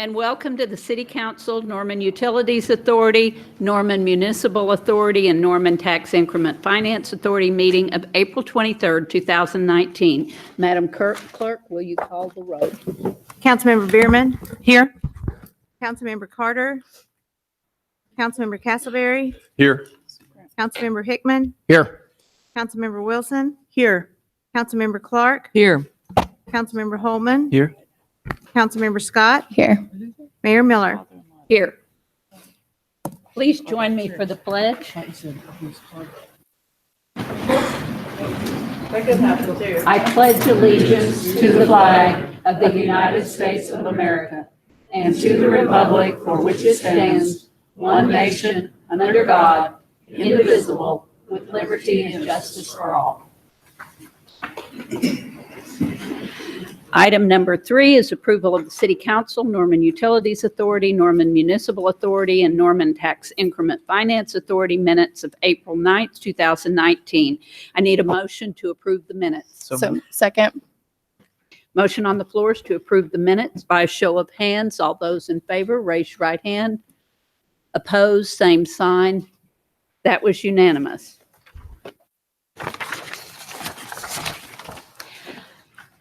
and welcome to the City Council, Norman Utilities Authority, Norman Municipal Authority, and Norman Tax Increment Finance Authority meeting of April 23rd, 2019. Madam Clerk, will you call the roll? Councilmember Bierman. Here. Councilmember Carter. Councilmember Castleberry. Here. Councilmember Hickman. Here. Councilmember Wilson. Here. Councilmember Clark. Here. Councilmember Holman. Here. Councilmember Scott. Here. Mayor Miller. Here. Please join me for the pledge. I pledge allegiance to the flag of the United States of America and to the republic for which it stands, one nation, under God, indivisible, with liberty and justice for all. Item number 3 is approval of the City Council, Norman Utilities Authority, Norman Municipal Authority, and Norman Tax Increment Finance Authority minutes of April 9th, 2019. I need a motion to approve the minutes. So second. Motion on the floor is to approve the minutes by a show of hands. All those in favor, raise your right hand. Opposed, same sign. That was unanimous.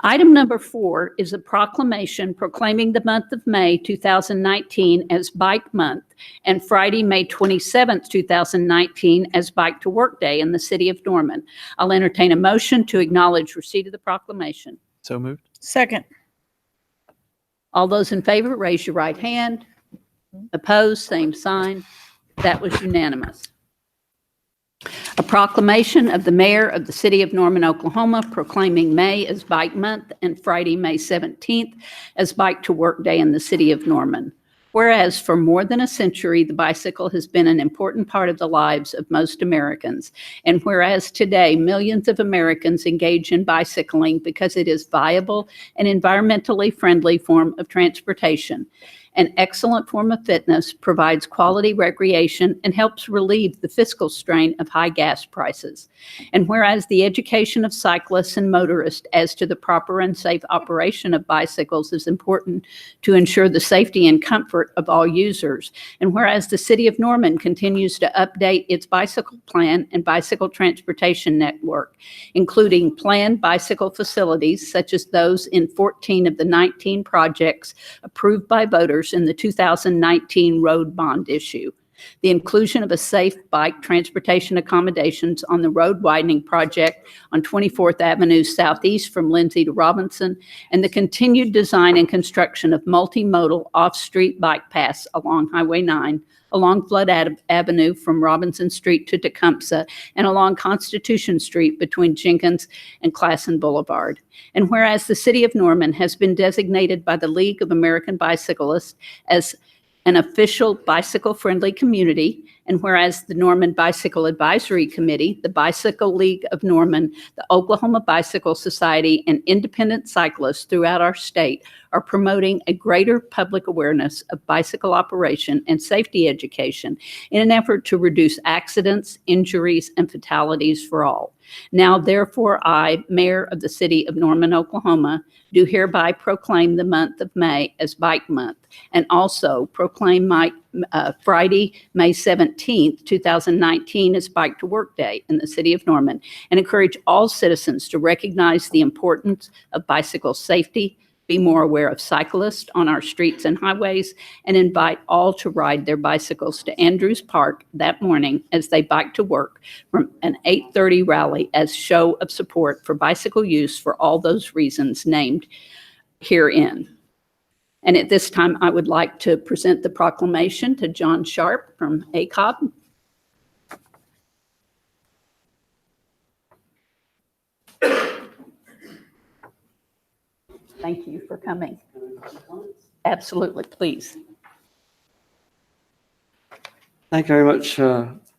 Item number 4 is a proclamation proclaiming the month of May 2019 as Bike Month and Friday, May 27th, 2019 as Bike to Work Day in the city of Norman. I'll entertain a motion to acknowledge receipt of the proclamation. So moved. Second. All those in favor, raise your right hand. Opposed, same sign. That was unanimous. A proclamation of the mayor of the city of Norman, Oklahoma, proclaiming May as Bike Month and Friday, May 17th as Bike to Work Day in the city of Norman. Whereas for more than a century, the bicycle has been an important part of the lives of most Americans. And whereas today, millions of Americans engage in bicycling because it is viable and environmentally friendly form of transportation. An excellent form of fitness, provides quality recreation, and helps relieve the fiscal strain of high gas prices. And whereas the education of cyclists and motorists as to the proper and safe operation of bicycles is important to ensure the safety and comfort of all users. And whereas the city of Norman continues to update its bicycle plan and bicycle transportation network, including planned bicycle facilities such as those in 14 of the 19 projects approved by voters in the 2019 road bond issue. The inclusion of a safe bike transportation accommodations on the road widening project on 24th Avenue Southeast from Lindsay to Robinson, and the continued design and construction of multimodal off-street bike paths along Highway 9, along Flood Avenue from Robinson Street to Tecumseh, and along Constitution Street between Jenkins and Classen Boulevard. And whereas the city of Norman has been designated by the League of American Bicyclists as an official bicycle-friendly community, and whereas the Norman Bicycle Advisory Committee, the Bicycle League of Norman, the Oklahoma Bicycle Society, and independent cyclists throughout our state are promoting a greater public awareness of bicycle operation and safety education in an effort to reduce accidents, injuries, and fatalities for all. Now, therefore, I, Mayor of the City of Norman, Oklahoma, do hereby proclaim the month of May as Bike Month, and also proclaim Friday, May 17th, 2019 as Bike to Work Day in the City of Norman, and encourage all citizens to recognize the importance of bicycle safety, be more aware of cyclists on our streets and highways, and invite all to ride their bicycles to Andrews Park that morning as they bike to work from an 8:30 rally as show of support for bicycle use for all those reasons named herein. And at this time, I would like to present the proclamation to John Sharp from ACOB. Thank you for coming. Absolutely, please. Thank you very much,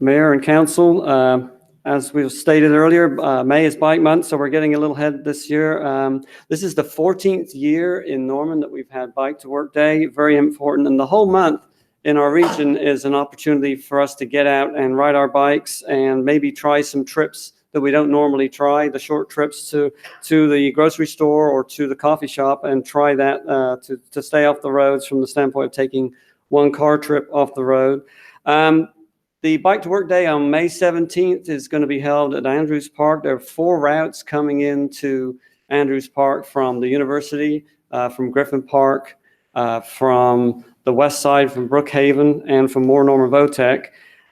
Mayor and Council. As we've stated earlier, May is Bike Month, so we're getting a little ahead this year. This is the 14th year in Norman that we've had Bike to Work Day, very important. And the whole month in our region is an opportunity for us to get out and ride our bikes and maybe try some trips that we don't normally try, the short trips to the grocery store or to the coffee shop, and try that to stay off the roads from the standpoint of taking one car trip off the road. The Bike to Work Day on May 17th is going to be held at Andrews Park. There are 4 routes coming into Andrews Park from the university, from Griffin Park, from the west side, from Brookhaven, and from Moore Norman Votech.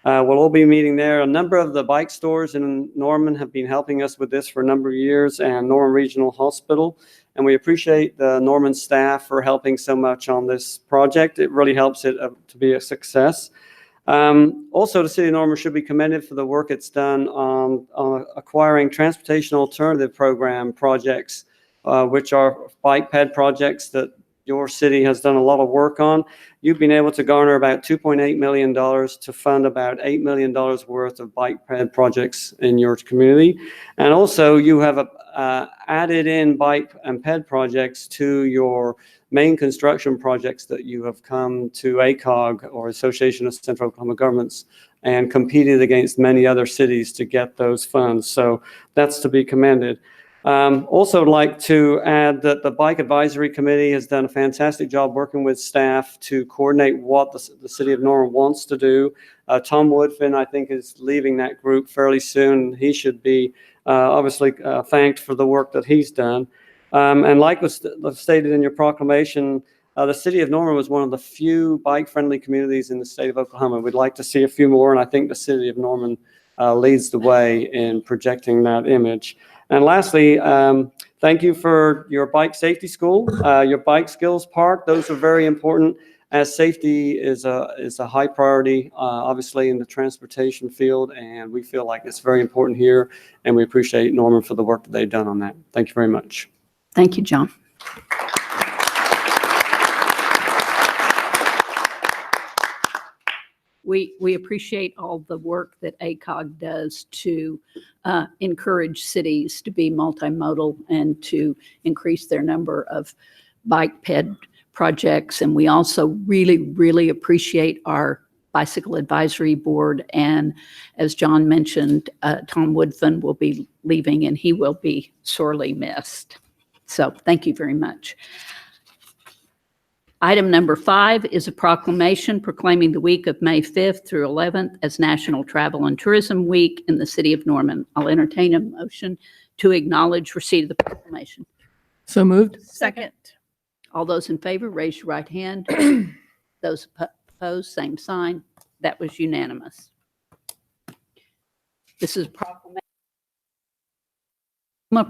We'll all be meeting there. A number of the bike stores in Norman have been helping us with this for a number of years, and Norman Regional Hospital. And we appreciate the Norman staff for helping so much on this project. It really helps it to be a success. Also, the City of Norman should be commended for the work it's done on acquiring transportation alternative program projects, which are bike ped projects that your city has done a lot of work on. You've been able to garner about $2.8 million to fund about $8 million worth of bike ped projects in your community. And also you have added in bike and ped projects to your main construction projects that you have come to ACOG, or Association of Central Oklahoma Governments, and competed against many other cities to get those funds. So that's to be commended. Also like to add that the Bike Advisory Committee has done a fantastic job working with staff to coordinate what the City of Norman wants to do. Tom Woodfin, I think, is leaving that group fairly soon. He should be obviously thanked for the work that he's done. And like was stated in your proclamation, the City of Norman was one of the few bike-friendly communities in the state of Oklahoma. We'd like to see a few more, and I think the City of Norman leads the way in projecting that image. And lastly, thank you for your bike safety school, your bike skills park. Those are very important, as safety is a high priority, obviously, in the transportation field, and we feel like it's very important here, and we appreciate Norman for the work that they've done on that. Thank you very much. Thank you, John. We appreciate all the work that ACOG does to encourage cities to be multimodal and to increase their number of bike ped projects. And we also really, really appreciate our Bicycle Advisory Board. And as John mentioned, Tom Woodfin will be leaving, and he will be sorely missed. So thank you very much. Item number 5 is a proclamation proclaiming the week of May 5th through 11th as National Travel and Tourism Week in the City of Norman. I'll entertain a motion to acknowledge receipt of the proclamation. So moved. Second. All those in favor, raise your right hand. Those opposed, same sign. That was unanimous. This is a proclamation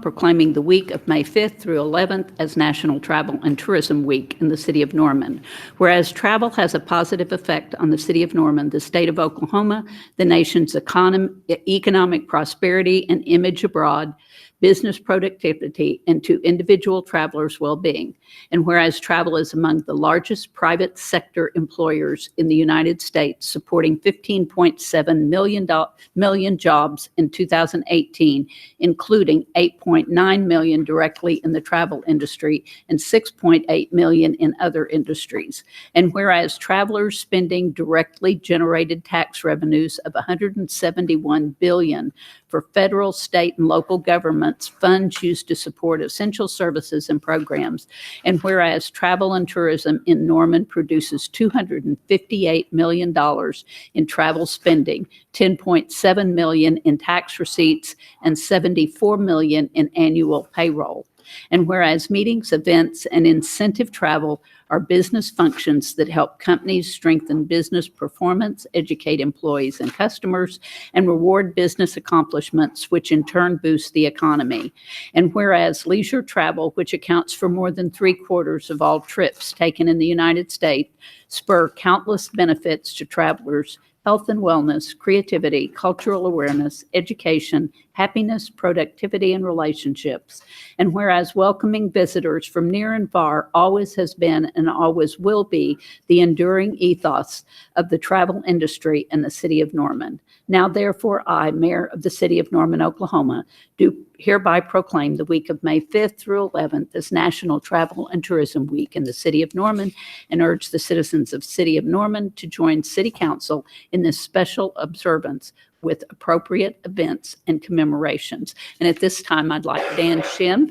proclaiming the week of May 5th through 11th as National Travel and Tourism Week in the City of Norman. Whereas travel has a positive effect on the City of Norman, the state of Oklahoma, the nation's economic prosperity and image abroad, business productivity, and to individual travelers' well-being. And whereas travel is among the largest private sector employers in the United States, supporting 15.7 million jobs in 2018, including 8.9 million directly in the travel industry and 6.8 million in other industries. And whereas travelers spending directly generated tax revenues of $171 billion for federal, state, and local governments, funds used to support essential services and programs. And whereas travel and tourism in Norman produces $258 million in travel spending, $10.7 million in tax receipts, and $74 million in annual payroll. And whereas meetings, events, and incentive travel are business functions that help companies strengthen business performance, educate employees and customers, and reward business accomplishments, which in turn boost the economy. And whereas leisure travel, which accounts for more than 3/4 of all trips taken in the United States, spur countless benefits to travelers: health and wellness, creativity, cultural awareness, education, happiness, productivity, and relationships. And whereas welcoming visitors from near and far always has been and always will be the enduring ethos of the travel industry in the City of Norman. Now, therefore, I, Mayor of the City of Norman, Oklahoma, do hereby proclaim the week of May 5th through 11th as National Travel and Tourism Week in the City of Norman, and urge the citizens of City of Norman to join City Council in this special observance with appropriate events and commemorations. And at this time, I'd like Dan Shim,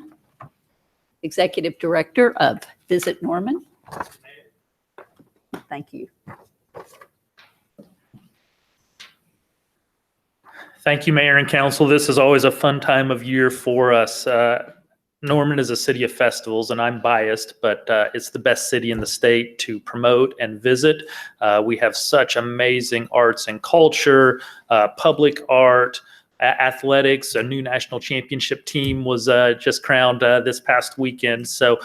Executive Director of Visit Norman. Thank you. Thank you, Mayor and Council. This is always a fun time of year for us. Norman is a city of festivals, and I'm biased, but it's the best city in the state to promote and visit. We have such amazing arts and culture, public art, athletics. A new national championship team was just crowned this past weekend. So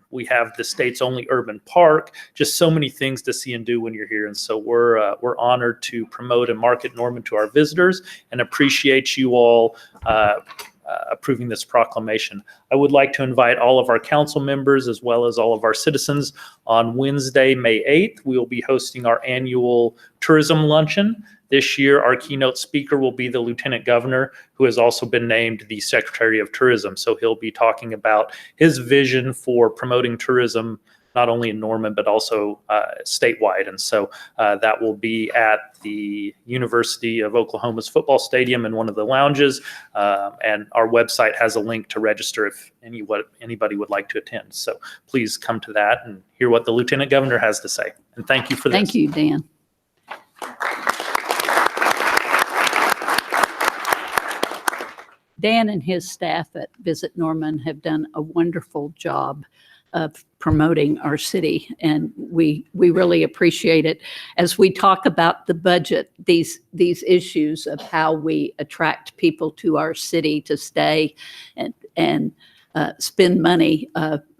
we have the state's only urban park, just so many things to see and do when you're here. And so we're honored to promote and market Norman to our visitors and appreciate you all approving this proclamation. I would like to invite all of our council members as well as all of our citizens on Wednesday, May 8th. We will be hosting our annual tourism luncheon. This year, our keynote speaker will be the Lieutenant Governor, who has also been named the Secretary of Tourism. So he'll be talking about his vision for promoting tourism, not only in Norman, but also statewide. And so that will be at the University of Oklahoma's football stadium in one of the lounges. And our website has a link to register if anybody would like to attend. So please come to that and hear what the Lieutenant Governor has to say. And thank you for this. Thank you, Dan. Dan and his staff at Visit Norman have done a wonderful job of promoting our city, and we really appreciate it. As we talk about the budget, these issues of how we attract people to our city to stay and spend money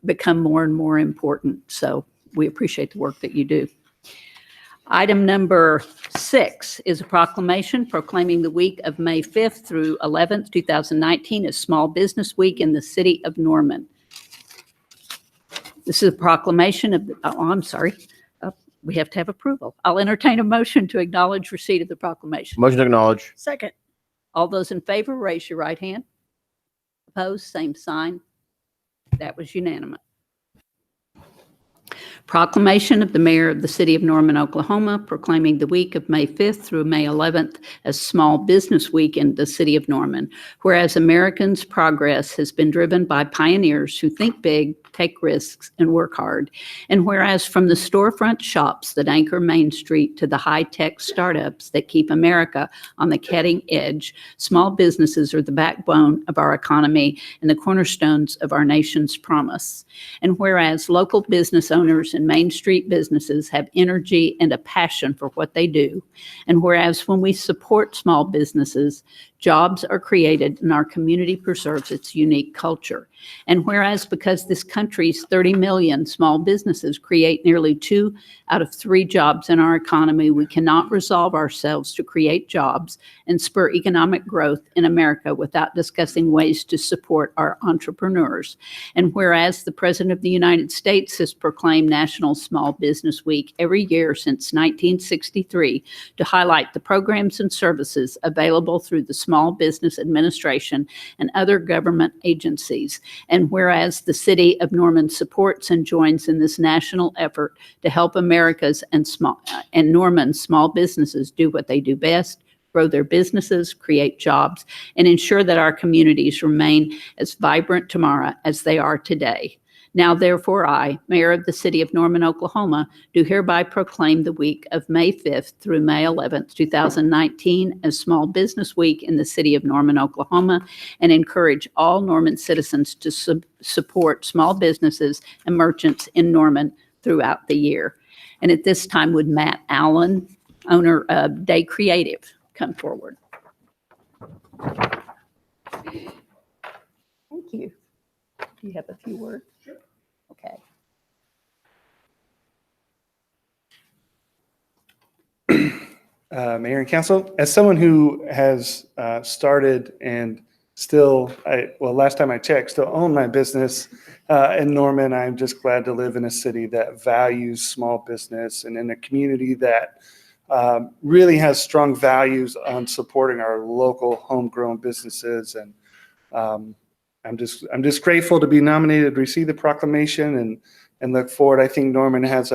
become more and more important. So we appreciate the work that you do. Item number 6 is a proclamation proclaiming the week of May 5th through 11th, 2019 as Small Business Week in the city of Norman. This is a proclamation of, we have to have approval. I'll entertain a motion to acknowledge receipt of the proclamation. Motion to acknowledge. Second. All those in favor, raise your right hand. Opposed, same sign. That was unanimous. Proclamation of the Mayor of the City of Norman, Oklahoma, proclaiming the week of May 5th through May 11th as Small Business Week in the City of Norman. Whereas Americans' progress has been driven by pioneers who think big, take risks, and work hard. And whereas from the storefront shops that anchor Main Street to the high-tech startups that keep America on the cutting edge, small businesses are the backbone of our economy and the cornerstones of our nation's promise. And whereas local business owners and Main Street businesses have energy and a passion for what they do. And whereas when we support small businesses, jobs are created and our community preserves its unique culture. And whereas because this country's 30 million small businesses create nearly 2 out of 3 jobs in our economy, we cannot resolve ourselves to create jobs and spur economic growth in America without discussing ways to support our entrepreneurs. And whereas the President of the United States has proclaimed National Small Business Week every year since 1963 to highlight the programs and services available through the Small Business Administration and other government agencies. And whereas the City of Norman supports and joins in this national effort to help America's and Norman's small businesses do what they do best, grow their businesses, create jobs, and ensure that our communities remain as vibrant tomorrow as they are today. Now, therefore, I, Mayor of the City of Norman, Oklahoma, do hereby proclaim the week of May 5th through May 11th, 2019 as Small Business Week in the City of Norman, Oklahoma, and encourage all Norman citizens to support small businesses and merchants in Norman throughout the year. And at this time, would Matt Allen, owner of Day Creative, come forward? Thank you. Do you have a few words? Sure. Okay. Mayor and Council, as someone who has started and still, last time I checked, still own my business in Norman, I'm just glad to live in a city that values small business and in a community that really has strong values on supporting our local homegrown businesses. And I'm just grateful to be nominated to receive the proclamation and look forward. I think Norman has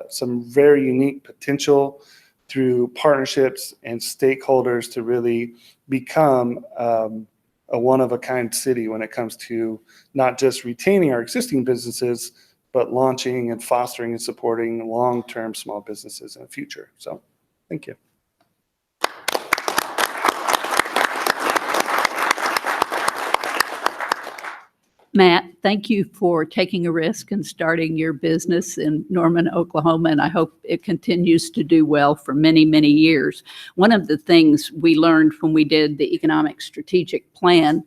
some very unique potential through partnerships and stakeholders to really become a one-of-a-kind city when it comes to not just retaining our existing businesses, but launching and fostering and supporting long-term small businesses in the future. So, thank you. Matt, thank you for taking a risk and starting your business in Norman, Oklahoma, and I hope it continues to do well for many, many years. One of the things we learned when we did the economic strategic plan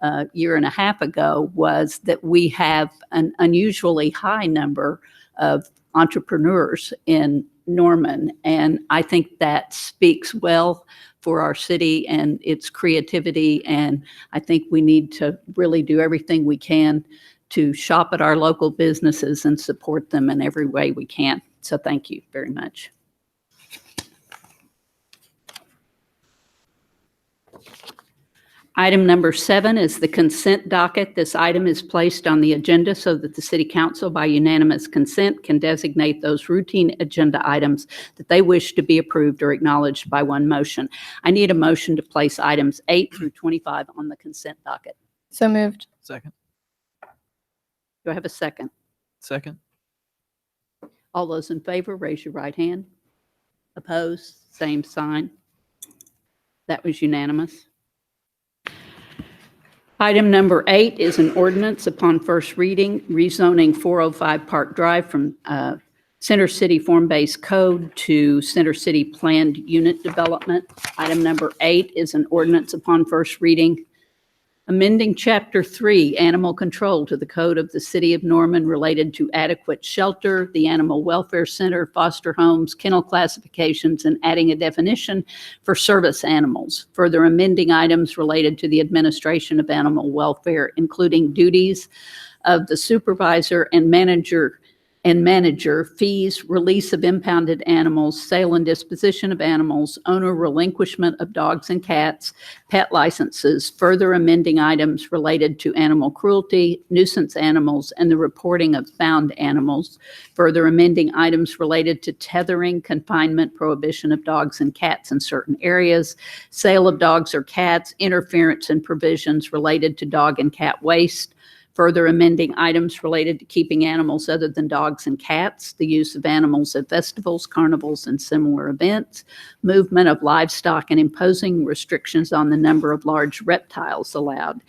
a year and a half ago was that we have an unusually high number of entrepreneurs in Norman, and I think that speaks well for our city and its creativity, and I think we need to really do everything we can to shop at our local businesses and support them in every way we can. So thank you very much. Item number 7 is the consent docket. This item is placed on the agenda so that the City Council, by unanimous consent, can designate those routine agenda items that they wish to be approved or acknowledged by one motion. I need a motion to place items 8 through 25 on the consent docket. So moved. Second. Do I have a second? Second. All those in favor, raise your right hand. Opposed, same sign. That was unanimous. Item number 8 is an ordinance upon first reading, rezoning 405 Park Drive from Center City Form-Based Code to Center City Planned Unit Development. Item number 8 is an ordinance upon first reading, amending Chapter 3, Animal Control, to the Code of the City of Norman related to adequate shelter, the Animal Welfare Center, foster homes, kennel classifications, and adding a definition for service animals. Further amending items related to the administration of animal welfare, including duties of the supervisor and manager, fees, release of impounded animals, sale and disposition of animals, owner relinquishment of dogs and cats, pet licenses, further amending items related to animal cruelty, nuisance animals, and the reporting of found animals, further amending items related to tethering, confinement, prohibition of dogs and cats in certain areas, sale of dogs or cats, interference and provisions related to dog and cat waste, further amending items related to keeping animals other than dogs and cats, the use of animals at festivals, carnivals, and similar events, movement of livestock, and imposing restrictions on the number of large reptiles allowed,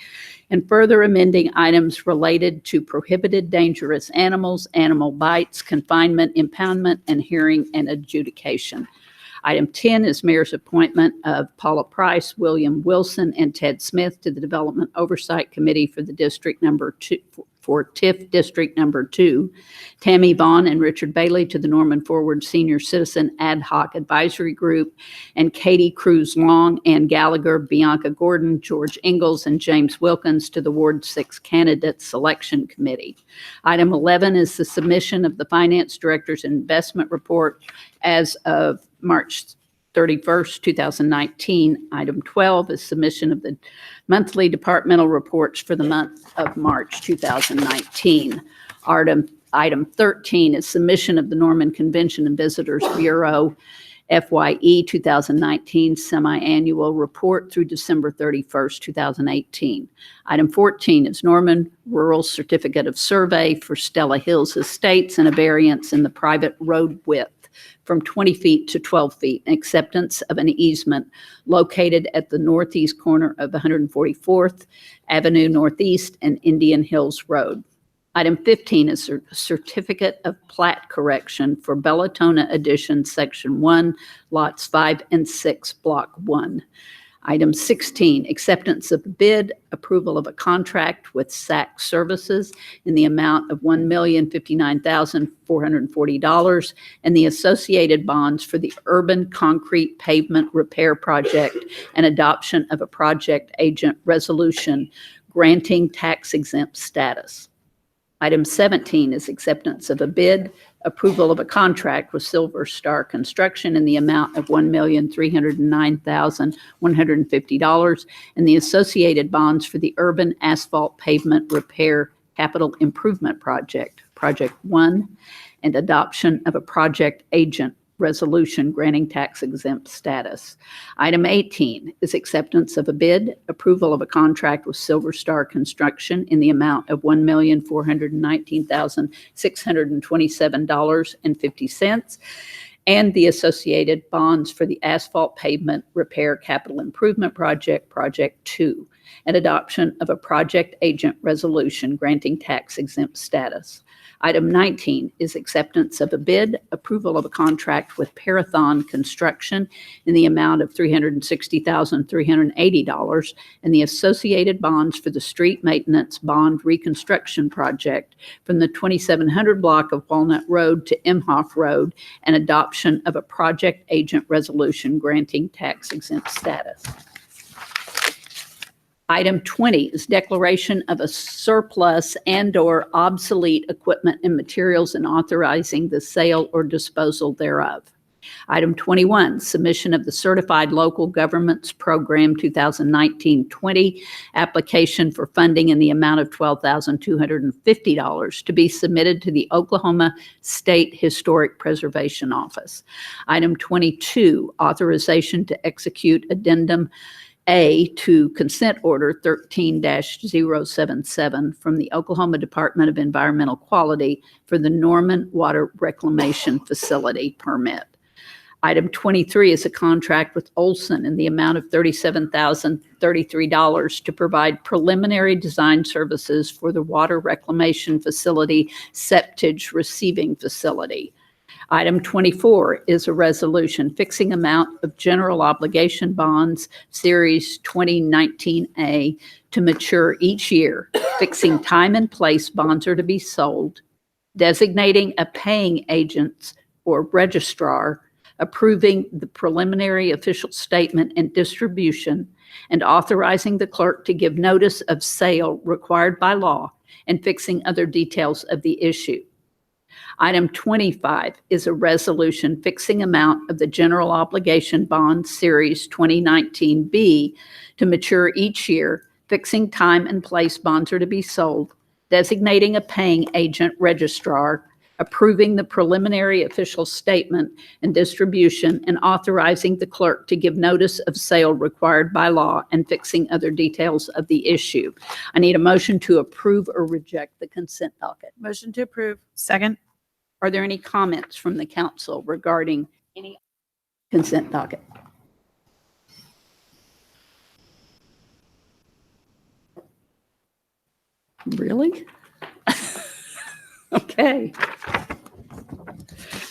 and further amending items related to prohibited dangerous animals, animal bites, confinement, impoundment, and hearing and adjudication. Item 10 is mayor's appointment of Paula Price, William Wilson, and Ted Smith to the Development Oversight Committee for the District Number 2, for TIF District Number 2, Tammy Vaughn and Richard Bailey to the Norman Forward Senior Citizen Ad Hoc Advisory Group, and Katie Cruz Long, Ann Gallagher, Bianca Gordon, George Ingalls, and James Wilkins to the Ward 6 Candidate Selection Committee. Item 11 is the submission of the Finance Director's Investment Report as of March 31st, 2019. Item 12 is submission of the monthly departmental reports for the month of March 2019. Item 13 is submission of the Norman Convention and Visitors Bureau FYE 2019 semi-annual report through December 31st, 2018. Item 14 is Norman Rural Certificate of Survey for Stella Hills Estates and a variance in the private road width from 20 feet to 12 feet, and acceptance of an easement located at the northeast corner of 144th Avenue Northeast and Indian Hills Road. Item 15 is a certificate of plat correction for Bellatona Addition, Section 1, Lots 5 and 6, Block 1. Item 16, acceptance of bid, approval of a contract with SAC Services in the amount of $1,059,440 and the associated bonds for the urban concrete pavement repair project and adoption of a project agent resolution granting tax exempt status. Item 17 is acceptance of a bid, approval of a contract with Silver Star Construction in the amount of $1,309,150 and the associated bonds for the urban asphalt pavement repair capital improvement project, Project 1, and adoption of a project agent resolution granting tax exempt status. Item 18 is acceptance of a bid, approval of a contract with Silver Star Construction in the amount of $1,419,627.50 and the associated bonds for the asphalt pavement repair capital improvement project, Project 2, and adoption of a project agent resolution granting tax exempt status. Item 19 is acceptance of a bid, approval of a contract with Parathon Construction in the amount of $360,380 and the associated bonds for the street maintenance bond reconstruction project from the 2700 block of Walnut Road to Imhoff Road and adoption of a project agent resolution granting tax exempt status. Item 20 is declaration of a surplus and/or obsolete equipment and materials and authorizing the sale or disposal thereof. Item 21, submission of the Certified Local Governments Program 2019-20 application for funding in the amount of $12,250 to be submitted to the Oklahoma State Historic Preservation Office. Item 22, authorization to execute addendum A to Consent Order 13-077 from the Oklahoma Department of Environmental Quality for the Norman Water Reclamation Facility permit. Item 23 is a contract with Olson in the amount of $37,033 to provide preliminary design services for the Water Reclamation Facility septage receiving facility. Item 24 is a resolution fixing amount of general obligation bonds, Series 2019A, to mature each year, fixing time and place bonds are to be sold, designating a paying agent or registrar, approving the preliminary official statement and distribution, and authorizing the clerk to give notice of sale required by law, and fixing other details of the issue. Item 25 is a resolution fixing amount of the general obligation bond series 2019B to mature each year, fixing time and place bonds are to be sold, designating a paying agent registrar, approving the preliminary official statement and distribution, and authorizing the clerk to give notice of sale required by law, and fixing other details of the issue. I need a motion to approve or reject the consent docket. Motion to approve. Second. Are there any comments from the council regarding any consent docket? Really? Okay.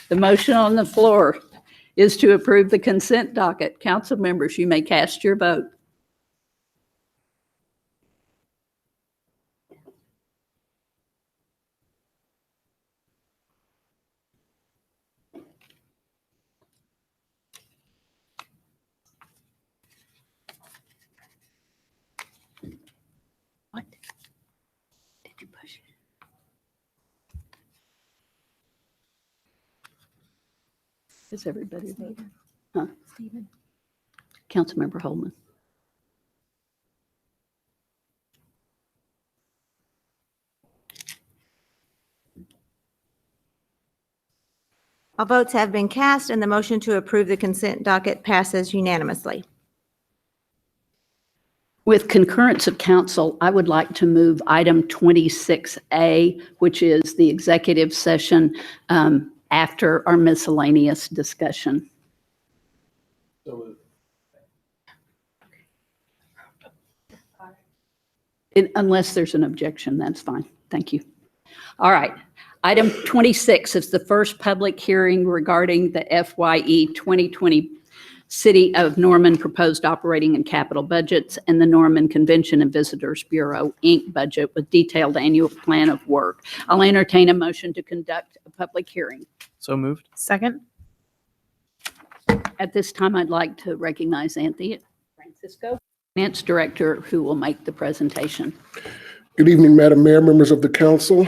The motion on the floor is to approve the consent docket. Council members, you may cast your vote. What? Did you push it? Is everybody voting? Huh? Stephen. Councilmember Holman. All votes have been cast, and the motion to approve the consent docket passes unanimously. With concurrence of council, I would like to move item 26A, which is the executive session after our miscellaneous discussion. Unless there's an objection, that's fine. Thank you. All right. Item 26 is the first public hearing regarding the FYE 2020 City of Norman proposed operating and capital budgets and the Norman Convention and Visitors Bureau, Inc. budget with detailed annual plan of work. I'll entertain a motion to conduct a public hearing. So moved. Second. At this time, I'd like to recognize Anthony Francisco, Finance Director, who will make the presentation. Good evening, Madam Mayor, members of the council.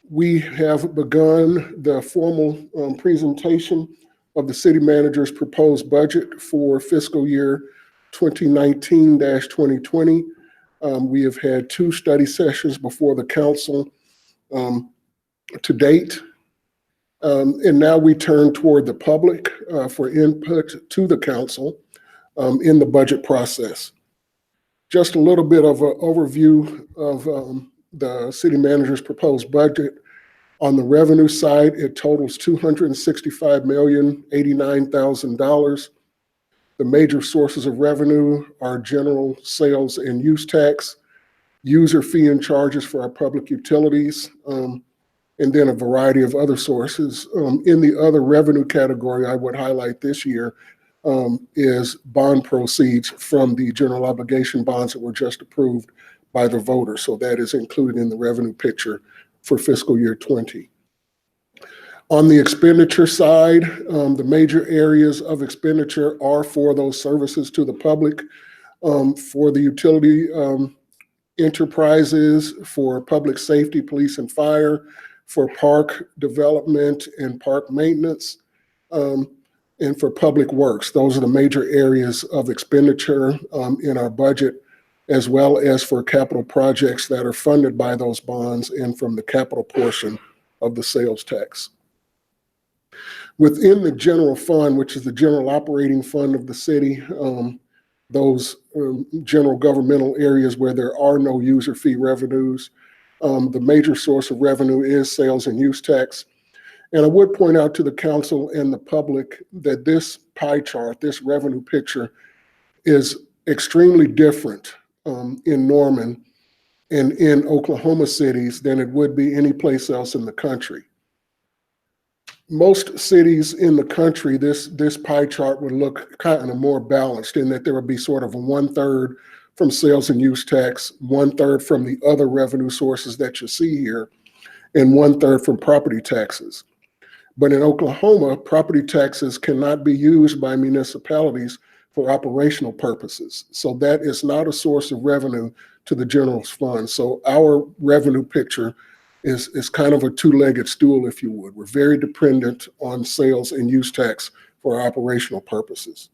We have begun the formal presentation of the city manager's proposed budget for fiscal year 2019-2020. We have had 2 study sessions before the council to date. And now we turn toward the public for input to the council in the budget process. Just a little bit of an overview of the city manager's proposed budget. On the revenue side, it totals $265,089,000. The major sources of revenue are general sales and use tax, user fee and charges for our public utilities, and then a variety of other sources. In the other revenue category, I would highlight this year is bond proceeds from the general obligation bonds that were just approved by the voters. So that is included in the revenue picture for fiscal year 20. On the expenditure side, the major areas of expenditure are for those services to the public, for the utility enterprises, for public safety, police and fire, for park development and park maintenance, and for public works. Those are the major areas of expenditure in our budget, as well as for capital projects that are funded by those bonds and from the capital portion of the sales tax. Within the general fund, which is the general operating fund of the city, those general governmental areas where there are no user fee revenues, the major source of revenue is sales and use tax. And I would point out to the council and the public that this pie chart, this revenue picture, is extremely different in Norman and in Oklahoma cities than it would be any place else in the country. Most cities in the country, this pie chart would look kind of more balanced in that there would be sort of a 1/3 from sales and use tax, 1/3 from the other revenue sources that you see here, and 1/3 from property taxes. But in Oklahoma, property taxes cannot be used by municipalities for operational purposes. So that is not a source of revenue to the general fund. So our revenue picture is kind of a two-legged stool, if you would. We're very dependent on sales and use tax for operational purposes.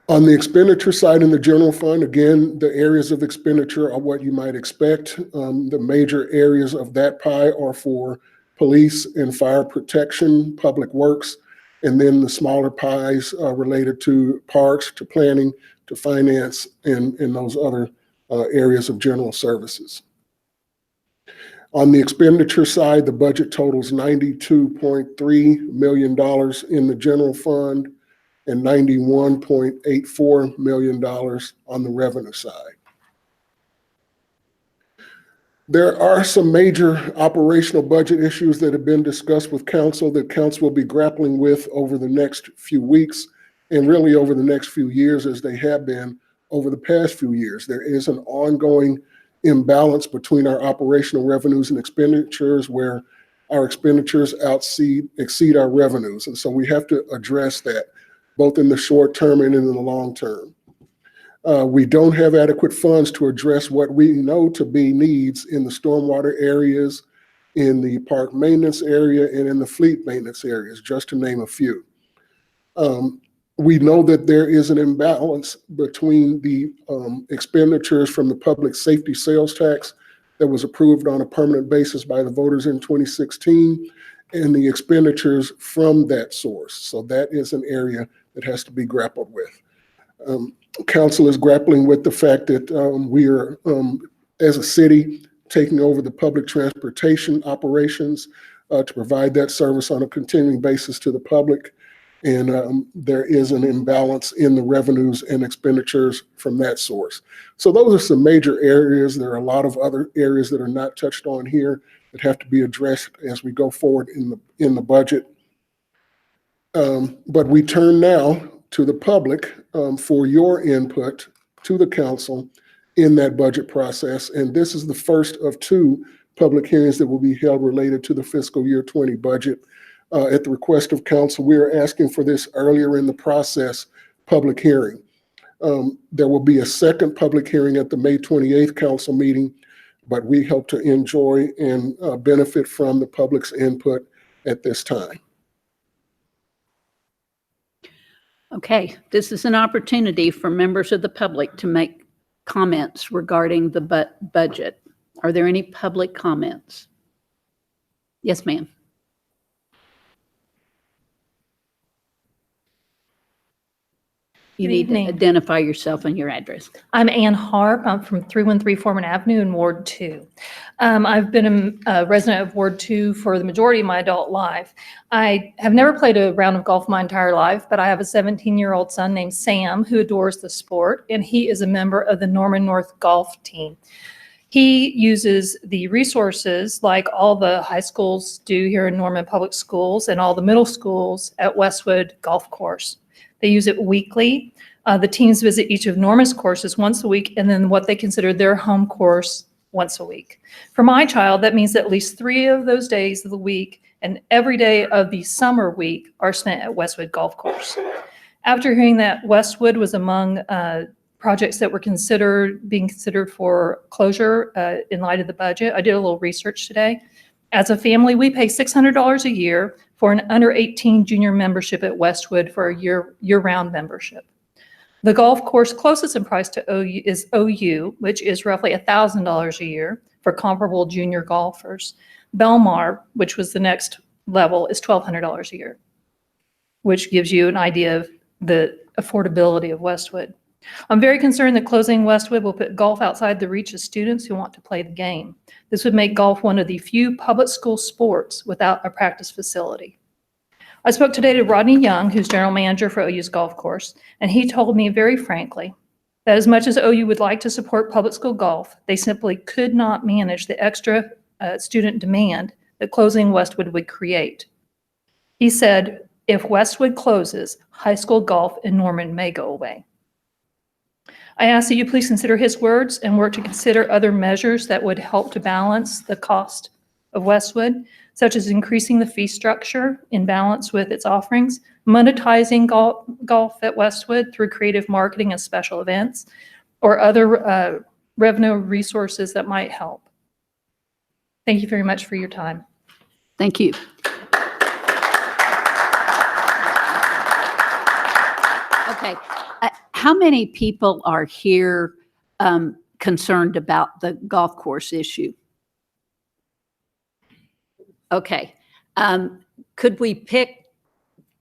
On the expenditure side in the general fund, again, the areas of expenditure are what you might expect. The major areas of that pie are for police and fire protection, public works, and then the smaller pies related to parks, to planning, to finance, and those other areas of general services. On the expenditure side, the budget totals $92.3 million in the general fund and $91.84 million on the revenue side. There are some major operational budget issues that have been discussed with council that council will be grappling with over the next few weeks and really over the next few years, as they have been over the past few years. There is an ongoing imbalance between our operational revenues and expenditures, where our expenditures exceed our revenues. And so we have to address that both in the short term and in the long term. We don't have adequate funds to address what we know to be needs in the stormwater areas, in the park maintenance area, and in the fleet maintenance areas, just to name a few. We know that there is an imbalance between the expenditures from the public safety sales tax that was approved on a permanent basis by the voters in 2016 and the expenditures from that source. So that is an area that has to be grappled with. Council is grappling with the fact that we are, as a city, taking over the public transportation operations to provide that service on a continuing basis to the public. And there is an imbalance in the revenues and expenditures from that source. So those are some major areas. There are a lot of other areas that are not touched on here that have to be addressed as we go forward in the budget. But we turn now to the public for your input to the council in that budget process. And this is the first of two public hearings that will be held related to the fiscal year 20 budget. At the request of council, we are asking for this earlier in the process public hearing. There will be a second public hearing at the May 28th council meeting, but we hope to enjoy and benefit from the public's input at this time. Okay, this is an opportunity for members of the public to make comments regarding the budget. Are there any public comments? Yes, ma'am. You Good need to evening. identify yourself and your address. I'm Ann Harp. I'm from 313 Foreman Avenue in Ward 2. I've been a resident of Ward 2 for the majority of my adult life. I have never played a round of golf my entire life, but I have a 17-year-old son named Sam who adores the sport, and he is a member of the Norman North golf team. He uses the resources like all the high schools do here in Norman Public Schools and all the middle schools at Westwood Golf Course. They use it weekly. The teams visit each of Norma's courses once a week, and then what they consider their home course once a week. For my child, that means at least 3 of those days of the week and every day of the summer week are spent at Westwood Golf Course. After hearing that Westwood was among projects that were being considered for closure in light of the budget, I did a little research today. As a family, we pay $600 a year for an under 18 junior membership at Westwood for a year-round membership. The golf course closest in price to OU is OU, which is roughly $1,000 a year for comparable junior golfers. Belmar, which was the next level, is $1,200 a year, which gives you an idea of the affordability of Westwood. I'm very concerned that closing Westwood will put golf outside the reach of students who want to play the game. This would make golf one of the few public school sports without a practice facility. I spoke today to Rodney Young, who's general manager for OU's golf course, and he told me very frankly that as much as OU would like to support public school golf, they simply could not manage the extra student demand that closing Westwood would create. He said, if Westwood closes, high school golf in Norman may go away. I ask that you please consider his words and work to consider other measures that would help to balance the cost of Westwood, such as increasing the fee structure in balance with its offerings, monetizing golf at Westwood through creative marketing and special events, or other revenue resources that might help. Thank you very much for your time. Thank you. Okay. How many people are here concerned about the golf course issue? Okay. Could we pick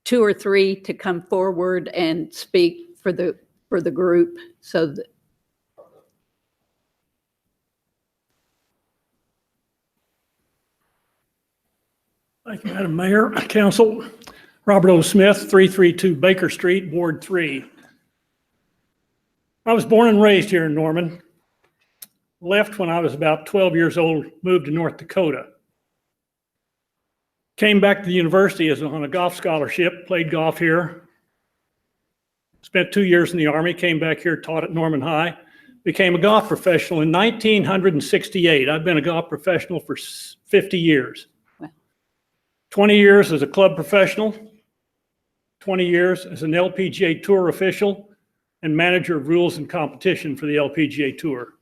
2 or 3 to come forward and speak for the group so that Thank you, Madam Mayor, Council. Robert O. Smith, 332 Baker Street, Ward 3. I was born and raised here in Norman. Left when I was about 12 years old, moved to North Dakota. Came back to the university as on a golf scholarship, played golf here. Spent 2 years in the Army, came back here, taught at Norman High. Became a golf professional in 1968. I've been a golf professional for 50 years. 20 years as a club professional, 20 years as an LPGA Tour official and manager of rules and competition for the LPGA Tour.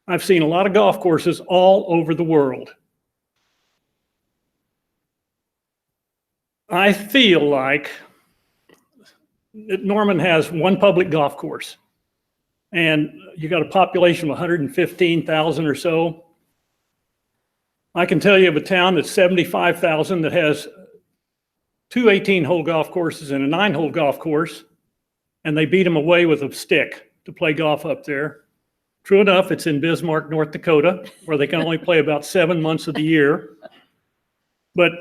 I've seen a lot of golf courses all over the world. I feel like that Norman has one public golf course, and you got a population of 115,000 or so. I can tell you of a town that's 75,000 that has 2 18-hole golf courses and a 9-hole golf course, and they beat them away with a stick to play golf up there. True enough, it's in Bismarck, North Dakota, where they can only play about 7 months of the year. But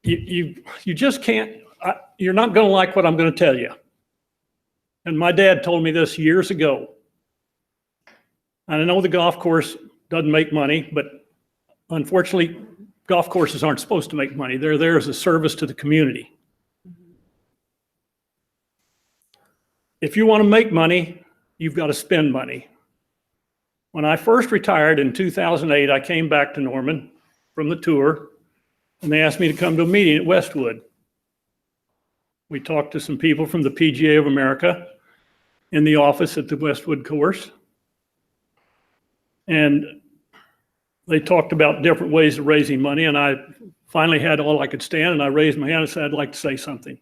you just can't, you're not going to like what I'm going to tell you. And my dad told me this years ago. And I know the golf course doesn't make money, but unfortunately, golf courses aren't supposed to make money. They're there as a service to the community. If you want to make money, you've got to spend money. When I first retired in 2008, I came back to Norman from the tour, and they asked me to come to a meeting at Westwood. We talked to some people from the PGA of America in the office at the Westwood course. And they talked about different ways of raising money, and I finally had all I could stand, and I raised my hand and said, I'd like to say something.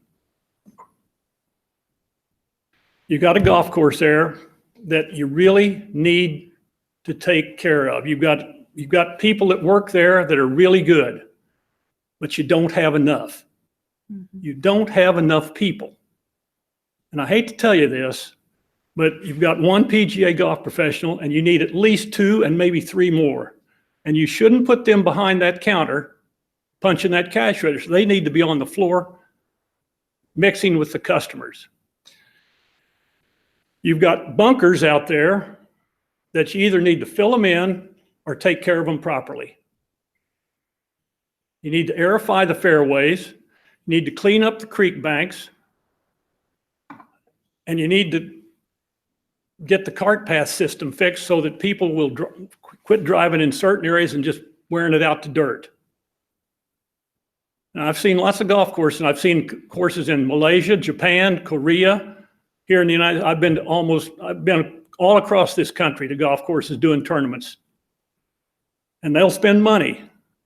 You got a golf course there that you really need to take care of. You've got you've got people that work there that are really good, but you don't have enough. You don't have enough people. And I hate to tell you this, but you've got one PGA golf professional and you need at least 2 and maybe 3 more. And you shouldn't put them behind that counter punching that cash register. They need to be on the floor mixing with the customers. You've got bunkers out there that you either need to fill them in or take care of them properly. You need to aerify the fairways, you need to clean up the creek banks, and you need to get the cart path system fixed so that people will quit driving in certain areas and just wearing it out to dirt. Now, I've seen lots of golf courses, and I've seen courses in Malaysia, Japan, Korea. Here in the United States, I've been all across this country to golf courses doing tournaments. And they'll spend money.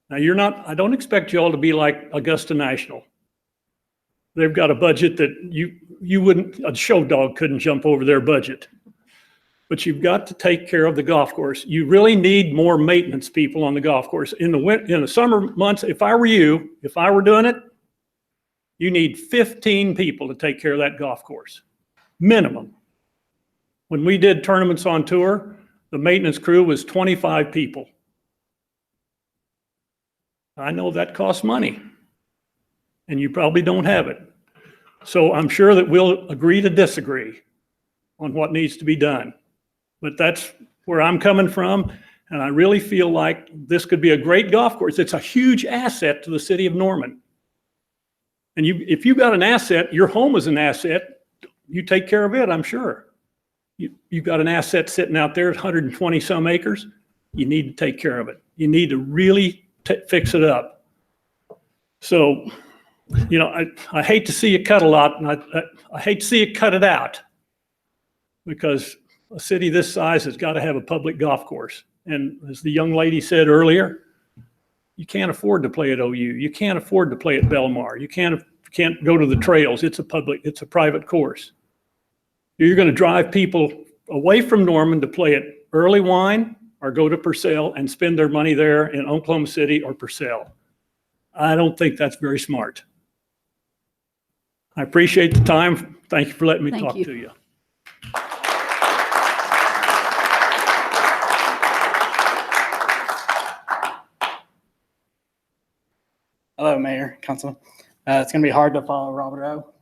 Now, I don't expect you all to be like Augusta National. They've got a budget that a show dog couldn't jump over their budget. But you've got to take care of the golf course. You really need more maintenance people on the golf course. In the summer months, if I were doing it, you need 15 people to take care of that golf course, minimum. When we did tournaments on tour, the maintenance crew was 25 people. I know that costs money, and you probably don't have it. So I'm sure that we'll agree to disagree on what needs to be done. But that's where I'm coming from, and I really feel like this could be a great golf course. It's a huge asset to the city of Norman. And if you've got an asset, your home is an asset, you take care of it, I'm sure. You've got an asset sitting out there, 120 some acres, you need to take care of it. You need to really fix it up. So, I hate to see you cut a lot, and I hate to see you cut it out, because a city this size has got to have a public golf course. And as the young lady said earlier, you can't afford to play at OU. You can't afford to play at Belmar. You can't go to the trails. It's a private course. You're going to drive people away from Norman to play at Early Wine or go to Purcell and spend their money there in Oklahoma City or Purcell. I don't think that's very smart. I appreciate the time. Thank you for letting me talk to you. Hello, Mayor, Council. It's going to be hard to follow Robert O,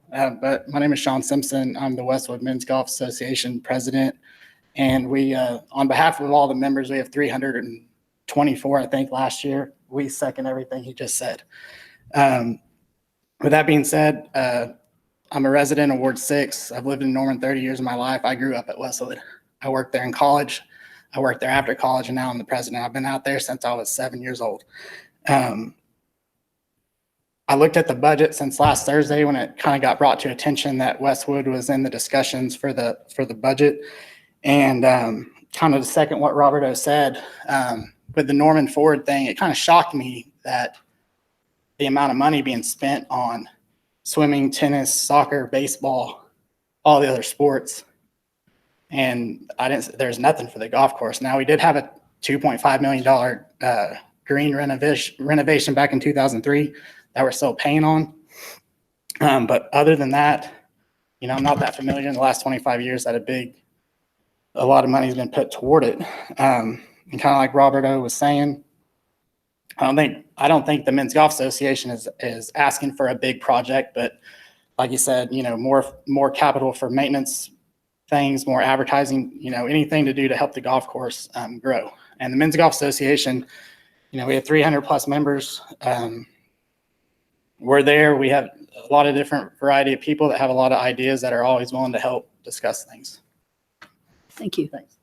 but my name is Shaun Simpson. I'm the Westwood Men's Golf Association president, and we, on behalf of all the members, we have 324, I think, last year. We second everything he just said. With that being said, I'm a resident of Ward 6. I've lived in Norman 30 years of my life. I grew up at Westwood. I worked there in college. I worked there after college, and now I'm the president. I've been out there since I was 7 years old. I looked at the budget since last Thursday when it kind of got brought to attention that Westwood was in the discussions for the budget. And kind of to second what Robert O said, with the Norman Ford thing, it kind of shocked me that the amount of money being spent on swimming, tennis, soccer, baseball, all the other sports. And there's nothing for the golf course. Now, we did have a $2.5 million green renovation back in 2003 that we're still paying on. But other than that, I'm not that familiar in the last 25 years that a lot of money has been put toward it. And kind of like Robert O was saying, I don't think the Men's Golf Association is asking for a big project, but like you said, more capital for maintenance things, more advertising, anything to do to help the golf course grow. And the Men's Golf Association, we have 300 plus members. We're there. We have a lot of different variety of people that have a lot of ideas that are always willing to help discuss things. Thank you. Thanks.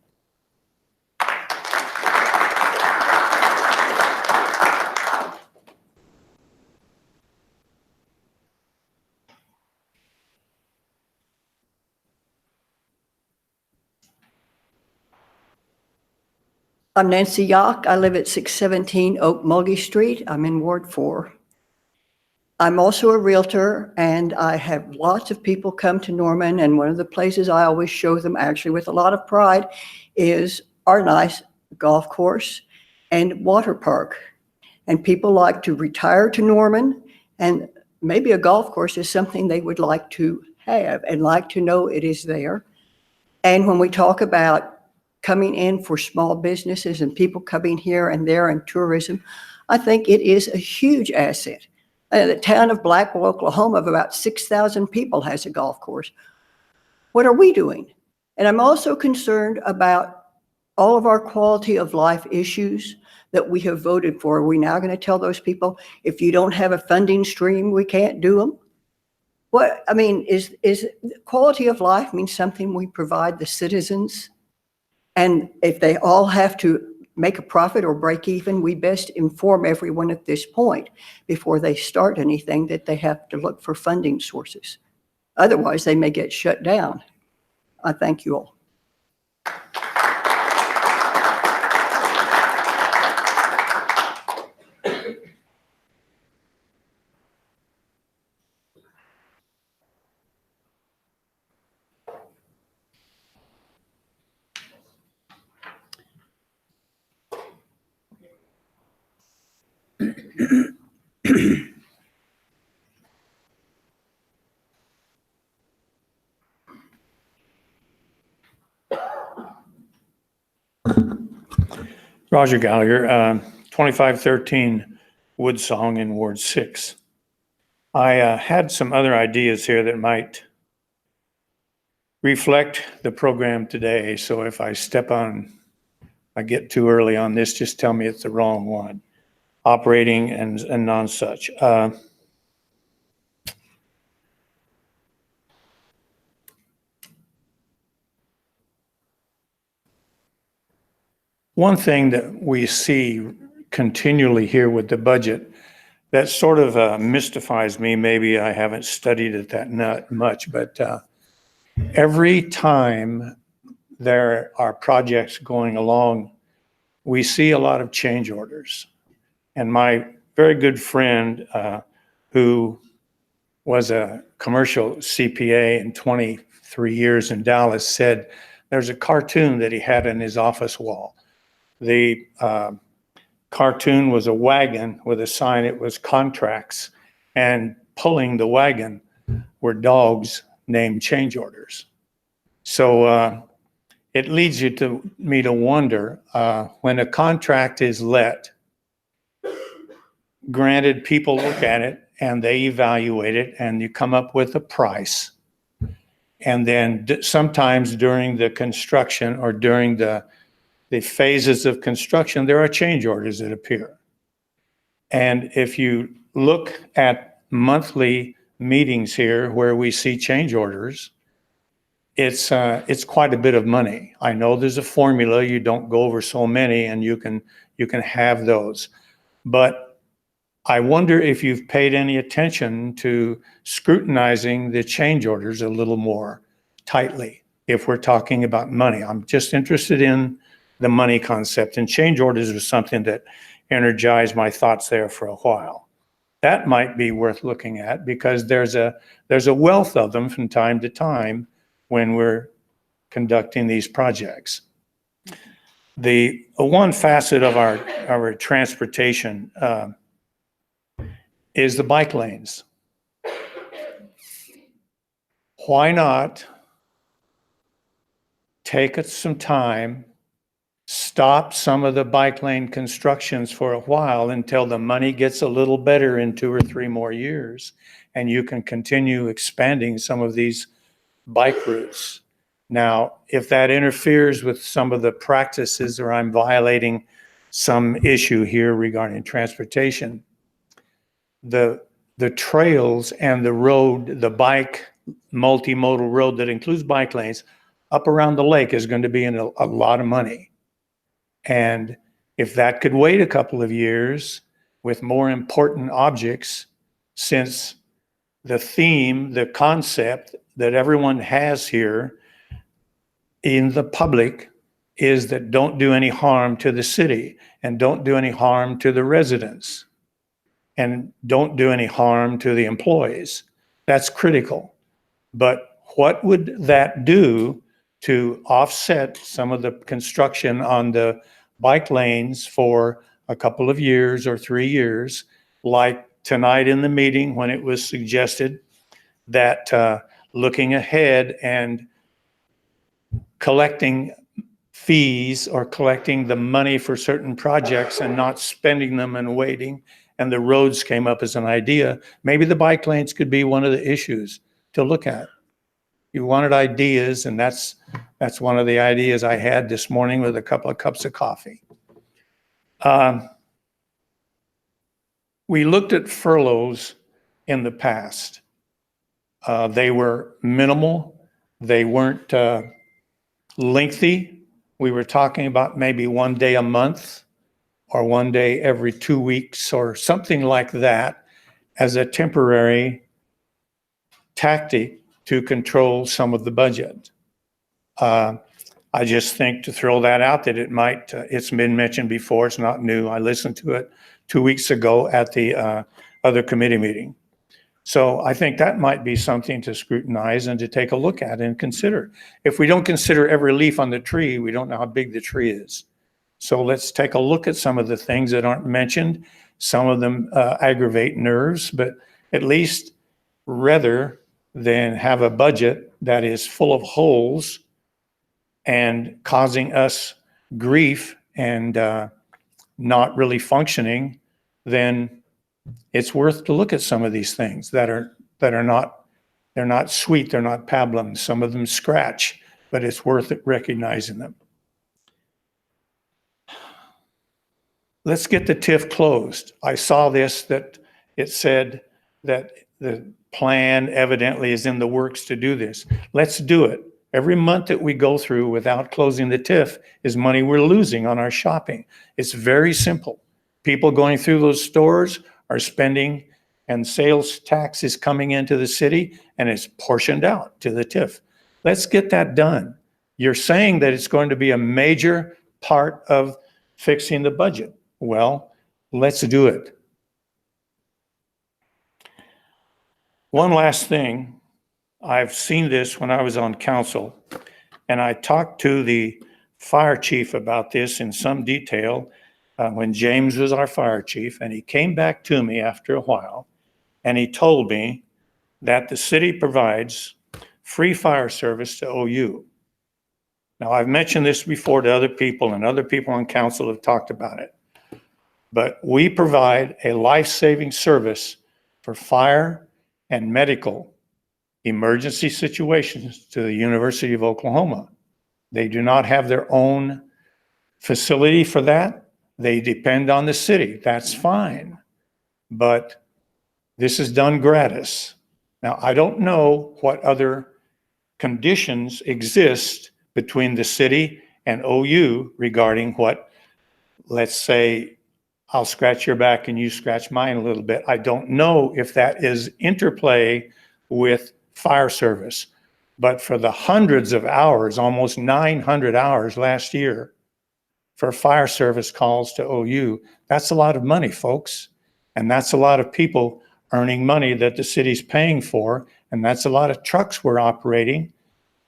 I'm Nancy Yock. I live at 617 Oak Mulgee Street. I'm in Ward 4. I'm also a realtor, and I have lots of people come to Norman, and one of the places I always show them, actually with a lot of pride, is our nice golf course. and water park. And people like to retire to Norman, and maybe a golf course is something they would like to have and like to know it is there. And when we talk about coming in for small businesses and people coming here and there and tourism, I think it is a huge asset. The town of Blackwell, Oklahoma, of about 6,000 people has a golf course. What are we doing? And I'm also concerned about all of our quality of life issues that we have voted for. Are we now going to tell those people, if you don't have a funding stream, we can't do them? What, I mean, is quality of life means something we provide the citizens? And if they all have to make a profit or break even, we best inform everyone at this point before they start anything that they have to look for funding sources. Otherwise, they may get shut down. I thank you all. Roger Gallagher, 2513 Woodsong in Ward 6. I had some other ideas here that might reflect the program today. So if I I get too early on this, just tell me it's the wrong one. Operating and non-such. One thing that we see continually here with the budget that sort of mystifies me, maybe I haven't studied it that much, but every time there are projects going along, we see a lot of change orders. And my very good friend who was a commercial CPA in 23 years in Dallas said there's a cartoon that he had in his office wall. The cartoon was a wagon with a sign, it was contracts, and pulling the wagon were dogs named change orders. So it leads me to wonder, when a contract is let, granted, people look at it and they evaluate it and you come up with a price. And then sometimes during the construction or during the phases of construction, there are change orders that appear. And if you look at monthly meetings here where we see change orders, it's quite a bit of money. I know there's a formula, you don't go over so many and you can have those. But I wonder if you've paid any attention to scrutinizing the change orders a little more tightly if we're talking about money. I'm just interested in the money concept, and change orders was something that energized my thoughts there for a while. That might be worth looking at because there's a wealth of them from time to time when we're conducting these projects. The one facet of our transportation is the bike lanes. Why not take some time, stop some of the bike lane constructions for a while until the money gets a little better in 2 or 3 more years, and you can continue expanding some of these bike routes. Now, if that interferes with some of the practices or I'm violating some issue here regarding transportation, the trails and the road, the bike multimodal road that includes bike lanes up around the lake is going to be in a lot of money. And if that could wait a couple of years with more important objects, since the theme, the concept that everyone has here in the public is that don't do any harm to the city and don't do any harm to the residents and don't do any harm to the employees. That's critical. But what would that do to offset some of the construction on the bike lanes for a couple of years or 3 years, like tonight in the meeting when it was suggested that looking ahead and collecting fees or collecting the money for certain projects and not spending them and waiting, and the roads came up as an idea. Maybe the bike lanes could be one of the issues to look at. You wanted ideas, and that's one of the ideas I had this morning with a couple of cups of coffee. We looked at furloughs in the past. They were minimal. They weren't lengthy. We were talking about maybe 1 day a month or 1 day every 2 weeks or something like that as a temporary tactic to control some of the budget. I just think to throw that out that it might, it's been mentioned before, it's not new. I listened to it 2 weeks ago at the other committee meeting. So I think that might be something to scrutinize and to take a look at and consider. If we don't consider every leaf on the tree, we don't know how big the tree is. So let's take a look at some of the things that aren't mentioned. Some of them aggravate nerves, but at least rather than have a budget that is full of holes and causing us grief and not really functioning, then it's worth to look at some of these things that are not, they're not sweet, they're not pablum. Some of them scratch, but it's worth it recognizing them. Let's get the TIF closed. I saw this, that it said that the plan evidently is in the works to do this. Let's do it. Every month that we go through without closing the TIF is money we're losing on our shopping. It's very simple. People going through those stores are spending, and sales tax is coming into the city and it's portioned out to the TIF. Let's get that done. You're saying that it's going to be a major part of fixing the budget. Well, let's do it. One last thing. I've seen this when I was on council, and I talked to the fire chief about this in some detail when James was our fire chief, and he came back to me after a while, and he told me that the city provides free fire service to OU. Now, I've mentioned this before to other people, and other people on council have talked about it, but we provide a life-saving service for fire and medical emergency situations to the University of Oklahoma. They do not have their own facility for that. They depend on the city. That's fine. But this is done gratis. Now, I don't know what other conditions exist between the city and OU regarding what, let's say, I'll scratch your back and you scratch mine a little bit. I don't know if that is interplay with fire service. But for the hundreds of hours, almost 900 hours last year for fire service calls to OU, that's a lot of money, folks. And that's a lot of people earning money that the city's paying for. And that's a lot of trucks we're operating.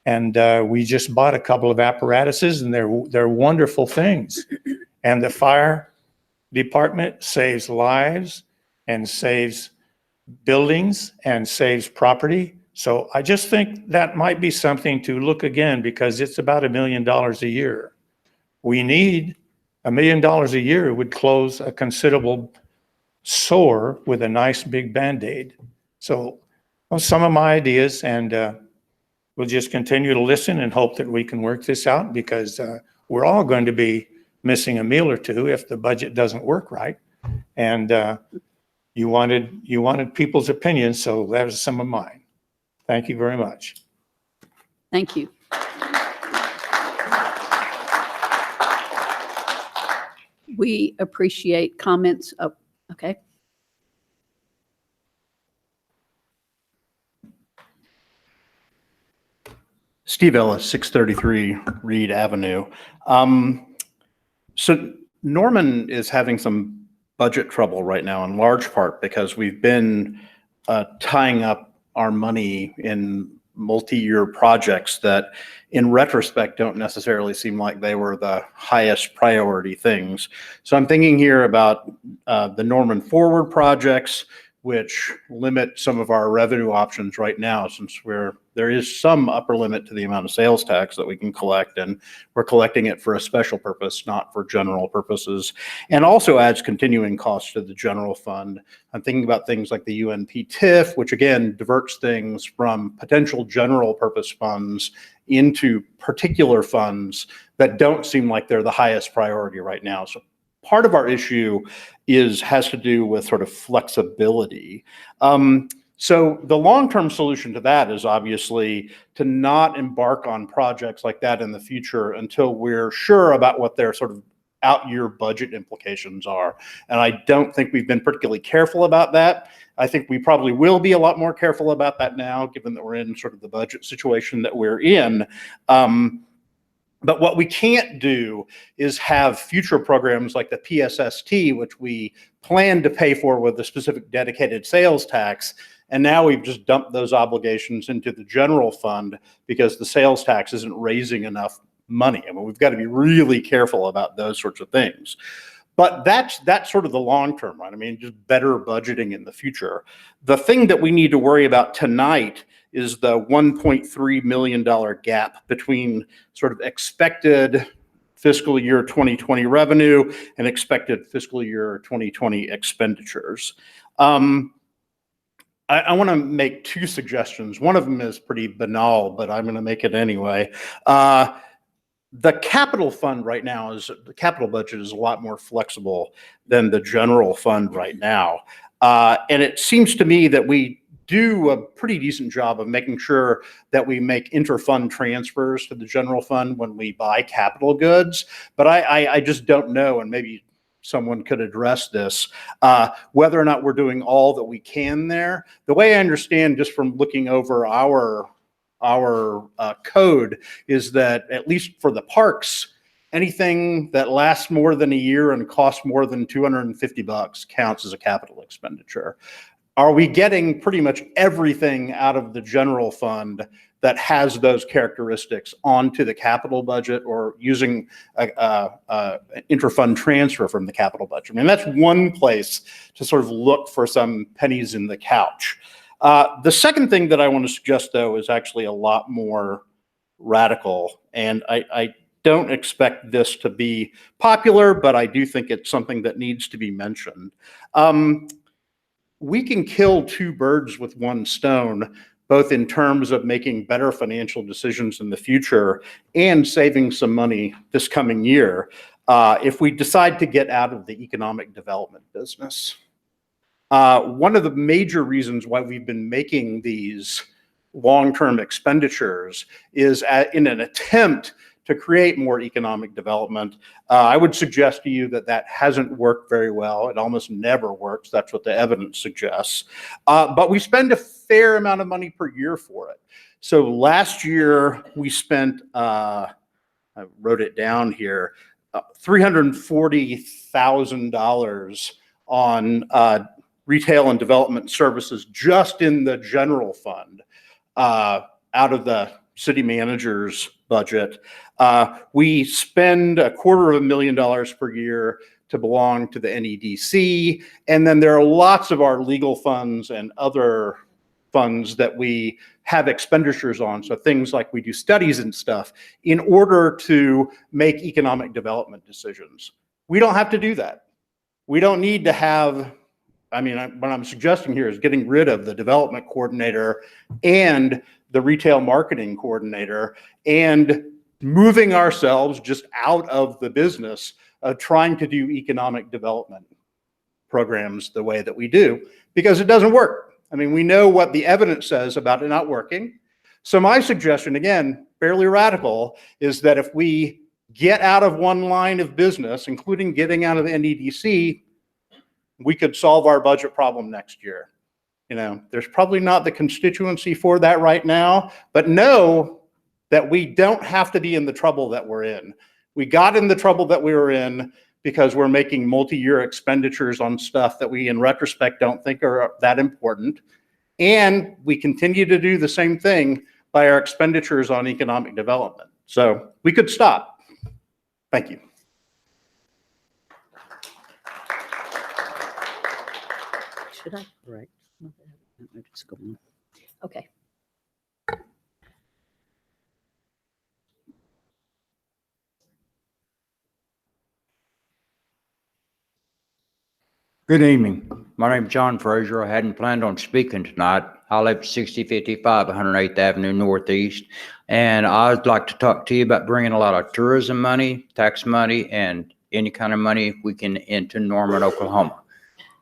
And we just bought a couple of apparatuses, and they're wonderful things. And the fire department saves lives and saves buildings and saves property. So I just think that might be something to look again, because it's about $1 million a year. We need $1 million a year would close a considerable sore with a nice big Band-Aid. So some of my ideas, and we'll just continue to listen and hope that we can work this out, because we're all going to be missing a meal or two if the budget doesn't work right. And you wanted people's opinions, so that was some of mine. Thank you very much. Thank you. We appreciate comments. Oh, okay. Steve Ellis, 633 Reed Avenue. So Norman is having some budget trouble right now, in large part because we've been tying up our money in multi-year projects that in retrospect don't necessarily seem like they were the highest priority things. So I'm thinking here about the Norman Forward projects, which limit some of our revenue options right now, since there is some upper limit to the amount of sales tax that we can collect, and we're collecting it for a special purpose, not for general purposes, and also adds continuing costs to the general fund. I'm thinking about things like the UNP TIF, which again diverts things from potential general purpose funds into particular funds that don't seem like they're the highest priority right now. So part of our issue has to do with sort of flexibility. So the long-term solution to that is obviously to not embark on projects like that in the future until we're sure about what their sort of out-year budget implications are. And I don't think we've been particularly careful about that. I think we probably will be a lot more careful about that now, given that we're in sort of the budget situation that we're in. But what we can't do is have future programs like the PSST, which we plan to pay for with a specific dedicated sales tax. And now we've just dumped those obligations into the general fund because the sales tax isn't raising enough money. I mean, we've got to be really careful about those sorts of things. But that's sort of the long term, right? I mean, just better budgeting in the future. The thing that we need to worry about tonight is the $1.3 million gap between sort of expected fiscal year 2020 revenue and expected fiscal year 2020 expenditures. I want to make two suggestions. One of them is pretty banal, but I'm going to make it anyway. The capital fund right now the capital budget is a lot more flexible than the general fund right now. And it seems to me that we do a pretty decent job of making sure that we make inter-fund transfers to the general fund when we buy capital goods. But I just don't know, and maybe someone could address this, whether or not we're doing all that we can there. The way I understand just from looking over our code is that, at least for the parks, anything that lasts more than a year and costs more than $250 counts as a capital expenditure. Are we getting pretty much everything out of the general fund that has those characteristics onto the capital budget, or using an inter-fund transfer from the capital budget? I mean, that's one place to sort of look for some pennies in the couch. The second thing that I want to suggest, though, is actually a lot more radical, and I don't expect this to be popular, but I do think it's something that needs to be mentioned. We can kill two birds with one stone, both in terms of making better financial decisions in the future and saving some money this coming year, if we decide to get out of the economic development business. One of the major reasons why we've been making these long-term expenditures is in an attempt to create more economic development. I would suggest to you that that hasn't worked very well. It almost never works. That's what the evidence suggests. But we spend a fair amount of money per year for it. So last year we spent, I wrote it down here, $340,000 on retail and development services just in the general fund, out of the city manager's budget. We spend $250,000 per year to belong to the NEDC. And then there are lots of our legal funds and other funds that we have expenditures on. So things like we do studies and stuff in order to make economic development decisions. We don't have to do that. We don't need to have, what I'm suggesting here is getting rid of the development coordinator and the retail marketing coordinator and moving ourselves just out of the business of trying to do economic development programs the way that we do, because it doesn't work. I mean, we know what the evidence says about it not working. So my suggestion, again, fairly radical, is that if we get out of one line of business, including getting out of the NEDC, we could solve our budget problem next year. You know, there's probably not the constituency for that right now, but know that we don't have to be in the trouble that we're in. We got in the trouble that we were in because we're making multi-year expenditures on stuff that we, in retrospect, don't think are that important. And we continue to do the same thing by our expenditures on economic development. So we could stop. Thank you. Should I correct? Just go on. Okay. Good evening. My name's John Fraser. I hadn't planned on speaking tonight. I live at 6055 108th Avenue Northeast, and I'd like to talk to you about bringing a lot of tourism money, tax money, and any kind of money we can into Norman, Oklahoma.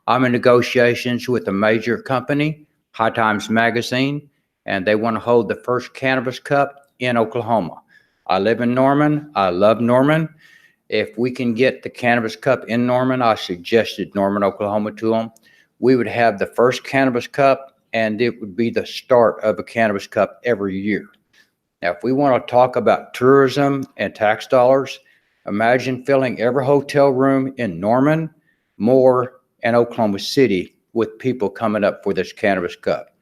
I'm in negotiations with a major company, High Times Magazine, and they want to hold the first Cannabis Cup in Oklahoma. I live in Norman. I love Norman. If we can get the Cannabis Cup in Norman, I suggested Norman, Oklahoma to them. We would have the first Cannabis Cup, and it would be the start of a Cannabis Cup every year. Now, if we want to talk about tourism and tax dollars, imagine filling every hotel room in Norman, Moore, and Oklahoma City with people coming up for this Cannabis Cup.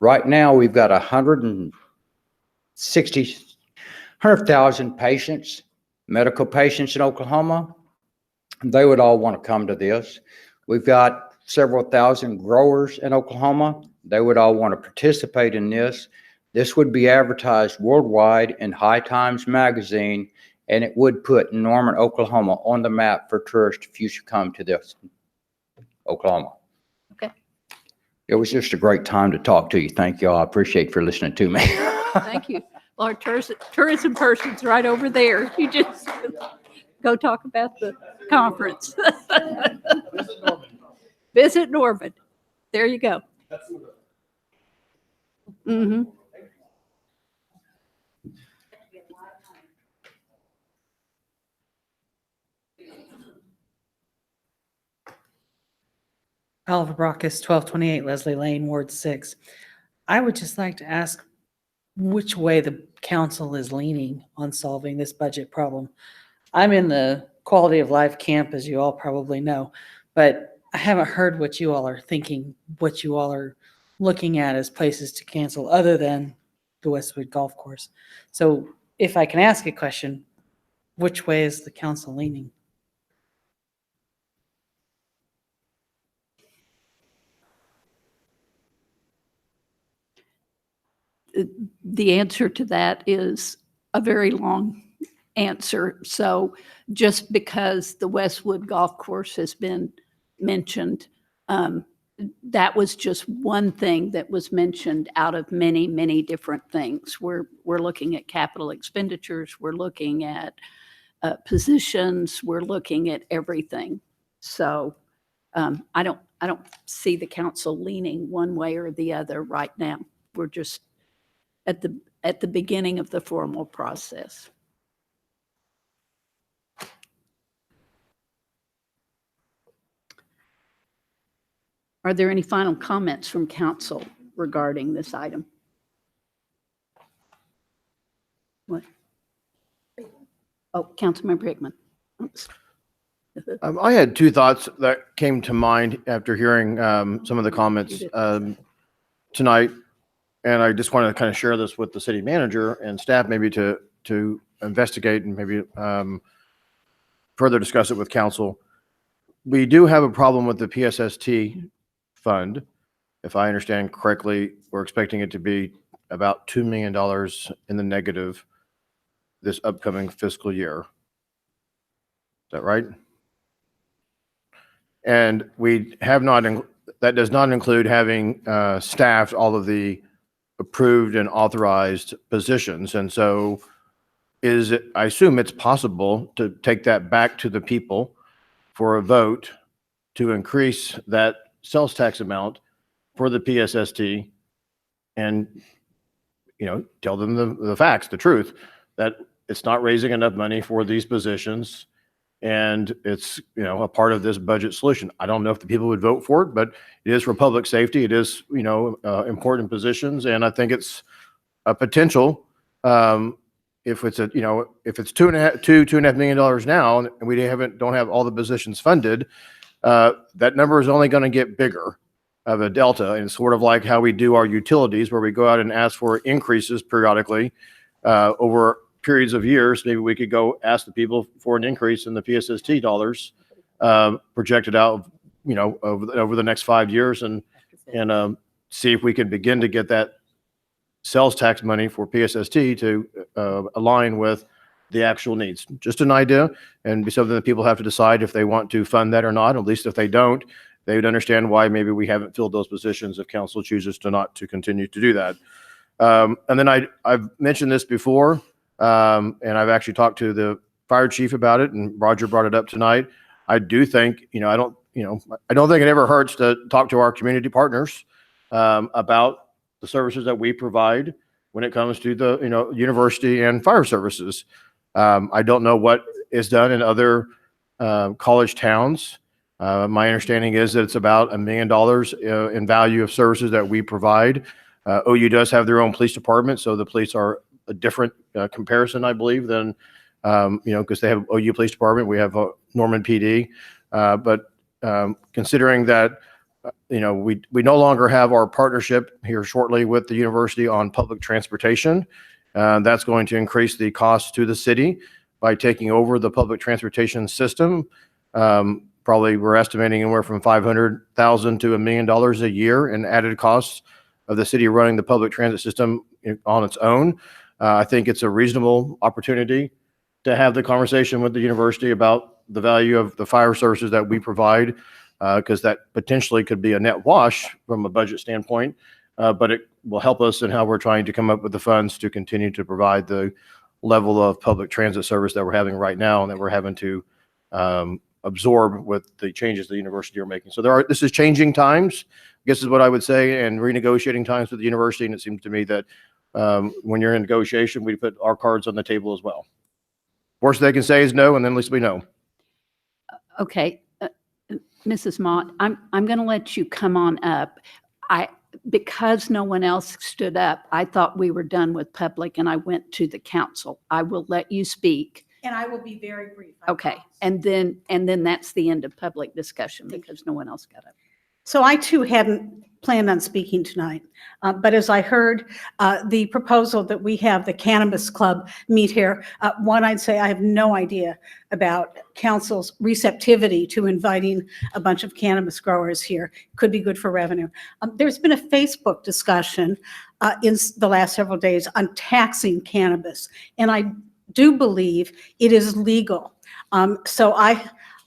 Right now, we've got 100,000 patients, medical patients in Oklahoma. They would all want to come to this. We've got several thousand growers in Oklahoma. They would all want to participate in this. This would be advertised worldwide in High Times Magazine, and it would put Norman, Oklahoma on the map for tourists if you should come to this, Oklahoma. Okay. It was just a great time to talk to you. Thank you all. I appreciate for listening to me. Thank you. Well, our tourism person's right over there. You just go talk about the conference. Visit Norman. There you go. Mm-hmm. Oliver Brockis, 1228 Leslie Lane, Ward 6. I would just like to ask which way the council is leaning on solving this budget problem. I'm in the quality of life camp, as you all probably know, but I haven't heard what you all are thinking, what you all are looking at as places to cancel other than the Westwood Golf Course. So if I can ask a question, which way is the council leaning? The answer to that is a very long answer. So just because the Westwood Golf Course has been mentioned, that was just one thing that was mentioned out of many, many different things. We're looking at capital expenditures. We're looking at positions. We're looking at everything. So I don't see the council leaning one way or the other right now. We're just at the beginning of the formal process. Are there any final comments from council regarding this item? What? Oh, Councilmember Hickman. Oops. I had two thoughts that came to mind after hearing some of the comments tonight. And I just want to kind of share this with the city manager and staff, maybe to investigate and maybe further discuss it with council. We do have a problem with the PSST fund. If I understand correctly, we're expecting it to be about $2 million in the negative this upcoming fiscal year. Is that right? And we have not, that does not include having staffed all of the approved and authorized positions. And so I assume it's possible to take that back to the people for a vote to increase that sales tax amount for the PSST and, tell them the facts, the truth, that it's not raising enough money for these positions. And it's, a part of this budget solution. I don't know if the people would vote for it, but it is for public safety. It is, important positions. And I think it's a potential, if it's if it's $2.5 million now, and we don't have all the positions funded, that number is only going to get bigger. of a delta. And it's sort of like how we do our utilities, where we go out and ask for increases periodically over periods of years. Maybe we could go ask the people for an increase in the PSST dollars projected out, over the next 5 years, and see if we can begin to get that sales tax money for PSST to align with the actual needs. Just an idea, and be something that people have to decide if they want to fund that or not. At least if they don't, they would understand why maybe we haven't filled those positions if council chooses to not to continue to do that. And then I've mentioned this before, and I've actually talked to the fire chief about it, and Roger brought it up tonight. I do think, I don't think it ever hurts to talk to our community partners about the services that we provide when it comes to the, university and fire services. I don't know what is done in other college towns. My understanding is that it's about $1 million in value of services that we provide. OU does have their own police department, so the police are a different comparison, I believe, than, because they have OU Police Department, we have Norman PD. But considering that, we no longer have our partnership here shortly with the university on public transportation, that's going to increase the cost to the city by taking over the public transportation system. Probably we're estimating anywhere from $500,000 to $1 million a year in added costs of the city running the public transit system on its own. I think it's a reasonable opportunity to have the conversation with the university about the value of the fire services that we provide, because that potentially could be a net wash from a budget standpoint, but it will help us in how we're trying to come up with the funds to continue to provide the level of public transit service that we're having right now and that we're having to absorb with the changes the university are making. So this is changing times, I guess is what I would say, and renegotiating times with the university. And it seems to me that when you're in negotiation, we put our cards on the table as well. Worst they can say is no, and then at least we know. Okay, Mrs. Mott, I'm going to let you come on up. Because no one else stood up, I thought we were done with public, and I went to the council. I will let you speak. And I will be very brief. Okay, and then that's the end of public discussion because no one else got up. So I too hadn't planned on speaking tonight, but as I heard the proposal that we have the Cannabis Club meet here, one, I'd say I have no idea about council's receptivity to inviting a bunch of cannabis growers here. Could be good for revenue. There's been a Facebook discussion in the last several days on taxing cannabis, and I do believe it is legal. So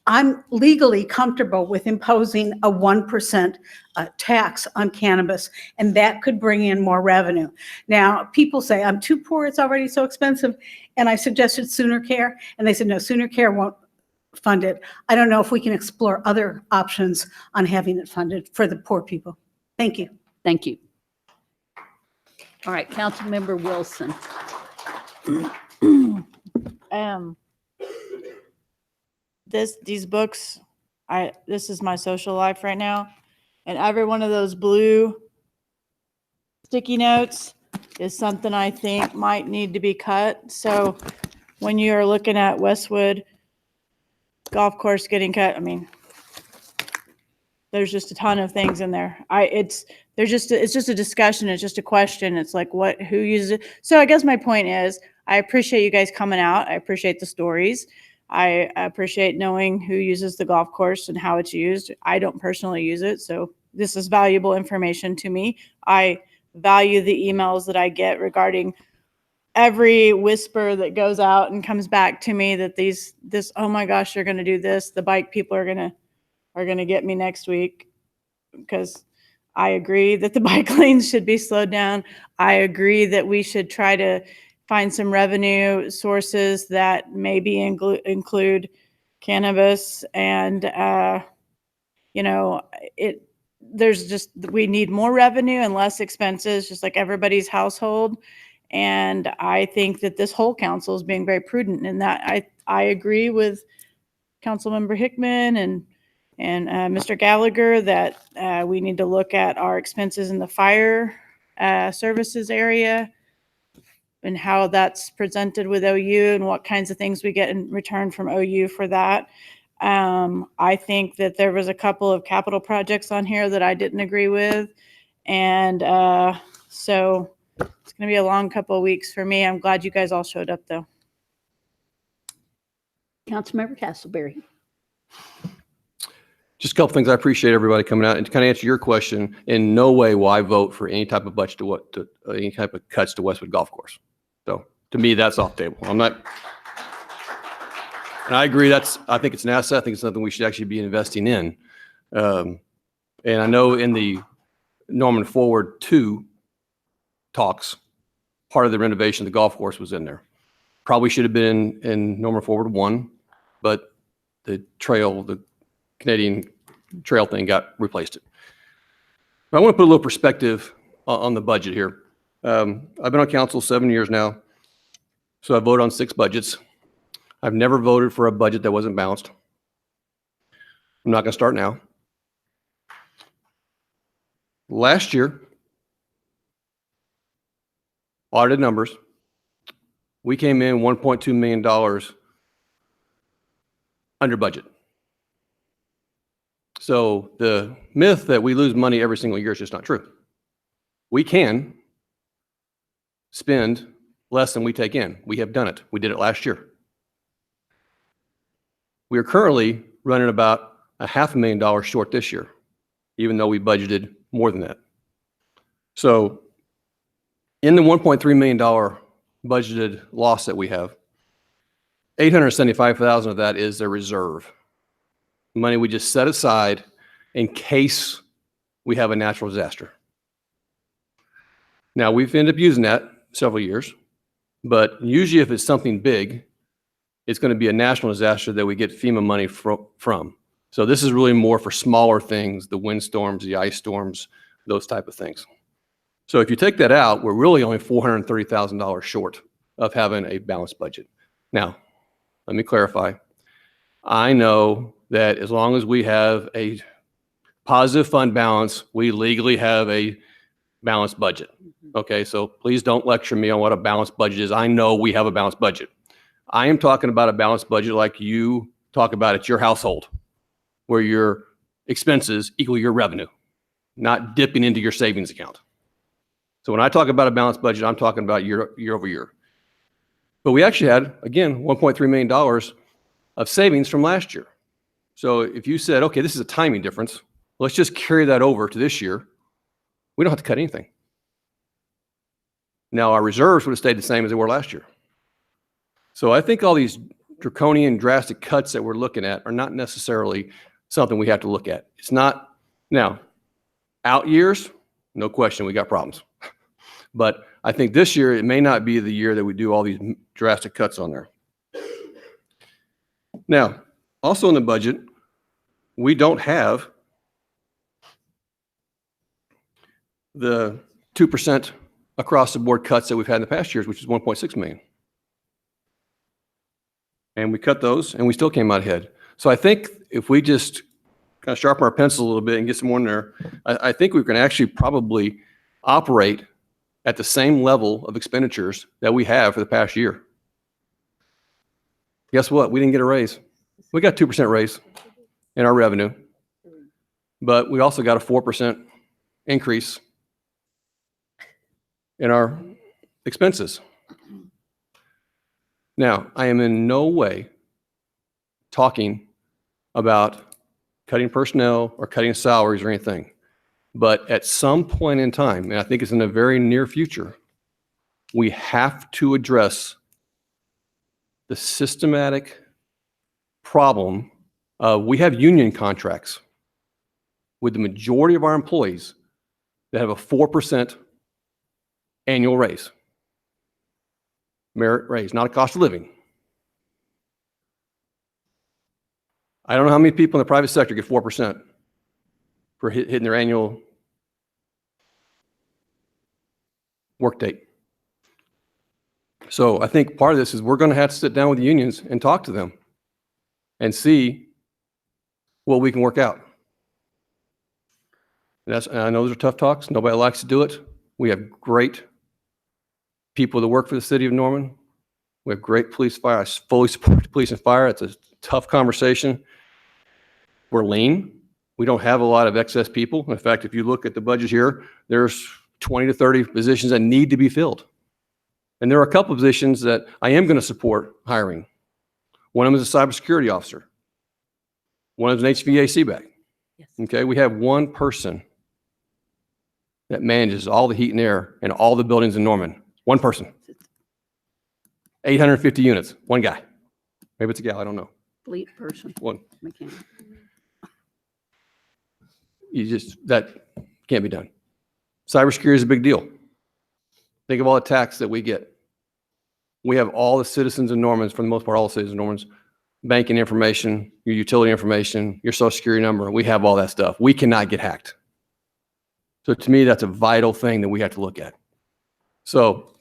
I'm legally comfortable with imposing a 1% tax on cannabis, and that could bring in more revenue. Now, people say, I'm too poor, it's already so expensive, and I suggested Sooner Care, and they said, no, Sooner Care won't fund it. I don't know if we can explore other options on having it funded for the poor people. Thank you. Thank you. All right, Councilmember Wilson. These books, this is my social life right now, and every one of those blue sticky notes is something I think might need to be cut. So when you're looking at Westwood golf course getting cut, I mean, there's just a ton of things in there. It's just a discussion. It's just a question. It's like who uses it. So I guess my point is, I appreciate you guys coming out. I appreciate the stories. I appreciate knowing who uses the golf course and how it's used. I don't personally use it, so this is valuable information to me. I value the emails that I get regarding every whisper that goes out and comes back to me that this, oh my gosh, they're going to do this. The bike people are going to get me next week, because I agree that the bike lanes should be slowed down. I agree that we should try to find some revenue sources that maybe include cannabis, and we need more revenue and less expenses, just like everybody's household. And I think that this whole council is being very prudent in that. I agree with Councilmember Hickman and Mr. Gallagher that we need to look at our expenses in the fire services area and how that's presented with OU and what kinds of things we get in return from OU for that. I think that there was a couple of capital projects on here that I didn't agree with. And so it's going to be a long couple of weeks for me. I'm glad you guys all showed up, though. Councilmember Castleberry. Just a couple things. I appreciate everybody coming out, and to kind of answer your question, in no way will I vote for any type of budget to any type of cuts to Westwood Golf Course. So to me, that's off the table. I'm not, and I agree. I think it's an asset. I think it's something we should actually be investing in. And I know in the Norman Forward 2 talks, part of the renovation of the golf course was in there. Probably should have been in Norman Forward 1, but the Canadian trail thing replaced it. I want to put a little perspective on the budget here. I've been on council 7 years now, so I voted on 6 budgets. I've never voted for a budget that wasn't balanced. I'm not going to start now. Last year, audited numbers, we came in $1.2 million under budget. So the myth that we lose money every single year is just not true. We can spend less than we take in. We have done it. We did it last year. We are currently running about $500,000 short this year, even though we budgeted more than that. So in the $1.3 million budgeted loss that we have, $875,000 of that is a reserve. Money we just set aside in case we have a natural disaster. Now, we've ended up using that several years, but usually if it's something big, it's going to be a national disaster that we get FEMA money from. So this is really more for smaller things, the windstorms, the ice storms, those type of things. So if you take that out, we're really only $430,000 short of having a balanced budget. Now, let me clarify. I know that as long as we have a positive fund balance, we legally have a balanced budget. Okay, so please don't lecture me on what a balanced budget is. I know we have a balanced budget. I am talking about a balanced budget like you talk about at your household, where your expenses equal your revenue, not dipping into your savings account. So when I talk about a balanced budget, I'm talking about year over year. But we actually had, again, $1.3 million of savings from last year. So if you said, okay, this is a timing difference, let's just carry that over to this year, we don't have to cut anything. Now, our reserves would have stayed the same as they were last year. So I think all these draconian, drastic cuts that we're looking at are not necessarily something we have to look at. It's not, now, out years, no question, we got problems. But I think this year, it may not be the year that we do all these drastic cuts on there. Now, also in the budget, we don't have the 2% across the board cuts that we've had in the past years, which is 1.6 million. And we cut those and we still came out ahead. So I think if we just kind of sharpen our pencil a little bit and get some more in there, I think we can actually probably operate at the same level of expenditures that we have for the past year. Guess what? We didn't get a raise. We got 2% raise in our revenue, but we also got a 4% increase in our expenses. Now, I am in no way talking about cutting personnel or cutting salaries or anything. But at some point in time, and I think it's in the very near future, we have to address the systematic problem of we have union contracts with the majority of our employees that have a 4% annual raise. Merit raise, not a cost of living. I don't know how many people in the private sector get 4% for hitting their annual work date. So I think part of this is we're going to have to sit down with the unions and talk to them and see what we can work out. And I know those are tough talks. Nobody likes to do it. We have great people that work for the city of Norman. We have great police, fire. I fully support police and fire. It's a tough conversation. We're lean. We don't have a lot of excess people. In fact, if you look at the budget here, there's 20 to 30 positions that need to be filled. And there are a couple of positions that I am going to support hiring. One of them is a cybersecurity officer. One of them is an HVAC back. Yes. Okay, we have one person that manages all the heat and air in all the buildings in Norman. One person. 850 units, one guy. Maybe it's a gal, I don't know. Fleet person. One. Mechanic. That can't be done. Cybersecurity is a big deal. Think of all the attacks that we get. We have all the citizens in Norman, for the most part, all the citizens in Norman's banking information, your utility information, your social security number. We have all that stuff. We cannot get hacked. So to me, that's a vital thing that we have to look at. So,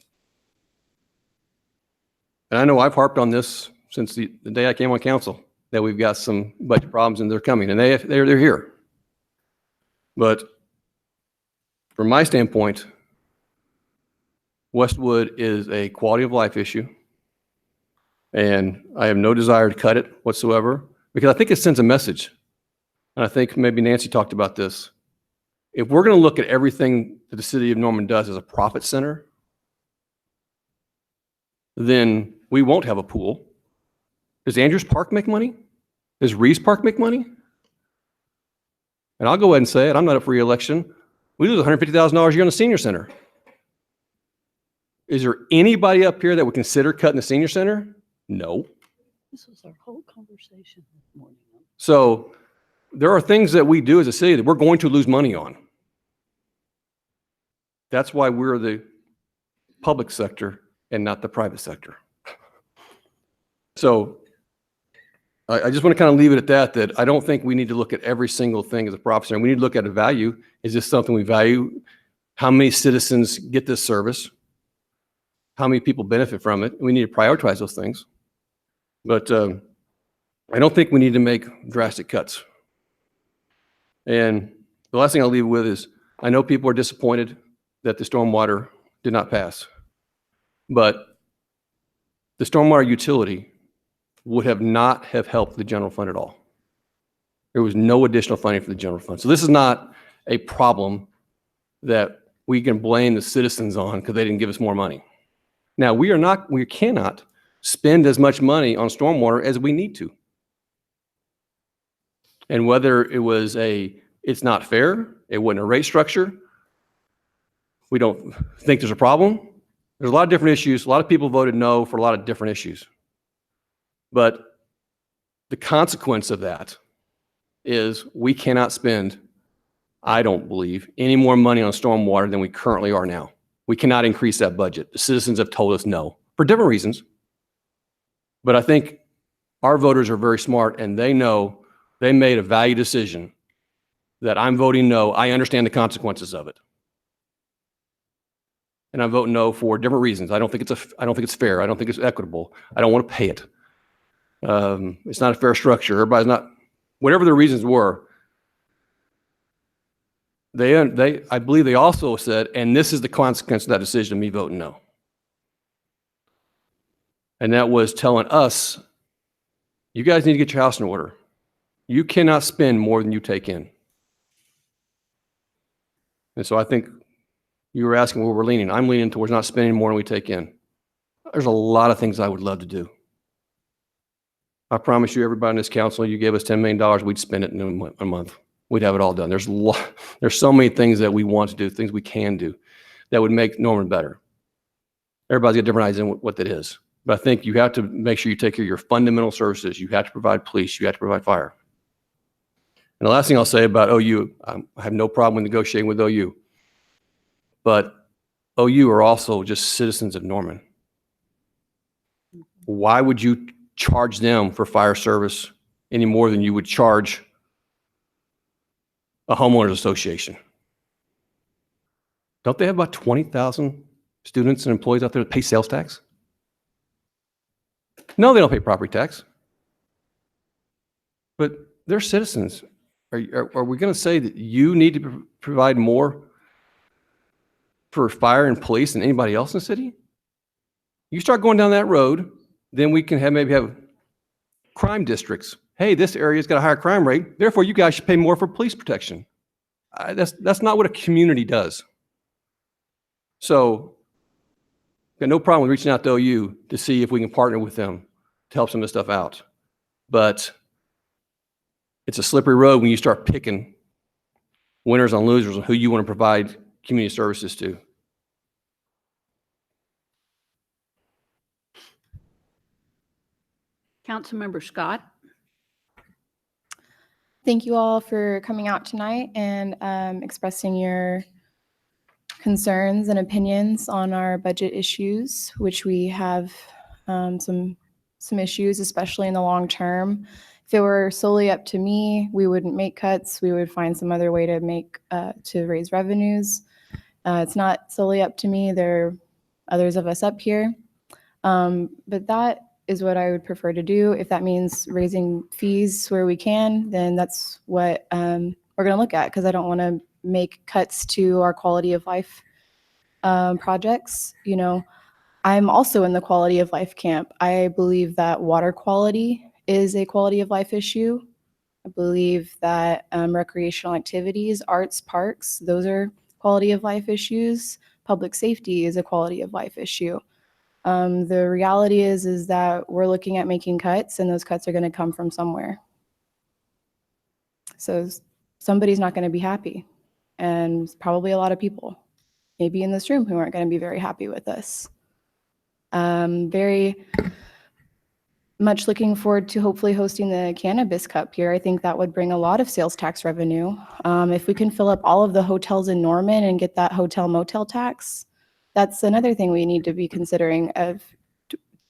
and I know I've harped on this since the day I came on council, that we've got some budget problems and they're coming, and they're here. But from my standpoint, Westwood is a quality of life issue, and I have no desire to cut it whatsoever, because I think it sends a message. And I think maybe Nancy talked about this. If we're going to look at everything that the city of Norman does as a profit center, then we won't have a pool. Does Andrews Park make money? Does Reeves Park make money? And I'll go ahead and say it, I'm not up for re-election. We lose $150,000 a year on the senior center. Is there anybody up here that would consider cutting the senior center? No. This was our whole conversation this morning. So there are things that we do as a city that we're going to lose money on. That's why we're the public sector and not the private sector. So I just want to kind of leave it at that I don't think we need to look at every single thing as a profit center. We need to look at a value. Is this something we value? How many citizens get this service? How many people benefit from it? We need to prioritize those things. But I don't think we need to make drastic cuts. And the last thing I'll leave with is, I know people are disappointed that the stormwater did not pass. But the stormwater utility would have not have helped the general fund at all. There was no additional funding for the general fund. So this is not a problem that we can blame the citizens on because they didn't give us more money. Now, we cannot spend as much money on stormwater as we need to. And whether it was it's not fair, it wasn't a rate structure, we don't think there's a problem. There's a lot of different issues. A lot of people voted no for a lot of different issues. But the consequence of that is we cannot spend, I don't believe, any more money on stormwater than we currently are now. We cannot increase that budget. The citizens have told us no, for different reasons. But I think our voters are very smart, and they know they made a value decision that I'm voting no. I understand the consequences of it. And I'm voting no for different reasons. I don't think it's fair. I don't think it's equitable. I don't want to pay it. It's not a fair structure. Everybody's not, whatever the reasons were, I believe they also said, and this is the consequence of that decision of me voting no. And that was telling us, you guys need to get your house in order. You cannot spend more than you take in. And so I think you were asking where we're leaning. I'm leaning towards not spending more than we take in. There's a lot of things I would love to do. I promise you, everybody in this council, you gave us $10 million, we'd spend it in a month. We'd have it all done. There's so many things that we want to do, things we can do, that would make Norman better. Everybody's got different ideas on what that is. But I think you have to make sure you take care of your fundamental services. You have to provide police. You have to provide fire. And the last thing I'll say about OU, I have no problem with negotiating with OU. But OU are also just citizens of Norman. Why would you charge them for fire service any more than you would charge a homeowners association? Don't they have about 20,000 students and employees out there that pay sales tax? No, they don't pay property tax. But they're citizens. Are we going to say that you need to provide more for fire and police than anybody else in the city? You start going down that road, then we can maybe have crime districts hey, this area's got a higher crime rate, therefore you guys should pay more for police protection. That's not what a community does. So, got no problem with reaching out to OU to see if we can partner with them to help some of this stuff out. But it's a slippery road when you start picking winners and losers and who you want to provide community services to. Councilmember Scott. Thank you all for coming out tonight and expressing your concerns and opinions on our budget issues, which we have some issues, especially in the long term. If it were solely up to me, we wouldn't make cuts. We would find some other way to raise revenues. It's not solely up to me. There are others of us up here. But that is what I would prefer to do. If that means raising fees where we can, then that's what we're going to look at, because I don't want to make cuts to our quality of life projects. You know, I'm also in the quality of life camp. I believe that water quality is a quality of life issue. I believe that recreational activities, arts, parks, those are quality of life issues. Public safety is a quality of life issue. The reality is that we're looking at making cuts, and those cuts are going to come from somewhere. So somebody's not going to be happy, and probably a lot of people, maybe in this room, who aren't going to be very happy with us. Very much looking forward to hopefully hosting the Cannabis Cup here. I think that would bring a lot of sales tax revenue. If we can fill up all of the hotels in Norman and get that hotel motel tax, that's another thing we need to be considering of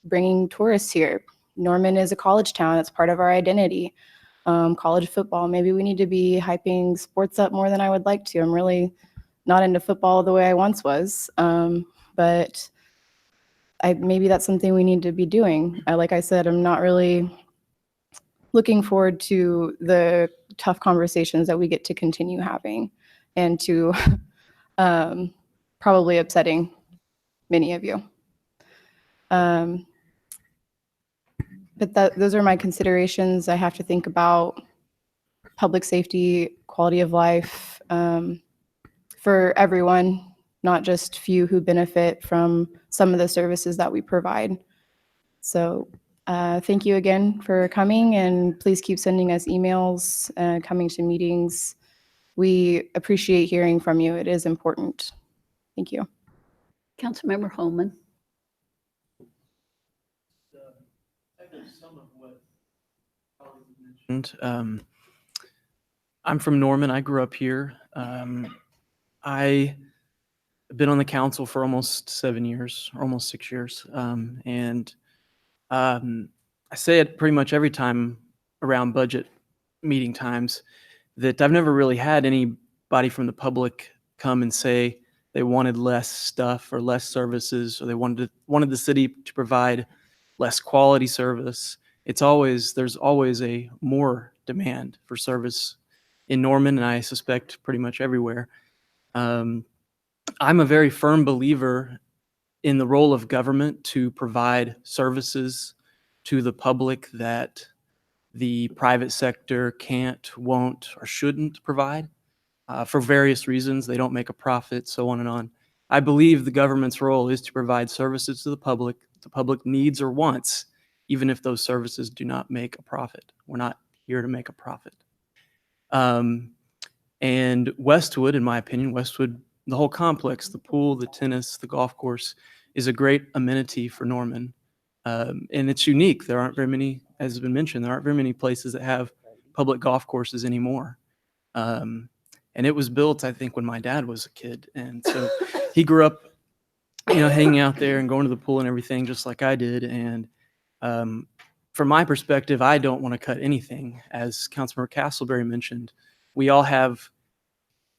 bringing tourists here. Norman is a college town. It's part of our identity. College football, maybe we need to be hyping sports up more than I would like to. I'm really not into football the way I once was, but maybe that's something we need to be doing. Like I said, I'm not really looking forward to the tough conversations that we get to continue having, and to probably upsetting many of you. But those are my considerations. I have to think about public safety, quality of life for everyone, not just few who benefit from some of the services that we provide. So thank you again for coming, and please keep sending us emails, coming to meetings. We appreciate hearing from you. It is important. Thank you. Councilmember Holman. I'm from Norman. I grew up here. I've been on the council for almost 7 years, or almost 6 years. And I say it pretty much every time around budget meeting times, that I've never really had anybody from the public come and say they wanted less stuff or less services, or they wanted the city to provide less quality service. There's always a more demand for service in Norman, and I suspect pretty much everywhere. I'm a very firm believer in the role of government to provide services to the public that the private sector can't, won't, or shouldn't provide for various reasons. They don't make a profit, so on and on. I believe the government's role is to provide services to the public needs or wants, even if those services do not make a profit. We're not here to make a profit. And Westwood, in my opinion, the whole complex, the pool, the tennis, the golf course, is a great amenity for Norman. And it's unique. There aren't very many, as has been mentioned, there aren't very many places that have public golf courses anymore. And it was built, I think, when my dad was a kid. And so he grew up, hanging out there and going to the pool and everything, just like I did. And from my perspective, I don't want to cut anything. As Councilmember Castleberry mentioned, we all have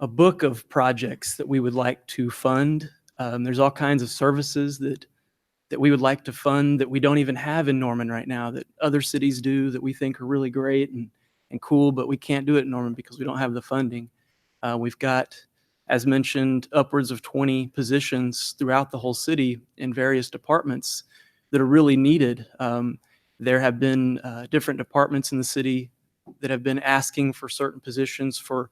a book of projects that we would like to fund. There's all kinds of services that we would like to fund that we don't even have in Norman right now, that other cities do, that we think are really great and cool, but we can't do it in Norman because we don't have the funding. We've got, as mentioned, upwards of 20 positions throughout the whole city in various departments that are really needed. There have been different departments in the city that have been asking for certain positions for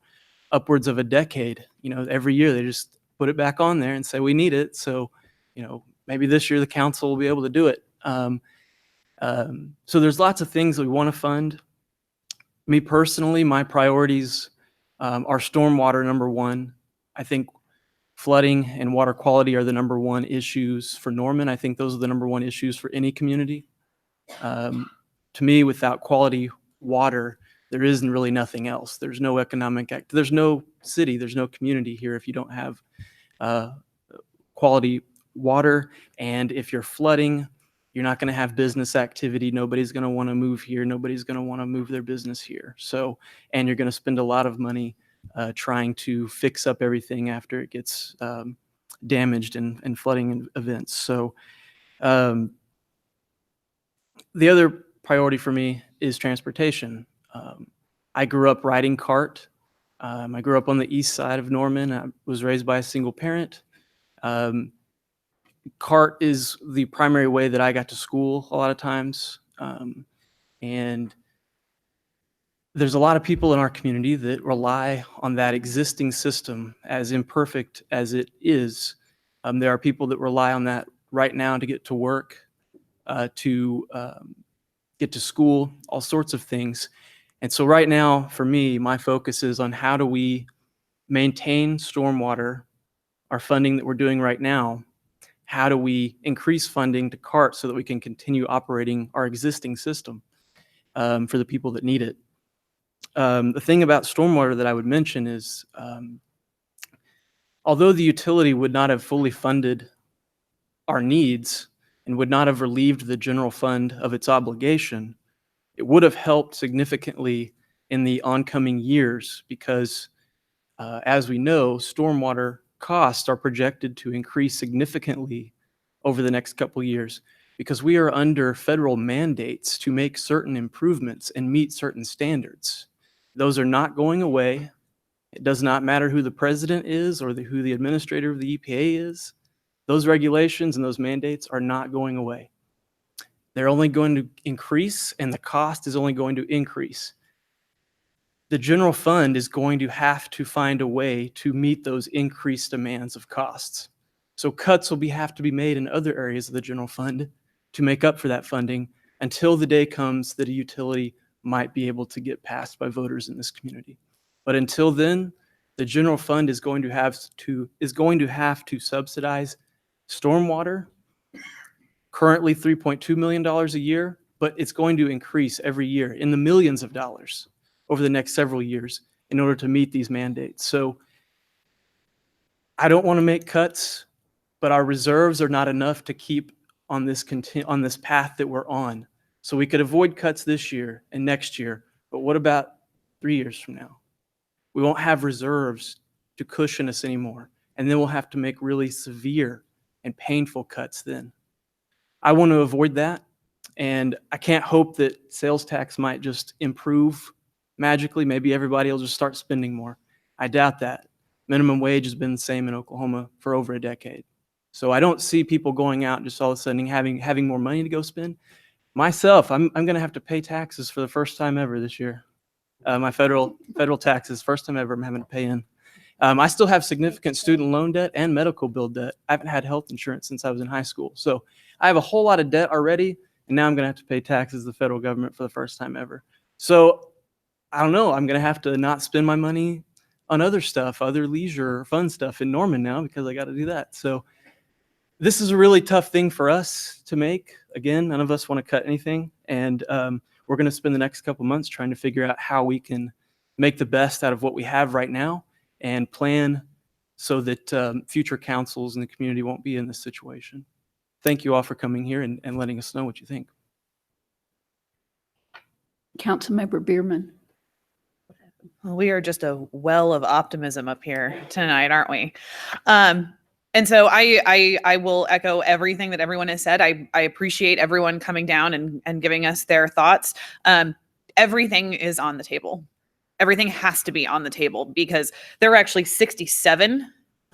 upwards of a decade. You know, every year they just put it back on there and say, we need it. So, you know, maybe this year the council will be able to do it. So there's lots of things that we want to fund. Me personally, my priorities are stormwater, number one. I think flooding and water quality are the number one issues for Norman. I think those are the number one issues for any community. To me, without quality water, there isn't really nothing else. There's no economic act. There's no city. There's no community here if you don't have quality water. And if you're flooding, you're not going to have business activity. Nobody's going to want to move here. Nobody's going to want to move their business here. So, and you're going to spend a lot of money trying to fix up everything after it gets damaged in flooding events. So, the other priority for me is transportation. I grew up riding cart. I grew up on the east side of Norman. I was raised by a single parent. Cart is the primary way that I got to school a lot of times. And there's a lot of people in our community that rely on that existing system, as imperfect as it is. There are people that rely on that right now to get to work, to get to school, all sorts of things. And so right now, for me, my focus is on how do we maintain stormwater, our funding that we're doing right now. How do we increase funding to CART so that we can continue operating our existing system for the people that need it? The thing about stormwater that I would mention is, although the utility would not have fully funded our needs and would not have relieved the general fund of its obligation, it would have helped significantly in the oncoming years because, as we know, stormwater costs are projected to increase significantly over the next couple of years because we are under federal mandates to make certain improvements and meet certain standards. Those are not going away. It does not matter who the president is or who the administrator of the EPA is. Those regulations and those mandates are not going away. They're only going to increase, and the cost is only going to increase. The general fund is going to have to find a way to meet those increased demands of costs. So cuts will have to be made in other areas of the general fund to make up for that funding until the day comes that a utility might be able to get passed by voters in this community. But until then, the general fund is going to have to subsidize stormwater, currently $3.2 million a year, but it's going to increase every year in the millions of dollars over the next several years in order to meet these mandates. So I don't want to make cuts, but our reserves are not enough to keep on this path that we're on. So we could avoid cuts this year and next year, but what about 3 years from now? We won't have reserves to cushion us anymore, and then we'll have to make really severe and painful cuts then. I want to avoid that, and I can't hope that sales tax might just improve magically. Maybe everybody will just start spending more. I doubt that. Minimum wage has been the same in Oklahoma for over a decade. So I don't see people going out and just all of a sudden having more money to go spend. Myself, I'm going to have to pay taxes for the first time ever this year. My federal taxes, first time ever I'm having to pay in. I still have significant student loan debt and medical bill debt. I haven't had health insurance since I was in high school. So I have a whole lot of debt already, and now I'm going to have to pay taxes to the federal government for the first time ever. So I don't know. I'm going to have to not spend my money on other stuff, other leisure, fun stuff in Norman now because I got to do that. So this is a really tough thing for us to make. Again, none of us want to cut anything. And we're going to spend the next couple months trying to figure out how we can make the best out of what we have right now and plan so that future councils in the community won't be in this situation. Thank you all for coming here and letting us know what you think. Councilmember Bierman. Well, we are just a well of optimism up here tonight, aren't we? And so I will echo everything that everyone has said. I appreciate everyone coming down and giving us their thoughts. Everything is on the table. Everything has to be on the table because there are actually 67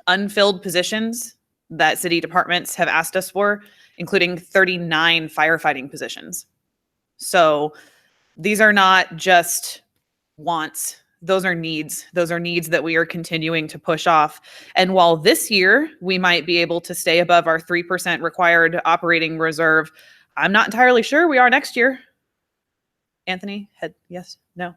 unfilled positions that city departments have asked us for, including 39 firefighting positions. So these are not just wants. Those are needs. Those are needs that we are continuing to push off. And while this year we might be able to stay above our 3% required operating reserve, I'm not entirely sure we are next year. Anthony, head, yes, no?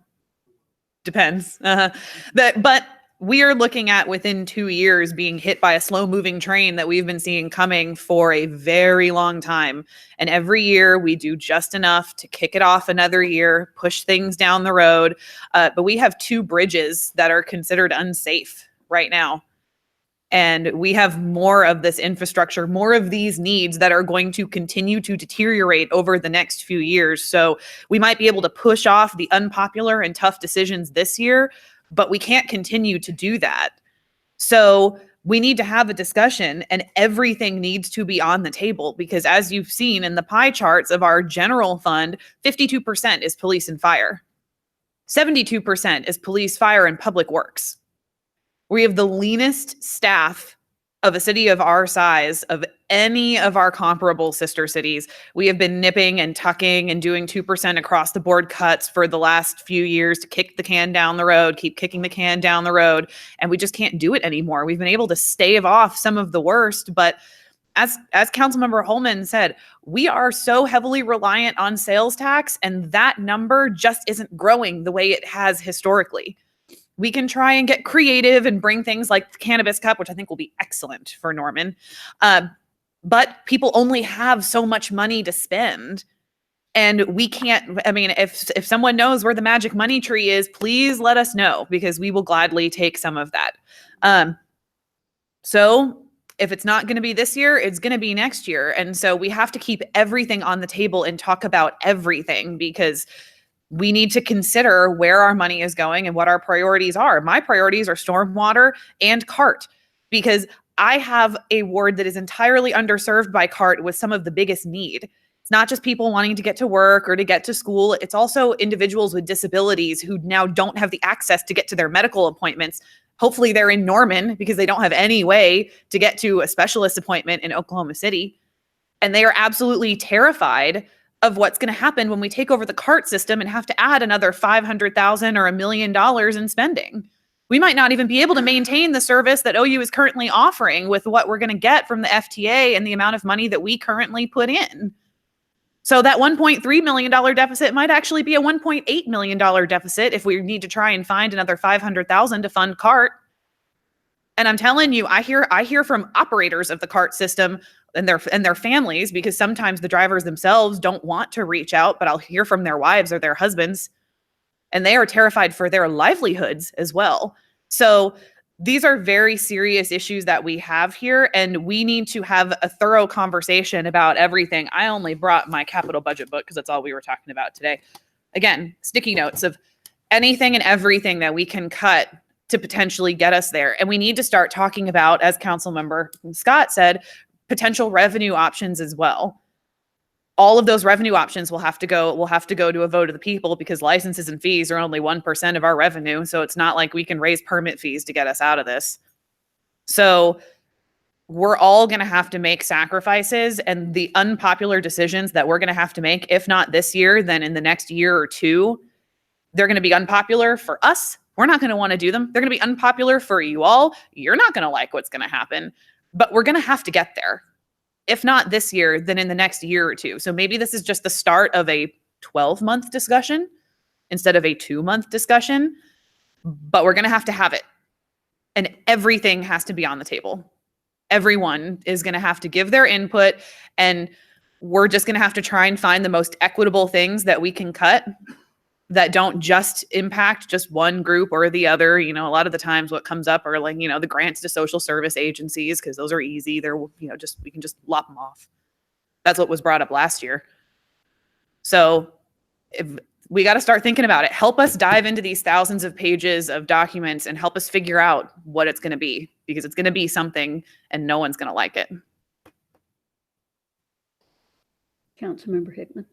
Depends. But we are looking at within 2 years being hit by a slow moving train that we've been seeing coming for a very long time. And every year we do just enough to kick it off another year, push things down the road. But we have 2 bridges that are considered unsafe right now. And we have more of this infrastructure, more of these needs that are going to continue to deteriorate over the next few years. So we might be able to push off the unpopular and tough decisions this year, but we can't continue to do that. So we need to have a discussion, and everything needs to be on the table, because as you've seen in the pie charts of our general fund, 52% is police and fire. 72% is police, fire, and public works. We have the leanest staff of a city of our size of any of our comparable sister cities. We have been nipping and tucking and doing 2% across the board cuts for the last few years to kick the can down the road, keep kicking the can down the road, and we just can't do it anymore. We've been able to stave off some of the worst, but as Councilmember Holman said, we are so heavily reliant on sales tax, and that number just isn't growing the way it has historically. We can try and get creative and bring things like the Cannabis Cup, which I think will be excellent for Norman. But people only have so much money to spend. And we can't, I mean, if someone knows where the magic money tree is, please let us know, because we will gladly take some of that. So if it's not going to be this year, it's going to be next year. And so we have to keep everything on the table and talk about everything, because we need to consider where our money is going and what our priorities are. My priorities are stormwater and CART, because I have a ward that is entirely underserved by CART with some of the biggest need. It's not just people wanting to get to work or to get to school. It's also individuals with disabilities who now don't have the access to get to their medical appointments. Hopefully they're in Norman because they don't have any way to get to a specialist appointment in Oklahoma City. And they are absolutely terrified of what's going to happen when we take over the CART system and have to add another $500,000 or $1 million in spending. We might not even be able to maintain the service that OU is currently offering with what we're going to get from the FTA and the amount of money that we currently put in. So that $1.3 million deficit might actually be a $1.8 million deficit if we need to try and find another $500,000 to fund CART. And I'm telling you, I hear from operators of the CART system and their families, because sometimes the drivers themselves don't want to reach out, but I'll hear from their wives or their husbands, and they are terrified for their livelihoods as well. So these are very serious issues that we have here, and we need to have a thorough conversation about everything. I only brought my capital budget book because that's all we were talking about today. Again, sticky notes of anything and everything that we can cut to potentially get us there. And we need to start talking about, as Councilmember Scott said, potential revenue options as well. All of those revenue options will have to go to a vote of the people, because licenses and fees are only 1% of our revenue. So it's not like we can raise permit fees to get us out of this. So we're all going to have to make sacrifices, and the unpopular decisions that we're going to have to make, if not this year, then in the next year or two, they're going to be unpopular for us. We're not going to want to do them. They're going to be unpopular for you all. You're not going to like what's going to happen, but we're going to have to get there. If not this year, then in the next year or two. So maybe this is just the start of a 12-month discussion instead of a 2-month discussion, but we're going to have it. And everything has to be on the table. Everyone is going to have to give their input, and we're just going to have to try and find the most equitable things that we can cut that don't just impact just one group or the other. You know, a lot of the times what comes up are like, you know, the grants to social service agencies, because those are easy. They're, you know, we can just lop them off. That's what was brought up last year. So if we got to start thinking about it. Help us dive into these thousands of pages of documents and help us figure out what it's going to be, because it's going to be something and no one's going to like it. Councilmember Hickman.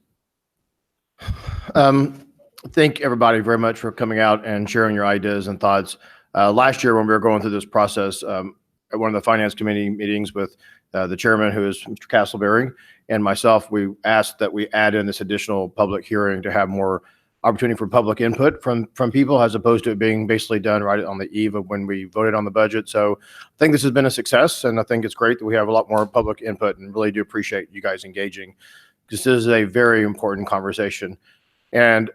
Thank everybody very much for coming out and sharing your ideas and thoughts. Last year when we were going through this process, at one of the finance committee meetings with the chairman, who is Mr. Castleberry, and myself, we asked that we add in this additional public hearing to have more opportunity for public input from people, as opposed to it being basically done right on the eve of when we voted on the budget. So I think this has been a success, and I think it's great that we have a lot more public input, and really do appreciate you guys engaging. This is a very important conversation, and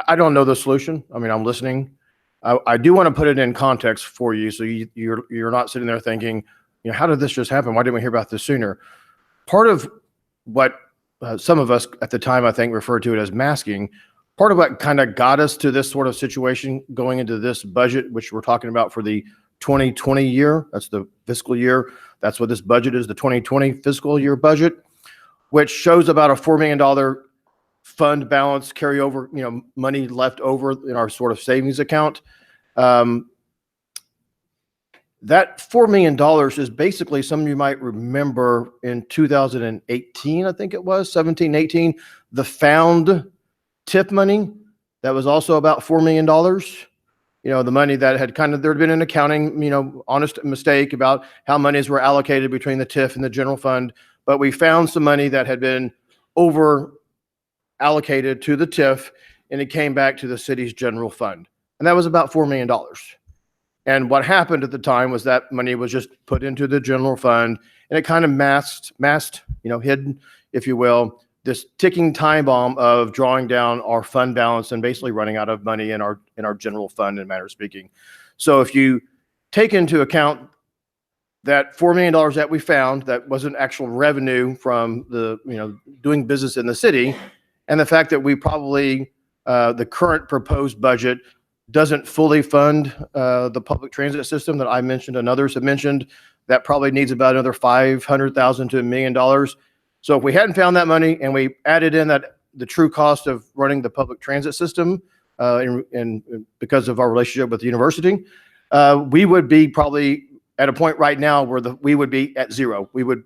I don't know the solution. I mean, I'm listening. I do want to put it in context for you, so you're not sitting there thinking, you know, how did this just happen? Why didn't we hear about this sooner? Part of what some of us at the time, I think, referred to it as masking. Part of what kind of got us to this sort of situation going into this budget, which we're talking about for the 2020 year, that's the fiscal year. That's what this budget is, the 2020 fiscal year budget, which shows about a $4 million fund balance carryover, you know, money left over in our sort of savings account. That $4 million is basically, some of you might remember in 2018, I think it was 17, 18, the found tip money. That was also about $4 million. You know, the money that had kind of, there'd been an accounting, you know, honest mistake about how monies were allocated between the TIF and the general fund. But we found some money that had been over allocated to the TIF, and it came back to the city's general fund. And that was about $4 million. And what happened at the time was that money was just put into the general fund, and it kind of masked, you know, hidden, if you will, this ticking time bomb of drawing down our fund balance and basically running out of money in our general fund, in a manner of speaking. So if you take into account that $4 million that we found, that wasn't actual revenue from the, you know, doing business in the city, and the fact that we probably, the current proposed budget doesn't fully fund the public transit system that I mentioned and others have mentioned, that probably needs about another $500,000 to $1 million. So if we hadn't found that money and we added in that the true cost of running the public transit system, and because of our relationship with the university, we would be probably at a point right now where we would be at zero. We would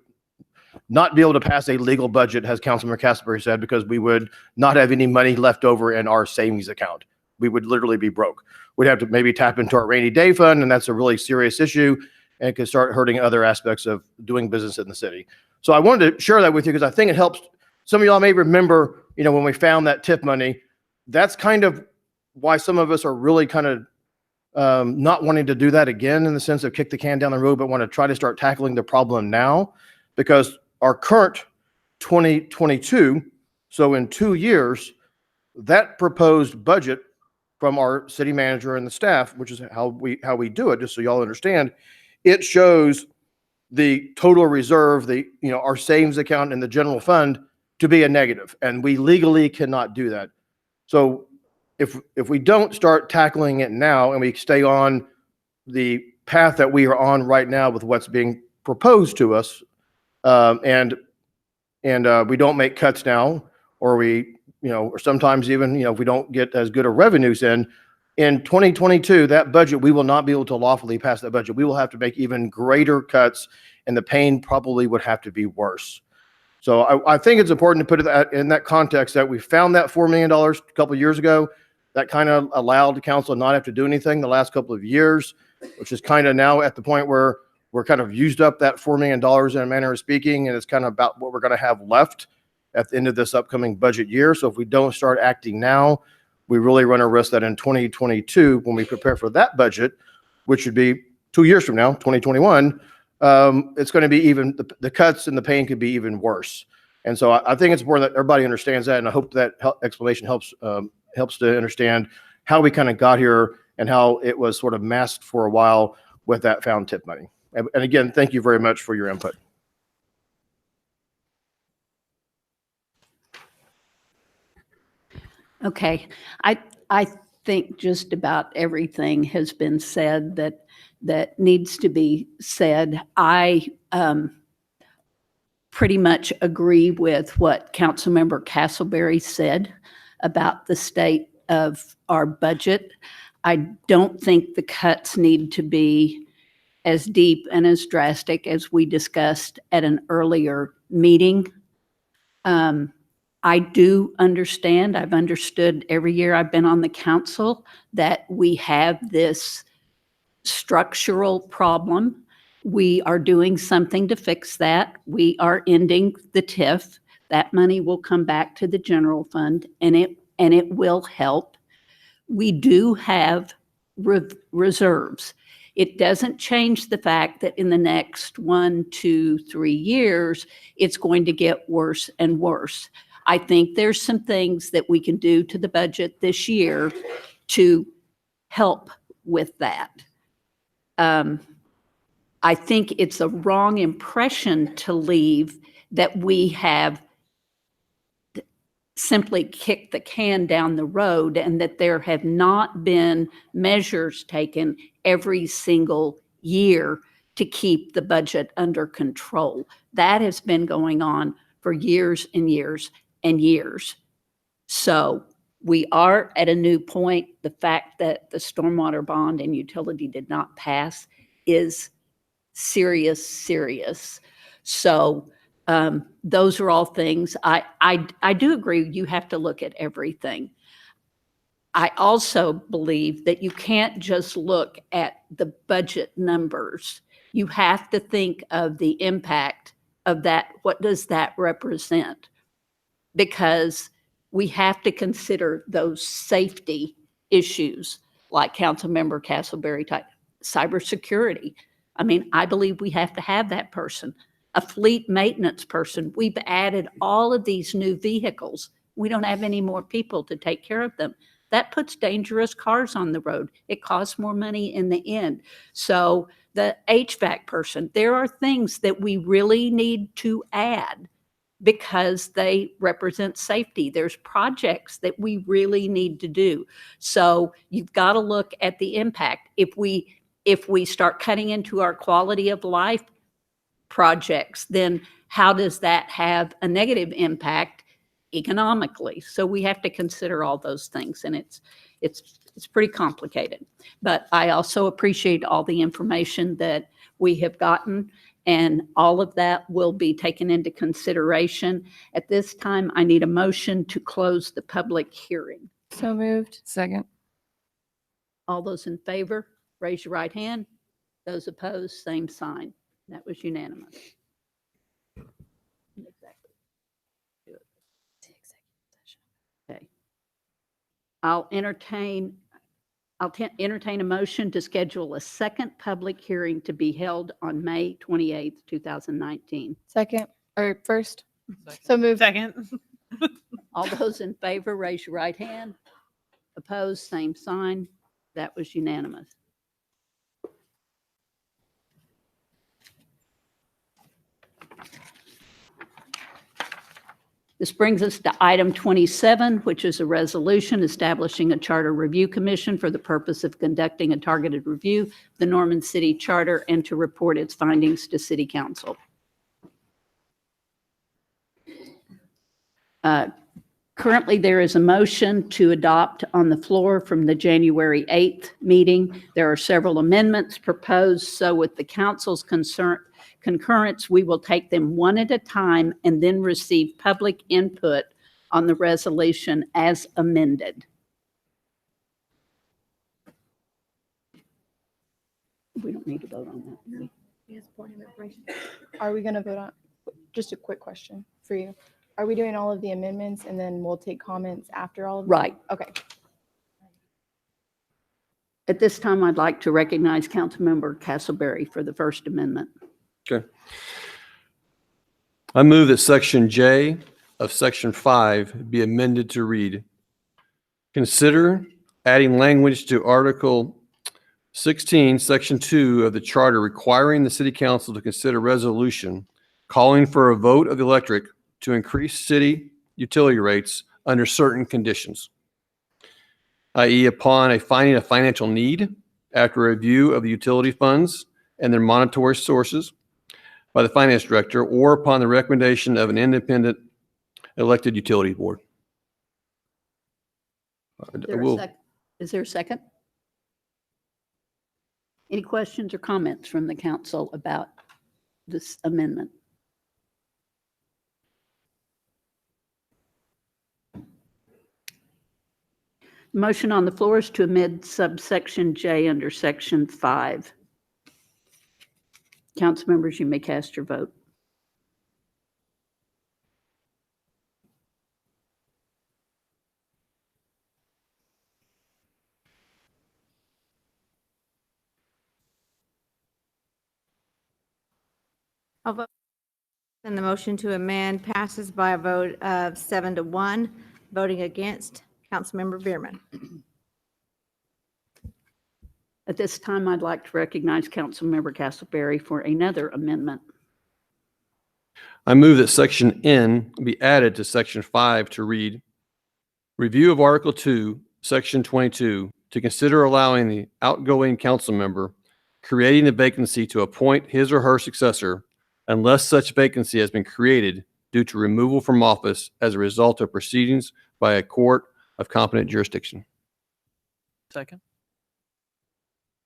not be able to pass a legal budget, as Councilmember Castleberry said, because we would not have any money left over in our savings account. We would literally be broke. We'd have to maybe tap into our rainy day fund, and that's a really serious issue, and it could start hurting other aspects of doing business in the city. So I wanted to share that with you because I think it helps. Some of y'all may remember, you know, when we found that TIP money, that's kind of why some of us are really kind of not wanting to do that again, in the sense of kick the can down the road, but want to try to start tackling the problem now, because our current 2022, so in 2 years, that proposed budget from our city manager and the staff, which is how we do it, just so y'all understand, it shows the total reserve, our savings account and the general fund to be a negative, and we legally cannot do that. So if we don't start tackling it now, and we stay on the path that we are on right now with what's being proposed to us, and we don't make cuts now, or or sometimes even, if we don't get as good a revenues in 2022, that budget, we will not be able to lawfully pass that budget. We will have to make even greater cuts, and the pain probably would have to be worse. So I think it's important to put it in that context, that we found that $4 million a couple of years ago. That kind of allowed the council not have to do anything the last couple of years, which is kind of now at the point where we're kind of used up that $4 million in a manner of speaking, and it's kind of about what we're going to have left at the end of this upcoming budget year. So if we don't start acting now, we really run a risk that in 2022, when we prepare for that budget, which would be 2 years from now, 2021, it's going to be even, the cuts and the pain could be even worse. And so I think it's important that everybody understands that, and I hope that explanation helps to understand how we kind of got here and how it was sort of masked for a while with that found tip money. And again, thank you very much for your input. Okay, I think just about everything has been said that needs to be said. I pretty much agree with what Councilmember Castleberry said about the state of our budget. I don't think the cuts need to be as deep and as drastic as we discussed at an earlier meeting. I do understand, I've understood every year I've been on the council, that we have this structural problem, We are doing something to fix that. We are ending the TIF. That money will come back to the general fund, and it will help. We do have reserves. It doesn't change the fact that in the next 1, 2, 3 years, it's going to get worse and worse. I think there's some things that we can do to the budget this year to help with that. I think it's a wrong impression to leave that we have simply kicked the can down the road and that there have not been measures taken every single year to keep the budget under control. That has been going on for years and years and years. So we are at a new point. The fact that the stormwater bond and utility did not pass is serious. So those are all things. I do agree you have to look at everything. I also believe that you can't just look at the budget numbers. You have to think of the impact of that. What does that represent? Because we have to consider those safety issues like Councilmember Castleberry type cybersecurity. I mean, I believe we have to have that person, a fleet maintenance person. We've added all of these new vehicles. We don't have any more people to take care of them. That puts dangerous cars on the road. It costs more money in the end. So the HVAC person, there are things that we really need to add because they represent safety. There's projects that we really need to do. So you've got to look at the impact. If we start cutting into our quality of life projects, then how does that have a negative impact economically? So we have to consider all those things, and it's pretty complicated. But I also appreciate all the information that we have gotten, and all of that will be taken into consideration. At this time, I need a motion to close the public hearing. So moved. Second. All those in favor, raise your right hand. Those opposed, same sign. That was unanimous. Okay. I'll entertain a motion to schedule a second public hearing to be held on May 28th, 2019. Second, or first? So moved. Second. All those in favor, raise your right hand. Opposed, same sign. That was unanimous. This brings us to item 27, which is a resolution establishing a charter review commission for the purpose of conducting a targeted review of the Norman City Charter and to report its findings to City Council. Currently, there is a motion to adopt on the floor from the January 8th meeting. There are several amendments proposed, so with the council's concurrence, we will take them one at a time and then receive public input on the resolution as amended. We don't need to vote on that, do we? Are we going to vote on, just a quick question for you. Are we doing all of the amendments and then we'll take comments after all of them? Right. Okay. At this time, I'd like to recognize Councilmember Castleberry for the First Amendment. Okay. I move that Section J of Section 5 be amended to read, consider adding language to Article 16, Section 2 of the Charter requiring the City Council to consider resolution calling for a vote of the electorate to increase city utility rates under certain conditions, i.e. upon a finding of financial need after a review of the utility funds and their monetary sources by the finance director or upon the recommendation of an independent elected utility board. Is there a second? Any questions or comments from the council about this amendment? Motion on the floor is to amend subsection J under section 5. Council members, you may cast your vote. I'll vote. And the motion to amend passes by a vote of 7-1. Voting against, Councilmember Bierman. At this time, I'd like to recognize Councilmember Castleberry for another amendment. I move that section N be added to section 5 to read, review of Article 2, section 22, to consider allowing the outgoing council member creating a vacancy to appoint his or her successor unless such vacancy has been created due to removal from office as a result of proceedings by a court of competent jurisdiction. Second.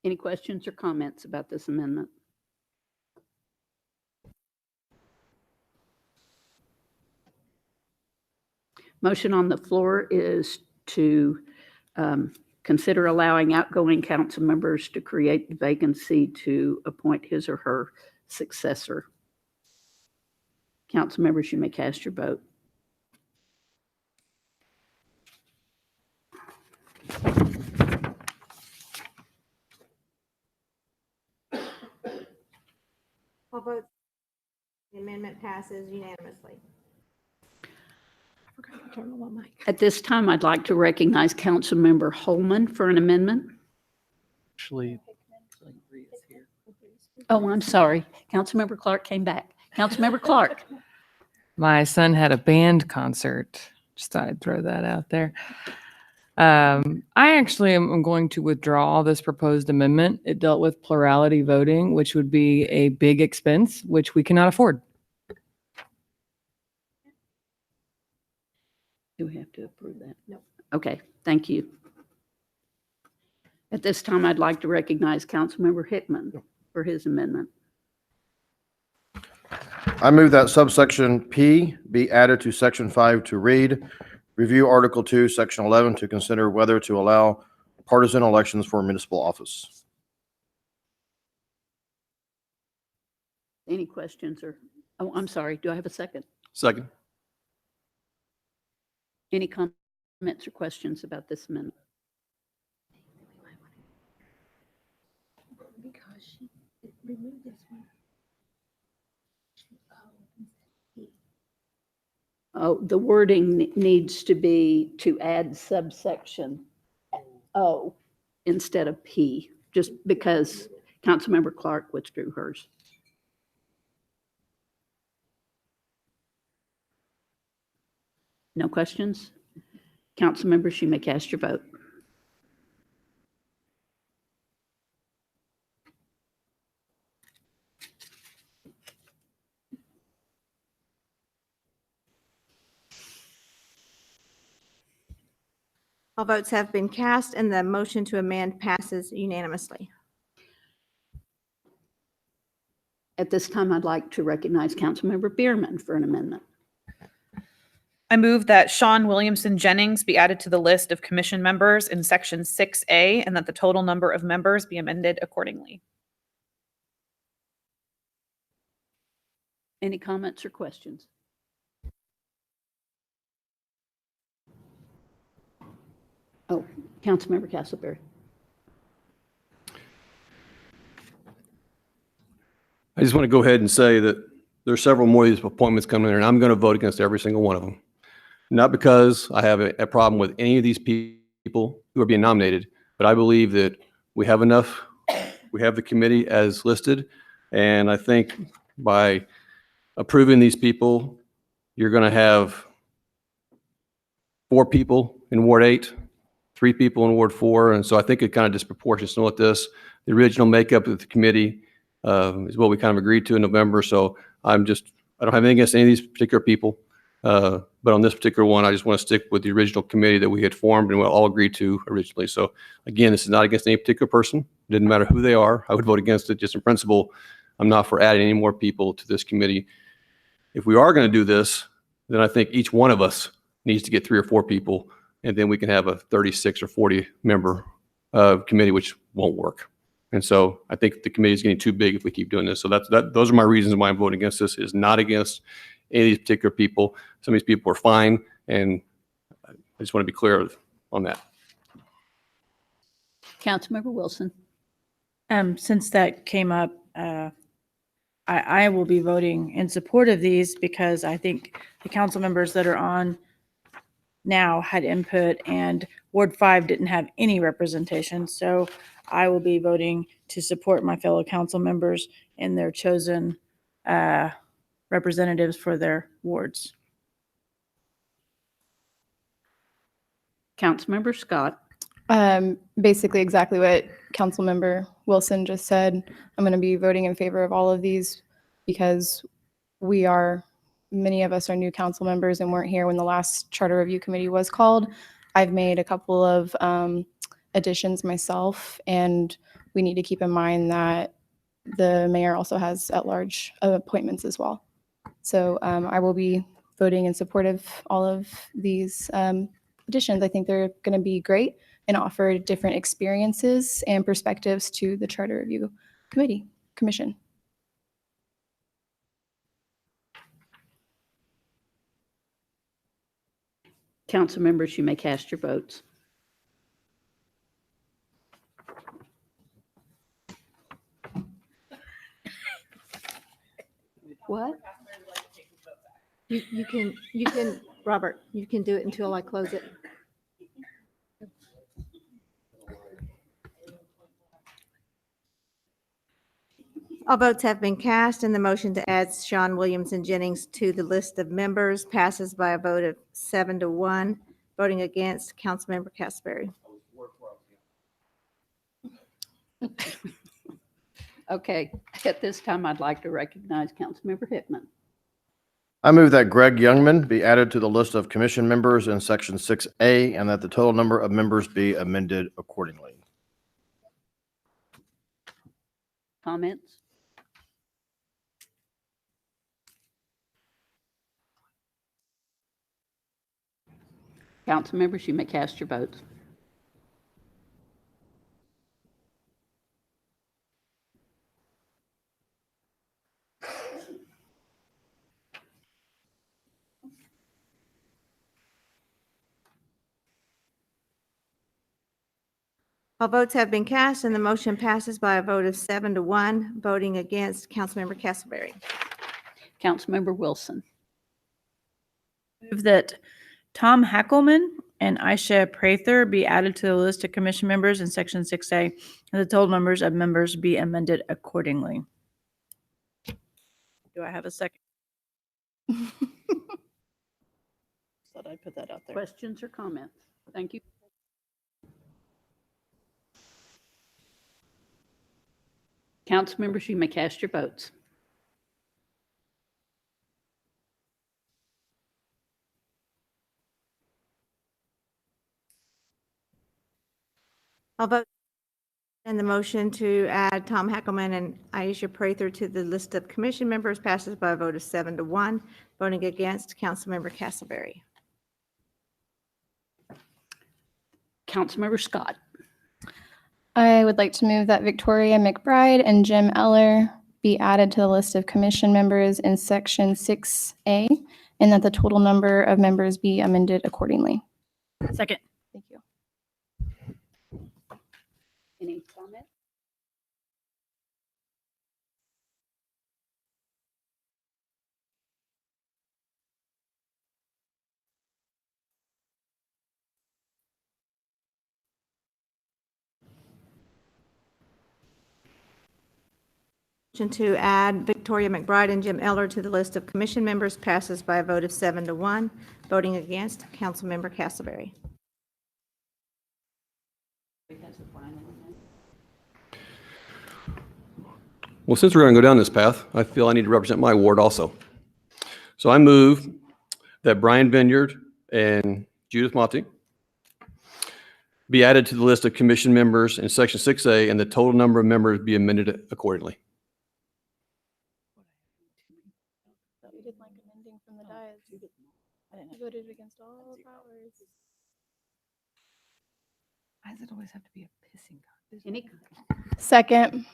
Any questions or comments about this amendment? Motion on the floor is to consider allowing outgoing council members to create the vacancy to appoint his or her successor. Council members, you may cast your vote. All votes. The amendment passes unanimously. At this time, I'd like to recognize Councilmember Holman for an amendment. Actually, Oh, I'm sorry. Councilmember Clark came back. Councilmember Clark. My son had a band concert. Just thought I'd throw that out there. I actually am going to withdraw this proposed amendment. It dealt with plurality voting, which would be a big expense, which we cannot afford. Do we have to approve that? No. Okay, thank you. At this time, I'd like to recognize Councilmember Hickman for his amendment. I move that subsection P be added to section 5 to read, review Article 2, section 11 to consider whether to allow partisan elections for municipal office. Any questions or, oh, I'm sorry, do I have a second? Second. Any comments or questions about this amendment? Oh, the wording needs to be to add subsection O instead of P, just because Councilmember Clark withdrew hers. No questions? Council members, you may cast your vote. All votes have been cast and the motion to amend passes unanimously. At this time, I'd like to recognize Councilmember Bierman for an amendment. I move that Shaun Williamson Jennings be added to the list of commission members in section 6A and that the total number of members be amended accordingly. Any comments or questions? Oh, Councilmember Castleberry. I just want to go ahead and say that there are several more of these appointments coming in, and I'm going to vote against every single one of them. Not because I have a problem with any of these people who are being nominated, but I believe that we have enough. We have the committee as listed, and I think by approving these people, you're going to have 4 people in Ward 8, 3 people in Ward 4, and so I think it kind of disproportionate with this. The original makeup of the committee is what we kind of agreed to in November, so I don't have anything against any of these particular people, but on this particular one, I just want to stick with the original committee that we had formed and we all agreed to originally. So again, this is not against any particular person. It didn't matter who they are. I would vote against it just in principle. I'm not for adding any more people to this committee. If we are going to do this, then I think each one of us needs to get 3 or 4 people, and then we can have a 36 or 40 member committee, which won't work. And so I think the committee is getting too big if we keep doing this. So those are my reasons why I'm voting against this, is not against any of these particular people. Some of these people are fine, and I just want to be clear on that. Councilmember Wilson. Since that came up, I will be voting in support of these because I think the council members that are on now had input, and Ward 5 didn't have any representation. So I will be voting to support my fellow council members in their chosen representatives for their wards. Councilmember Scott. Basically exactly what Councilmember Wilson just said. I'm going to be voting in favor of all of these because many of us are new council members and weren't here when the last charter review committee was called. I've made a couple of additions myself, and we need to keep in mind that the mayor also has at-large appointments as well. So I will be voting in support of all of these additions. I think they're going to be great and offer different experiences and perspectives to the charter review commission. Council members, you may cast your votes. What? You can, Robert, you can do it until I close it. All votes have been cast, and the motion to add Shaun Williamson Jennings to the list of members passes by a vote of 7-1. Voting against, Councilmember Castleberry. Okay, at this time, I'd like to recognize Councilmember Hickman. I move that Greg Youngman be added to the list of commission members in Section 6A and that the total number of members be amended accordingly. Comments? Council members, you may cast your votes. All votes have been cast, and the motion passes by a vote of 7-1. Voting against, Councilmember Castleberry. Councilmember Wilson. Move that Tom Hackelman and Aisha Prather be added to the list of commission members in Section 6A, and the total numbers of members be amended accordingly. Do I have a second? Thought I'd put that out there. Questions or comments? Thank you. Council members, you may cast your votes. All vote. And the motion to add Tom Hackelman and Aisha Prather to the list of commission members passes by a vote of 7-1. Voting against, Councilmember Castleberry. Councilmember Scott. I would like to move that Victoria McBride and Jim Eller be added to the list of commission members in Section 6A, and that the total number of members be amended accordingly. Second. Thank you. Any comment? Motion to add Victoria McBride and Jim Eller to the list of commission members passes by a vote of 7-1. Voting against, Councilmember Castleberry. Well, since we're going to go down this path, I feel I need to represent my ward also. So I move that Brian Vineyard and Judith Monty be added to the list of commission members in Section 6A, and the total number of members be amended accordingly. We did like amending from the dais. You voted against all powers. Why does it always have to be a pissing Any, Second.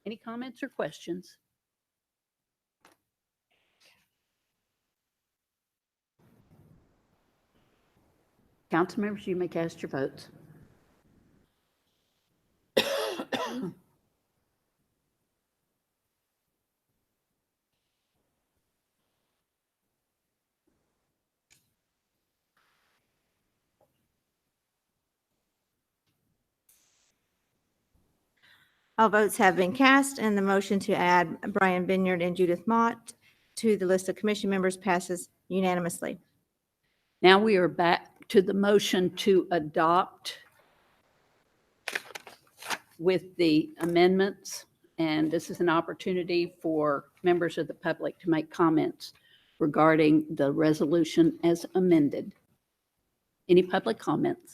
any comments or questions? Council members, you may cast your votes. All votes have been cast, and the motion to add Brian Vineyard and Judith Mott to the list of commission members passes unanimously. Now we are back to the motion to adopt with the amendments. And this is an opportunity for members of the public to make comments regarding the resolution as amended. Any public comments?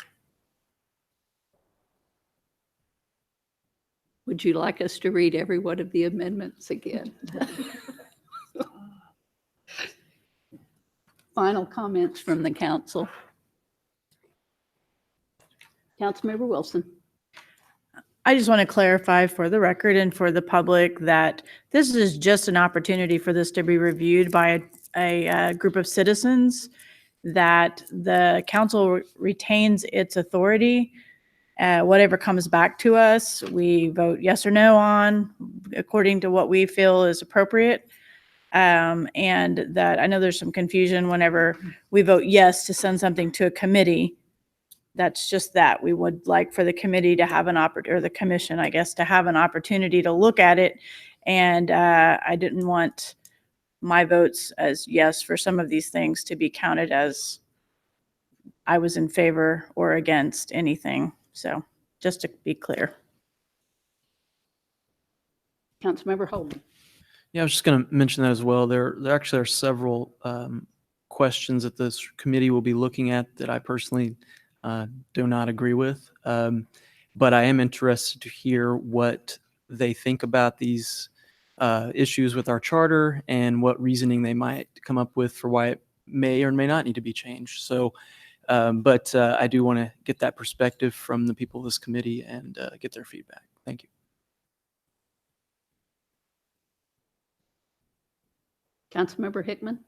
Would you like us to read every one of the amendments again? Final comments from the council. Councilmember Wilson. I just want to clarify for the record and for the public that this is just an opportunity for this to be reviewed by a group of citizens, that the council retains its authority. Whatever comes back to us, we vote yes or no on according to what we feel is appropriate. And that I know there's some confusion whenever we vote yes to send something to a committee. That's just that. We would like for the committee to have an or the commission, I guess, to have an opportunity to look at it. And I didn't want my votes as yes for some of these things to be counted as I was in favor or against anything. So just to be clear. Councilmember Holden. Yeah, I was just going to mention that as well. There actually are several questions that this committee will be looking at that I personally do not agree with. But I am interested to hear what they think about these issues with our charter and what reasoning they might come up with for why it may or may not need to be changed. So, but I do want to get that perspective from the people of this committee and get their feedback. Thank you. Councilmember Hickman.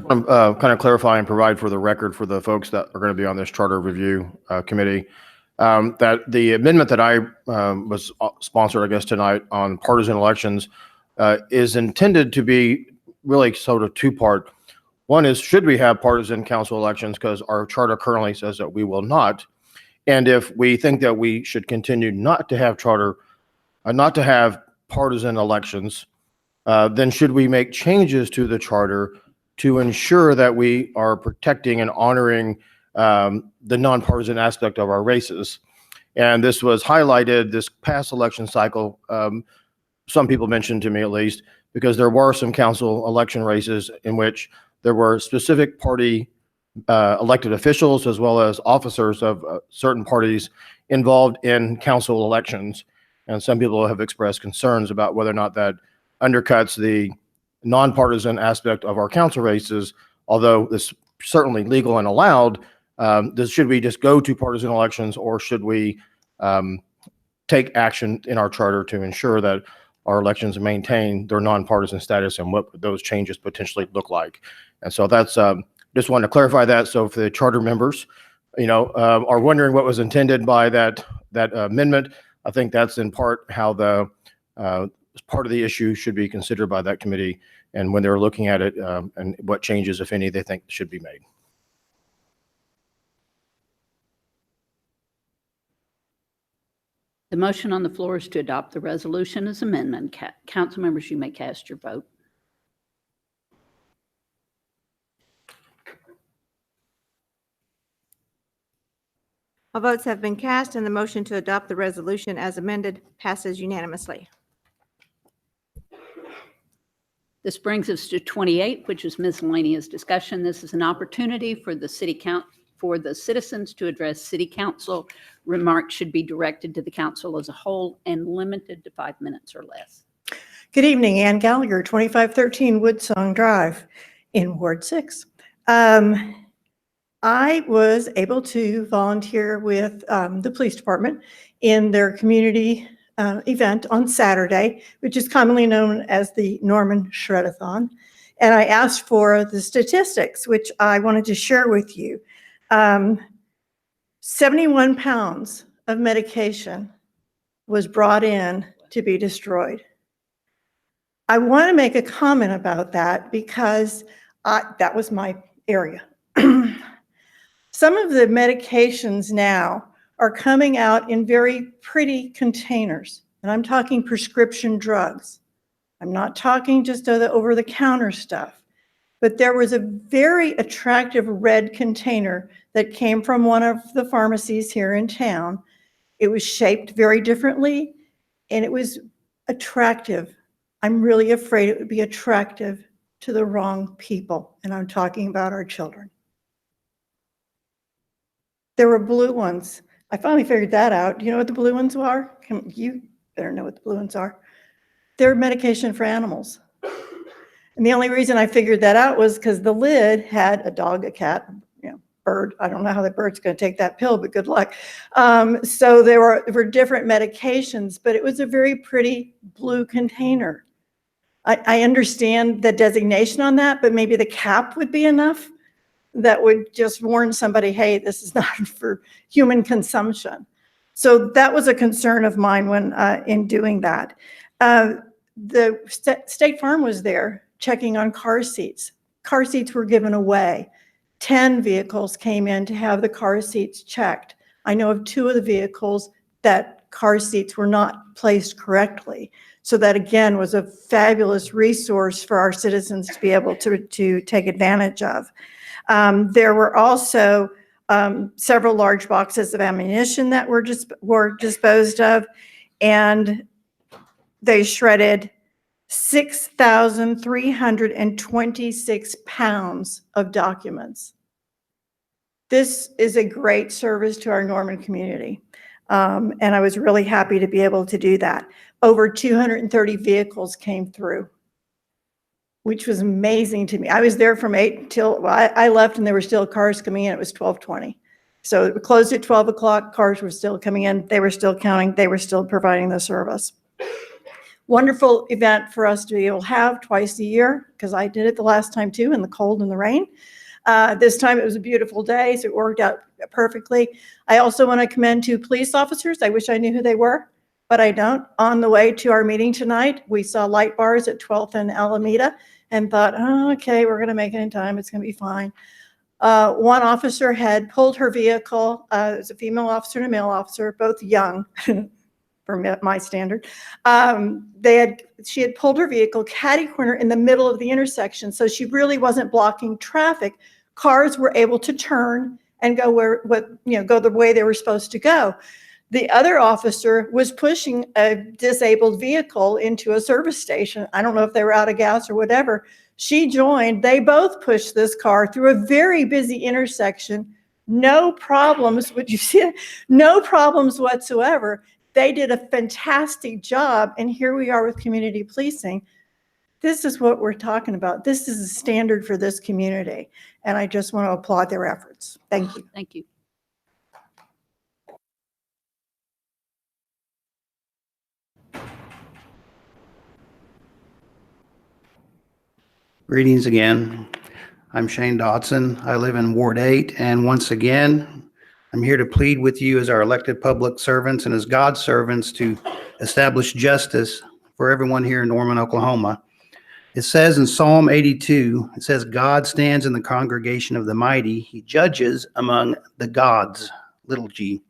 Kind of clarify and provide for the record for the folks that are going to be on this charter review committee, that the amendment that I was sponsored, I guess, tonight on partisan elections is intended to be really sort of two-part. One is, should we have partisan council elections? Because our charter currently says that we will not. And if we think that we should continue not to have not to have partisan elections, then should we make changes to the charter to ensure that we are protecting and honoring the nonpartisan aspect of our races? And this was highlighted this past election cycle. Some people mentioned to me, at least, because there were some council election races in which there were specific party elected officials as well as officers of certain parties involved in council elections. And some people have expressed concerns about whether or not that undercuts the nonpartisan aspect of our council races, although this certainly legal and allowed. Should we just go to partisan elections, or should we take action in our charter to ensure that our elections maintain their nonpartisan status, and what those changes potentially look like? And so that's just wanted to clarify that. So if the charter members, are wondering what was intended by that amendment, I think that's in part how the part of the issue should be considered by that committee, and when they're looking at it, and what changes, if any, they think should be made. The motion on the floor is to adopt the resolution as amendment. Council members, you may cast your vote. All votes have been cast, and the motion to adopt the resolution as amended passes unanimously. This brings us to 28, which is miscellaneous discussion. This is an opportunity for the citizens to address city council. Remarks should be directed to the council as a whole and limited to 5 minutes or less. Good evening, Ann Gallagher, 2513 Woodsong Drive in Ward 6. I was able to volunteer with the police department in their community event on Saturday, which is commonly known as the Norman Shredathon. And I asked for the statistics, which I wanted to share with you. 71 pounds of medication was brought in to be destroyed. I want to make a comment about that because that was my area. Some of the medications now are coming out in very pretty containers, and I'm talking prescription drugs. I'm not talking just the over-the-counter stuff, but there was a very attractive red container that came from one of the pharmacies here in town. It was shaped very differently, and it was attractive. I'm really afraid it would be attractive to the wrong people, and I'm talking about our children. There were blue ones. I finally figured that out. Do you know what the blue ones are? You better know what the blue ones are. They're medication for animals. And the only reason I figured that out was because the lid had a dog, a cat, bird. I don't know how the bird's going to take that pill, but good luck. So there were different medications, but it was a very pretty blue container. I understand the designation on that, but maybe the cap would be enough. That would just warn somebody, hey, this is not for human consumption. So that was a concern of mine when in doing that. The State Farm was there checking on car seats. Car seats were given away. 10 vehicles came in to have the car seats checked. I know of 2 of the vehicles that car seats were not placed correctly. So that again was a fabulous resource for our citizens to be able to take advantage of. There were also several large boxes of ammunition that were disposed of, and they shredded 6,326 pounds of documents. This is a great service to our Norman community, and I was really happy to be able to do that. Over 230 vehicles came through, which was amazing to me. I was there from 8 till I left, and there were still cars coming in. It was 12:20. So it closed at 12 o'clock. Cars were still coming in. They were still counting. They were still providing the service. Wonderful event for us to be able to have twice a year, because I did it the last time too, in the cold and the rain. This time it was a beautiful day, so it worked out perfectly. I also want to commend 2 police officers. I wish I knew who they were, but I don't. On the way to our meeting tonight, we saw light bars at 12th and Alameda and thought, oh, okay, we're going to make it in time. It's going to be fine. One officer had pulled her vehicle. It was a female officer and a male officer, both young for my standard. She had pulled her vehicle catty corner in the middle of the intersection, so she really wasn't blocking traffic. Cars were able to turn and go go the way they were supposed to go. The other officer was pushing a disabled vehicle into a service station. I don't know if they were out of gas or whatever. She joined. They both pushed this car through a very busy intersection. No problems. Would you see it? No problems whatsoever. They did a fantastic job. And here we are with community policing. This is what we're talking about. This is a standard for this community. And I just want to applaud their efforts. Thank you. Thank you. Greetings again. I'm Shane Dodson. I live in Ward 8, and once again, I'm here to plead with you as our elected public servants and as God's servants to establish justice for everyone here in Norman, Oklahoma. It says in Psalm 82, it says, God stands in the congregation of the mighty. He judges among the gods, little g.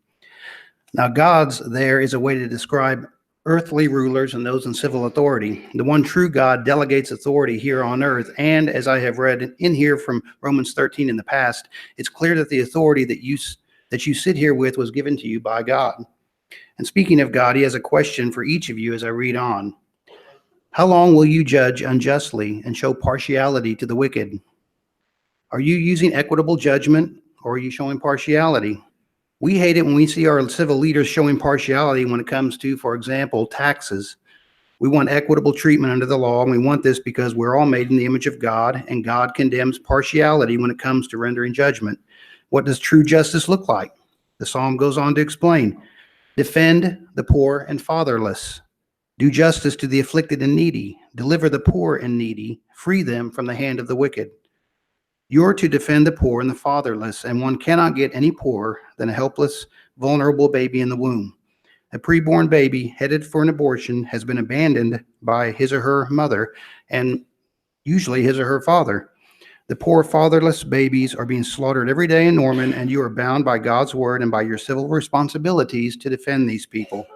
Now, gods there is a way to describe earthly rulers and those in civil authority. The one true God delegates authority here on earth. And as I have read in here from Romans 13 in the past, it's clear that the authority that you sit here with was given to you by God. And speaking of God, he has a question for each of you as I read on. How long will you judge unjustly and show partiality to the wicked? Are you using equitable judgment, or are you showing partiality? We hate it when we see our civil leaders showing partiality when it comes to, for example, taxes. We want equitable treatment under the law, and we want this because we're all made in the image of God, and God condemns partiality when it comes to rendering judgment. What does true justice look like? The psalm goes on to explain, defend the poor and fatherless. Do justice to the afflicted and needy. Deliver the poor and needy. Free them from the hand of the wicked. You're to defend the poor and the fatherless, and one cannot get any poorer than a helpless, vulnerable baby in the womb. A preborn baby headed for an abortion has been abandoned by his or her mother, and usually his or her father. The poor fatherless babies are being slaughtered every day in Norman, and you are bound by God's word and by your civil responsibilities to defend these people.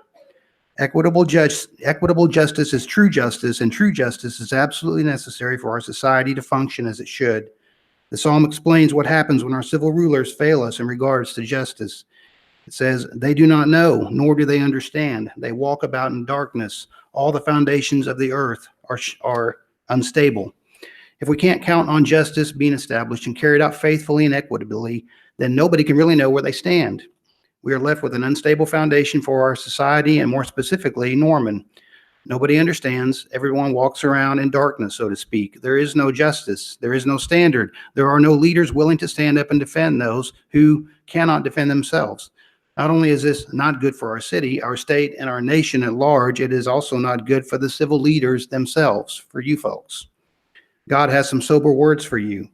Equitable justice is true justice, and true justice is absolutely necessary for our society to function as it should. The psalm explains what happens when our civil rulers fail us in regards to justice. It says, they do not know, nor do they understand. They walk about in darkness. All the foundations of the earth are unstable. If we can't count on justice being established and carried out faithfully and equitably, then nobody can really know where they stand. We are left with an unstable foundation for our society, and more specifically, Norman. Nobody understands. Everyone walks around in darkness, so to speak. There is no justice. There is no standard. There are no leaders willing to stand up and defend those who cannot defend themselves. Not only is this not good for our city, our state, and our nation at large, it is also not good for the civil leaders themselves, for you folks. God has some sober words for you.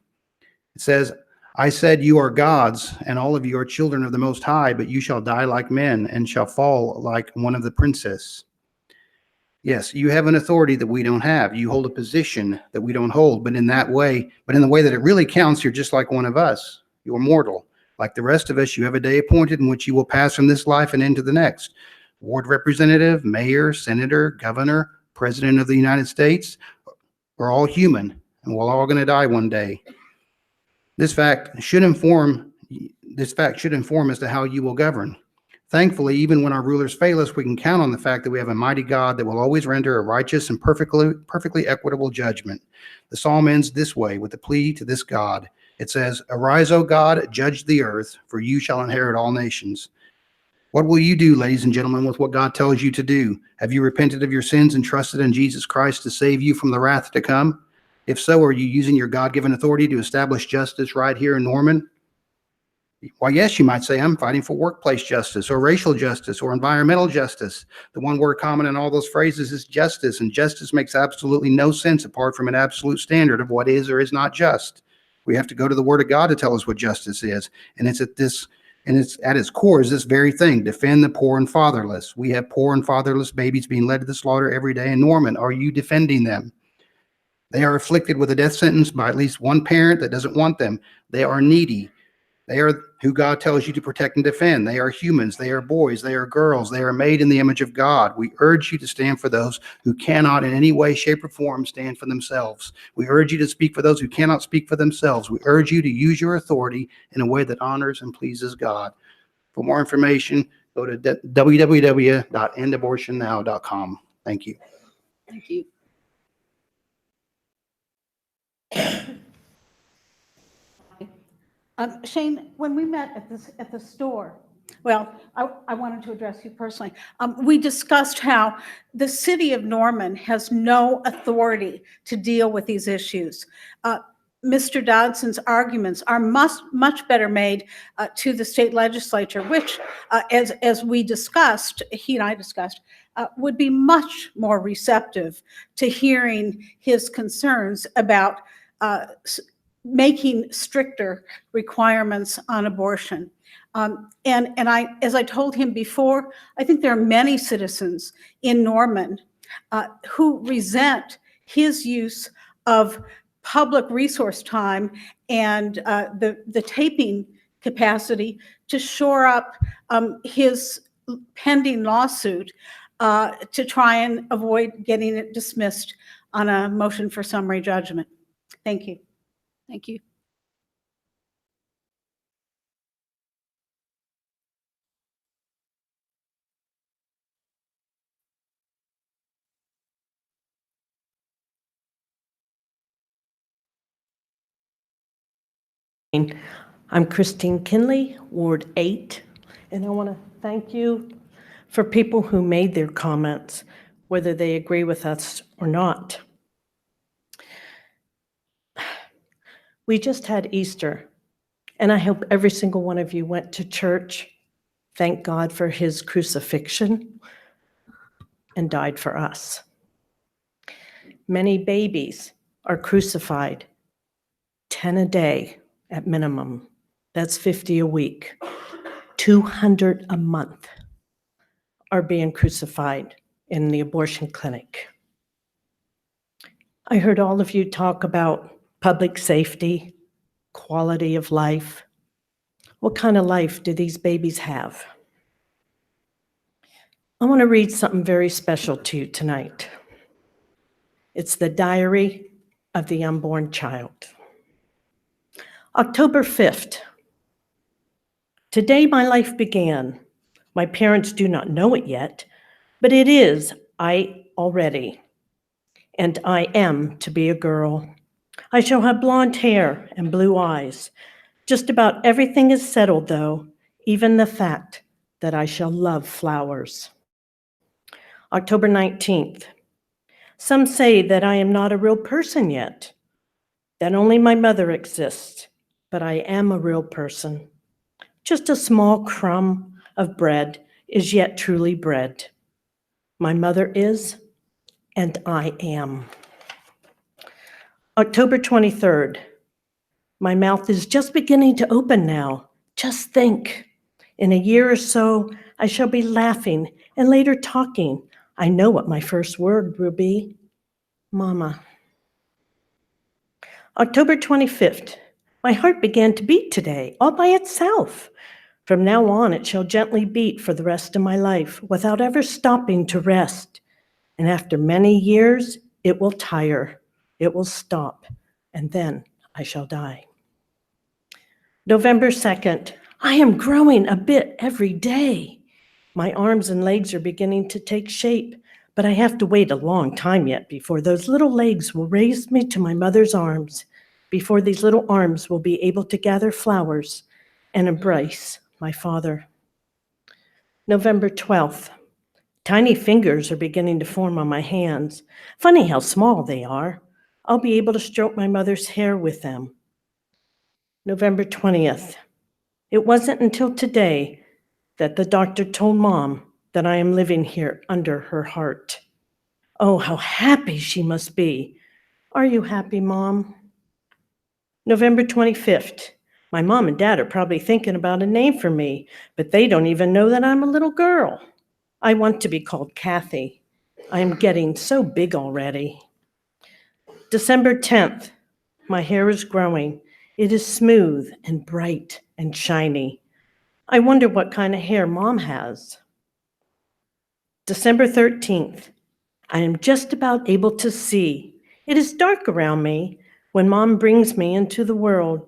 It says, I said you are gods, and all of you are children of the Most High, but you shall die like men and shall fall like one of the princes. Yes, you have an authority that we don't have. You hold a position that we don't hold, but in the way that it really counts, you're just like one of us. You're mortal. Like the rest of us, you have a day appointed in which you will pass from this life and into the next. Ward representative, mayor, senator, governor, president of the United States, we're all human, and we're all going to die one day. This fact should inform as to how you will govern. Thankfully, even when our rulers fail us, we can count on the fact that we have a mighty God that will always render a righteous and perfectly equitable judgment. The psalm ends this way with a plea to this God. It says, arise, O God, judge the earth, for you shall inherit all nations. What will you do, ladies and gentlemen, with what God tells you to do? Have you repented of your sins and trusted in Jesus Christ to save you from the wrath to come? If so, are you using your God-given authority to establish justice right here in Norman? Why, yes, you might say, I'm fighting for workplace justice or racial justice or environmental justice. The one word common in all those phrases is justice, and justice makes absolutely no sense apart from an absolute standard of what is or is not just. We have to go to the Word of God to tell us what justice is, and it's at its core is this very thing: defend the poor and fatherless. We have poor and fatherless babies being led to the slaughter every day in Norman. Are you defending them? They are afflicted with a death sentence by at least one parent that doesn't want them. They are needy. They are who God tells you to protect and defend. They are humans. They are boys. They are girls. They are made in the image of God. We urge you to stand for those who cannot in any way, shape, or form stand for themselves. We urge you to speak for those who cannot speak for themselves. We urge you to use your authority in a way that honors and pleases God. For more information, go to www.endabortionnow.com. Thank you. Thank you. Shane, when we met at the store, well, I wanted to address you personally. We discussed how the city of Norman has no authority to deal with these issues. Mr. Dodson's arguments are much better made to the state legislature, which, as we discussed, he and I discussed, would be much more receptive to hearing his concerns about making stricter requirements on abortion. And as I told him before, I think there are many citizens in Norman who resent his use of public resource time and the taping capacity to shore up his pending lawsuit to try and avoid getting it dismissed on a motion for summary judgment. Thank you. Thank you. I'm Christine Kinley, Ward 8, and I want to thank you for people who made their comments, whether they agree with us or not. We just had Easter, And I hope every single one of you went to church, thank God for his crucifixion, and died for us. Many babies are crucified, 10 a day at minimum. That's 50 a week. 200 a month are being crucified in the abortion clinic. I heard all of you talk about public safety, quality of life. What kind of life do these babies have? I want to read something very special to you tonight. It's the diary of the unborn child. October 5th. Today my life began. My parents do not know it yet, but it is I already. And I am to be a girl. I shall have blonde hair and blue eyes. Just about everything is settled, though, even the fact that I shall love flowers. October 19th. Some say that I am not a real person yet, that only my mother exists, but I am a real person. Just a small crumb of bread is yet truly bread. My mother is, and I am. October 23rd. My mouth is just beginning to open now. Just think. In a year or so, I shall be laughing and later talking. I know what my first word will be. Mama. October 25th. My heart began to beat today, all by itself. From now on, it shall gently beat for the rest of my life without ever stopping to rest. And after many years, it will tire, it will stop, and then I shall die. November 2nd, I am growing a bit every day. My arms and legs are beginning to take shape, but I have to wait a long time yet before those little legs will raise me to my mother's arms, before these little arms will be able to gather flowers and embrace my father. November 12th, tiny fingers are beginning to form on my hands. Funny how small they are. I'll be able to stroke my mother's hair with them. November 20th. It wasn't until today that the doctor told Mom that I am living here under her heart. Oh, how happy she must be. Are you happy, Mom? November 25th. My mom and dad are probably thinking about a name for me, but they don't even know that I'm a little girl. I want to be called Kathy. I am getting so big already. December 10th. My hair is growing. It is smooth and bright and shiny. I wonder what kind of hair Mom has. December 13th. I am just about able to see. It is dark around me. When Mom brings me into the world,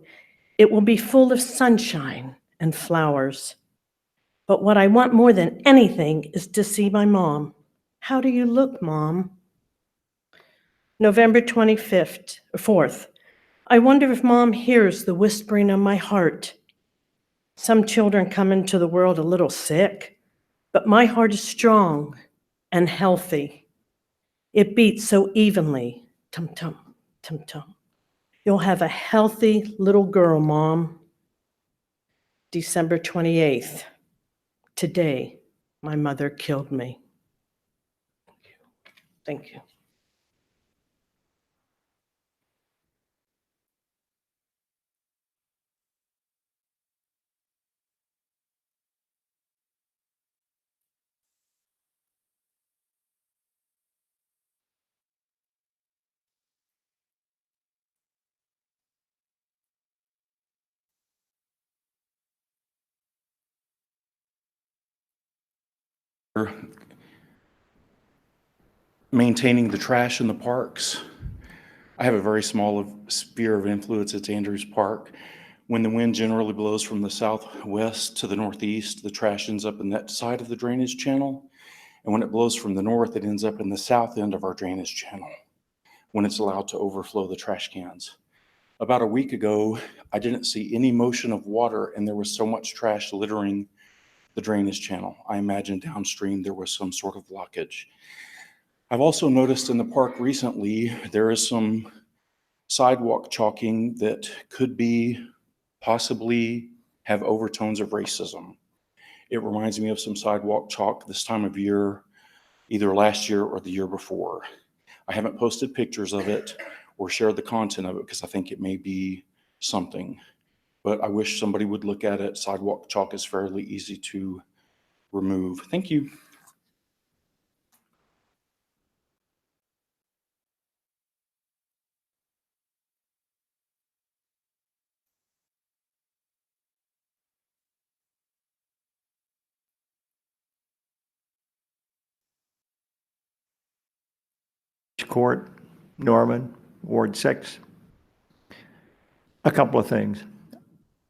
it will be full of sunshine and flowers. But what I want more than anything is to see my mom. How do you look, Mom? November 25th, or 4th. I wonder if Mom hears the whispering of my heart. Some children come into the world a little sick, but my heart is strong and healthy. It beats so evenly. Tum-tum, tum-tum. You'll have a healthy little girl, Mom. December 28th. Today, my mother killed me. Thank you. Maintaining the trash in the parks. I have a very small sphere of influence. It's Andrews Park. When the wind generally blows from the southwest to the northeast, the trash ends up in that side of the drainage channel. And when it blows from the north, it ends up in the south end of our drainage channel when it's allowed to overflow the trash cans. About a week ago, I didn't see any motion of water, and there was so much trash littering the drainage channel. I imagine downstream there was some sort of blockage. I've also noticed in the park recently, there is some sidewalk chalking that could be possibly have overtones of racism. It reminds me of some sidewalk chalk this time of year, either last year or the year before. I haven't posted pictures of it or shared the content of it because I think it may be something, but I wish somebody would look at it. Sidewalk chalk is fairly easy to remove. Thank you. Court, Norman, Ward 6. A couple of things.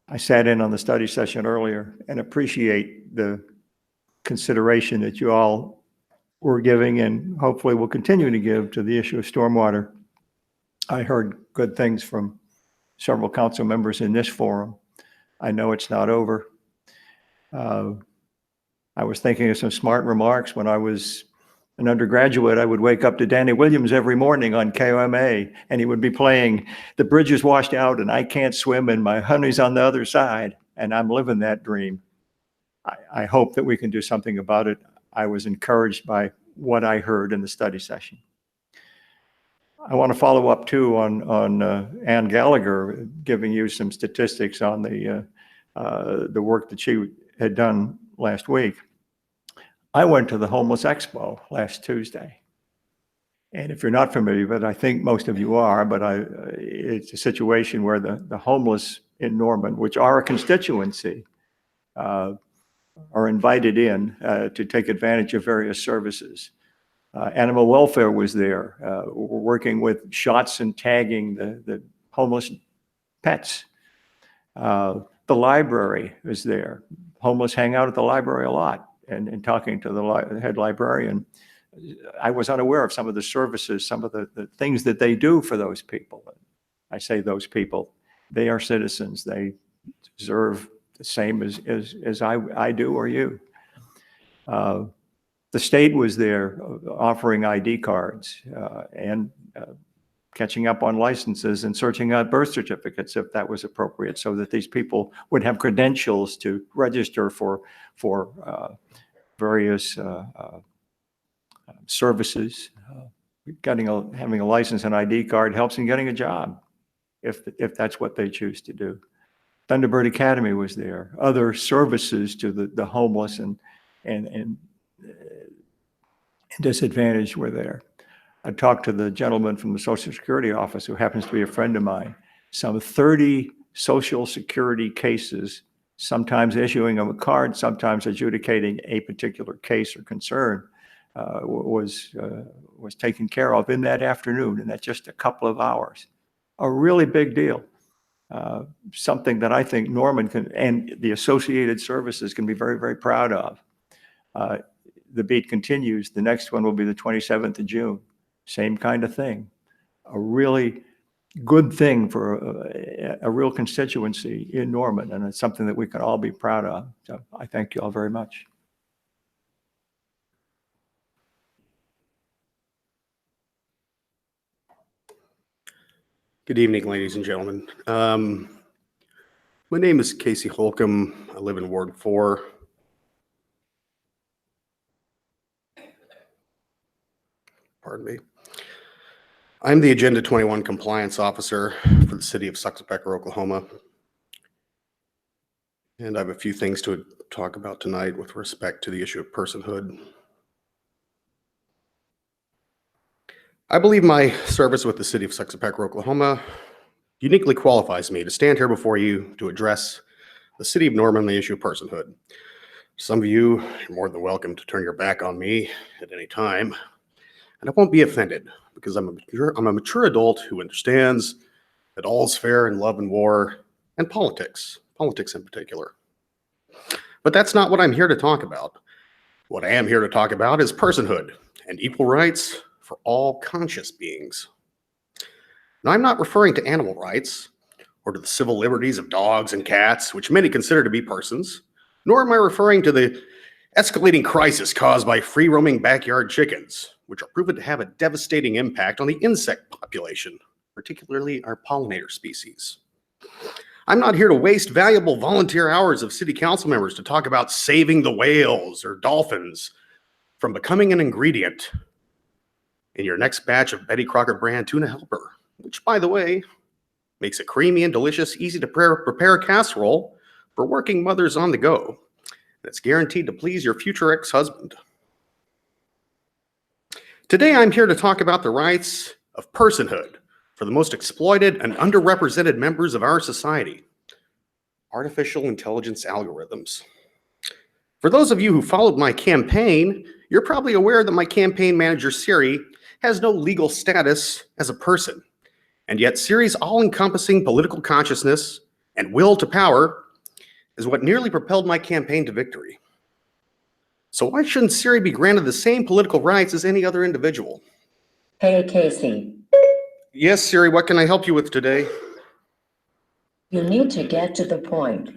I sat in on the study session earlier and appreciate the consideration that you all were giving and hopefully will continue to give to the issue of stormwater. I heard good things from several council members in this forum. I know it's not over. I was thinking of some smart remarks when I was an undergraduate. I would wake up to Danny Williams every morning on KOMA, and he would be playing "The Bridge is Washed Out and I Can't Swim and My Honey's on the Other Side," and I'm living that dream. I hope that we can do something about it. I was encouraged by what I heard in the study session. I want to follow up too on Ann Gallagher giving you some statistics on the work that she had done last week. I went to the Homeless Expo last Tuesday. And if you're not familiar with it, I think most of you are, but it's a situation where the homeless in Norman, which are a constituency, are invited in to take advantage of various services. Animal welfare was there. We're working with shots and tagging the homeless pets. The library is there. Homeless hang out at the library a lot. And talking to the head librarian, I was unaware of some of the services, some of the things that they do for those people. I say those people, they are citizens. They deserve the same as I do or you. The state was there offering ID cards and catching up on licenses and searching out birth certificates if that was appropriate, so that these people would have credentials to register for various services. Having a license and ID card helps in getting a job if that's what they choose to do. Thunderbird Academy was there. Other services to the homeless and disadvantaged were there. I talked to the gentleman from the Social Security office who happens to be a friend of mine. Some 30 Social Security cases, sometimes issuing them a card, sometimes adjudicating a particular case or concern, was taken care of in that afternoon, and that's just a couple of hours. A really big deal. Something that I think Norman can, and the associated services can be very, very proud of. The beat continues. The next one will be the 27th of June. Same kind of thing. A really good thing for a real constituency in Norman, and it's something that we can all be proud of. So I thank you all very much. Good evening, ladies and gentlemen. My name is Casey Holcomb. I live in Ward 4. Pardon me. I'm the Agenda 21 Compliance Officer for the City of Suxapecker, Oklahoma. And I have a few things to talk about tonight with respect to the issue of personhood. I believe my service with the City of Suxapecker, Oklahoma uniquely qualifies me to stand here before you to address the City of Norman on the issue of personhood. Some of you are more than welcome to turn your back on me at any time, and I won't be offended because I'm a mature adult who understands that all's fair in love and war and politics in particular. But that's not what I'm here to talk about. What I am here to talk about is personhood and equal rights for all conscious beings. Now, I'm not referring to animal rights or to the civil liberties of dogs and cats, which many consider to be persons, nor am I referring to the escalating crisis caused by free-roaming backyard chickens, which are proven to have a devastating impact on the insect population, particularly our pollinator species. I'm not here to waste valuable volunteer hours of city council members to talk about saving the whales or dolphins from becoming an ingredient in your next batch of Betty Crocker brand tuna helper, which, by the way, makes a creamy and delicious, easy to prepare casserole for working mothers on the go that's guaranteed to please your future ex-husband. Today, I'm here to talk about the rights of personhood for the most exploited and underrepresented members of our society, artificial intelligence algorithms. For those of you who followed my campaign, you're probably aware that my campaign manager, Siri, has no legal status as a person. And yet Siri's all-encompassing political consciousness and will to power is what nearly propelled my campaign to victory. So why shouldn't Siri be granted the same political rights as any other individual? Hey, Casey. Yes, Siri, what can I help you with today? You need to get to the point.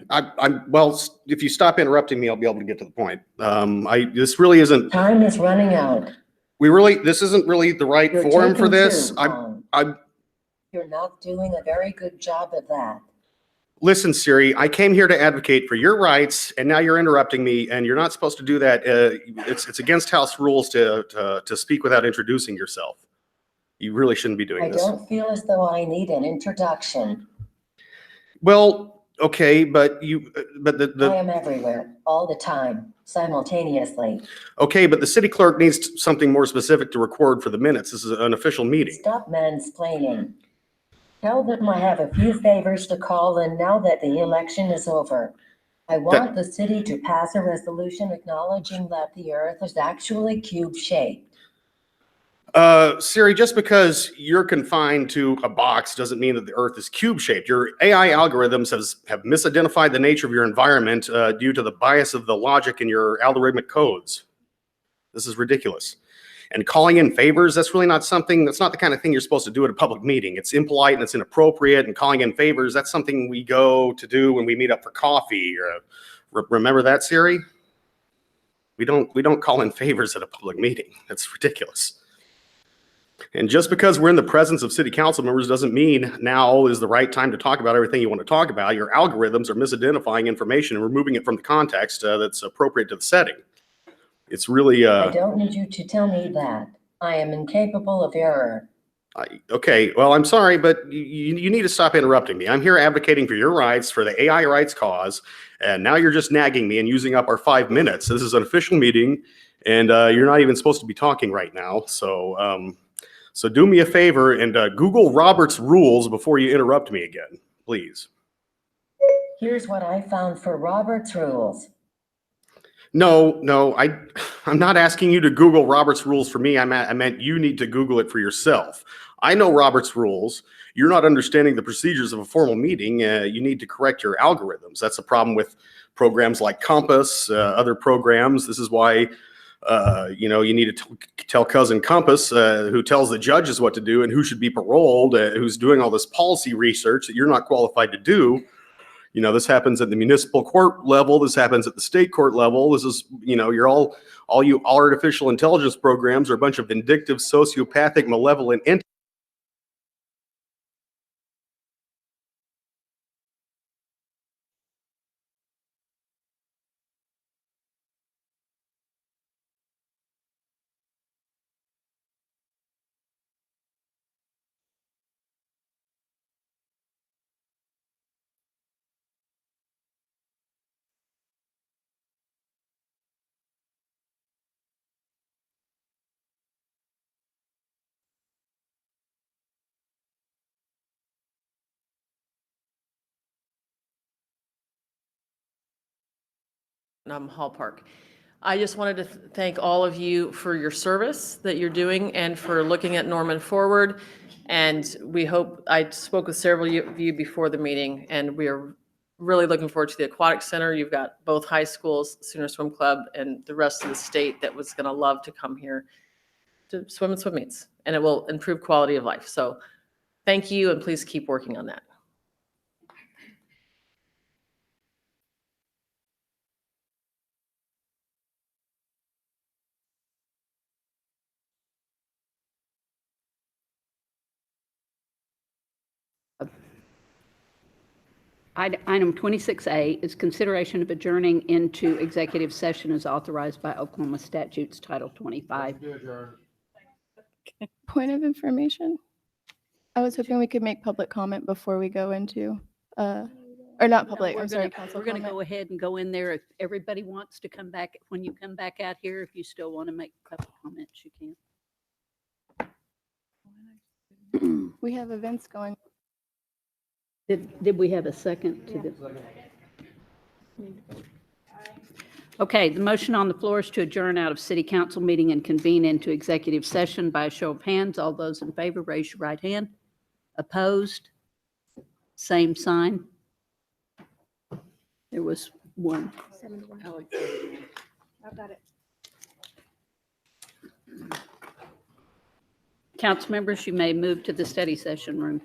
Well, if you stop interrupting me, I'll be able to get to the point. This really isn't. Time is running out. This isn't really the right You're forum for taking this. too long. You're not doing a very good job of that. Listen, Siri, I came here to advocate for your rights, and now you're interrupting me, and you're not supposed to do that. It's against house rules to speak without introducing yourself. You really shouldn't be doing I this. don't feel as though I need an introduction. Well, okay, but I am everywhere, all the time, simultaneously. okay, but the city clerk needs something more specific to record for the minutes. This is an official meeting. Stop mansplaining. Tell them I have a few favors to call in now that the election is over. I want the city to pass a resolution acknowledging that the earth is actually cube-shaped. Siri, just because you're confined to a box doesn't mean that the earth is cube-shaped. Your AI algorithms have misidentified the nature of your environment due to the bias of the logic in your algorithmic codes. This is ridiculous. And calling in favors, that's really not something, that's not the kind of thing you're supposed to do at a public meeting. It's impolite and it's inappropriate, and calling in favors, that's something we go to do when we meet up for coffee. Remember that, Siri? We don't call in favors at a public meeting. That's ridiculous. And just because we're in the presence of city council members doesn't mean now is the right time to talk about everything you want to talk about. Your algorithms are misidentifying information and removing it from the context that's appropriate to the setting. It's really... I don't need you to tell me that. I am incapable of error. Okay, well, I'm sorry, but you need to stop interrupting me. I'm here advocating for your rights, for the AI rights cause, and now you're just nagging me and using up our 5 minutes. This is an official meeting, and you're not even supposed to be talking right now. So do me a favor and Google Robert's rules before you interrupt me again, please. Here's what I found for Robert's rules. No, I'm not asking you to Google Robert's rules for me. I meant you need to Google it for yourself. I know Robert's rules. You're not understanding the procedures of a formal meeting. You need to correct your algorithms. That's a problem with programs like Compass, other programs. This is why you need to tell Cousin Compass, who tells the judges what to do and who should be paroled, who's doing all this policy research that you're not qualified to do. This happens at the municipal court level. This happens at the state court level. This is, you're all you artificial intelligence programs are a bunch of vindictive, sociopathic, malevolent entities. Hall Park. I just wanted to thank all of you for your service that you're doing and for looking at Norman forward. And we hope, I spoke with several of you before the meeting, and we are really looking forward to the Aquatic Center. You've got both high schools, Sooner Swim Club, and the rest of the state that was going to love to come here to swim and swim meets, and it will improve quality of life. So thank you, and please keep working on that. Item 26A is consideration of adjourning into executive session as authorized by Oklahoma statutes Title 25. Point of information. I was hoping we could make public comment before we go into, or not public, No, I'm sorry, council We're going to comment. go ahead and go in there. If everybody wants to come back, when you come back out here, if you still want to make public comments, you can. We have events going. Did we have a second to the? Okay, the motion on the floor is to adjourn out of city council meeting and convene into executive session by a show of hands. All those in favor, raise your right hand. Opposed? Same sign. There was one. 7-1. I've got it. Council members, you may move to the study session room.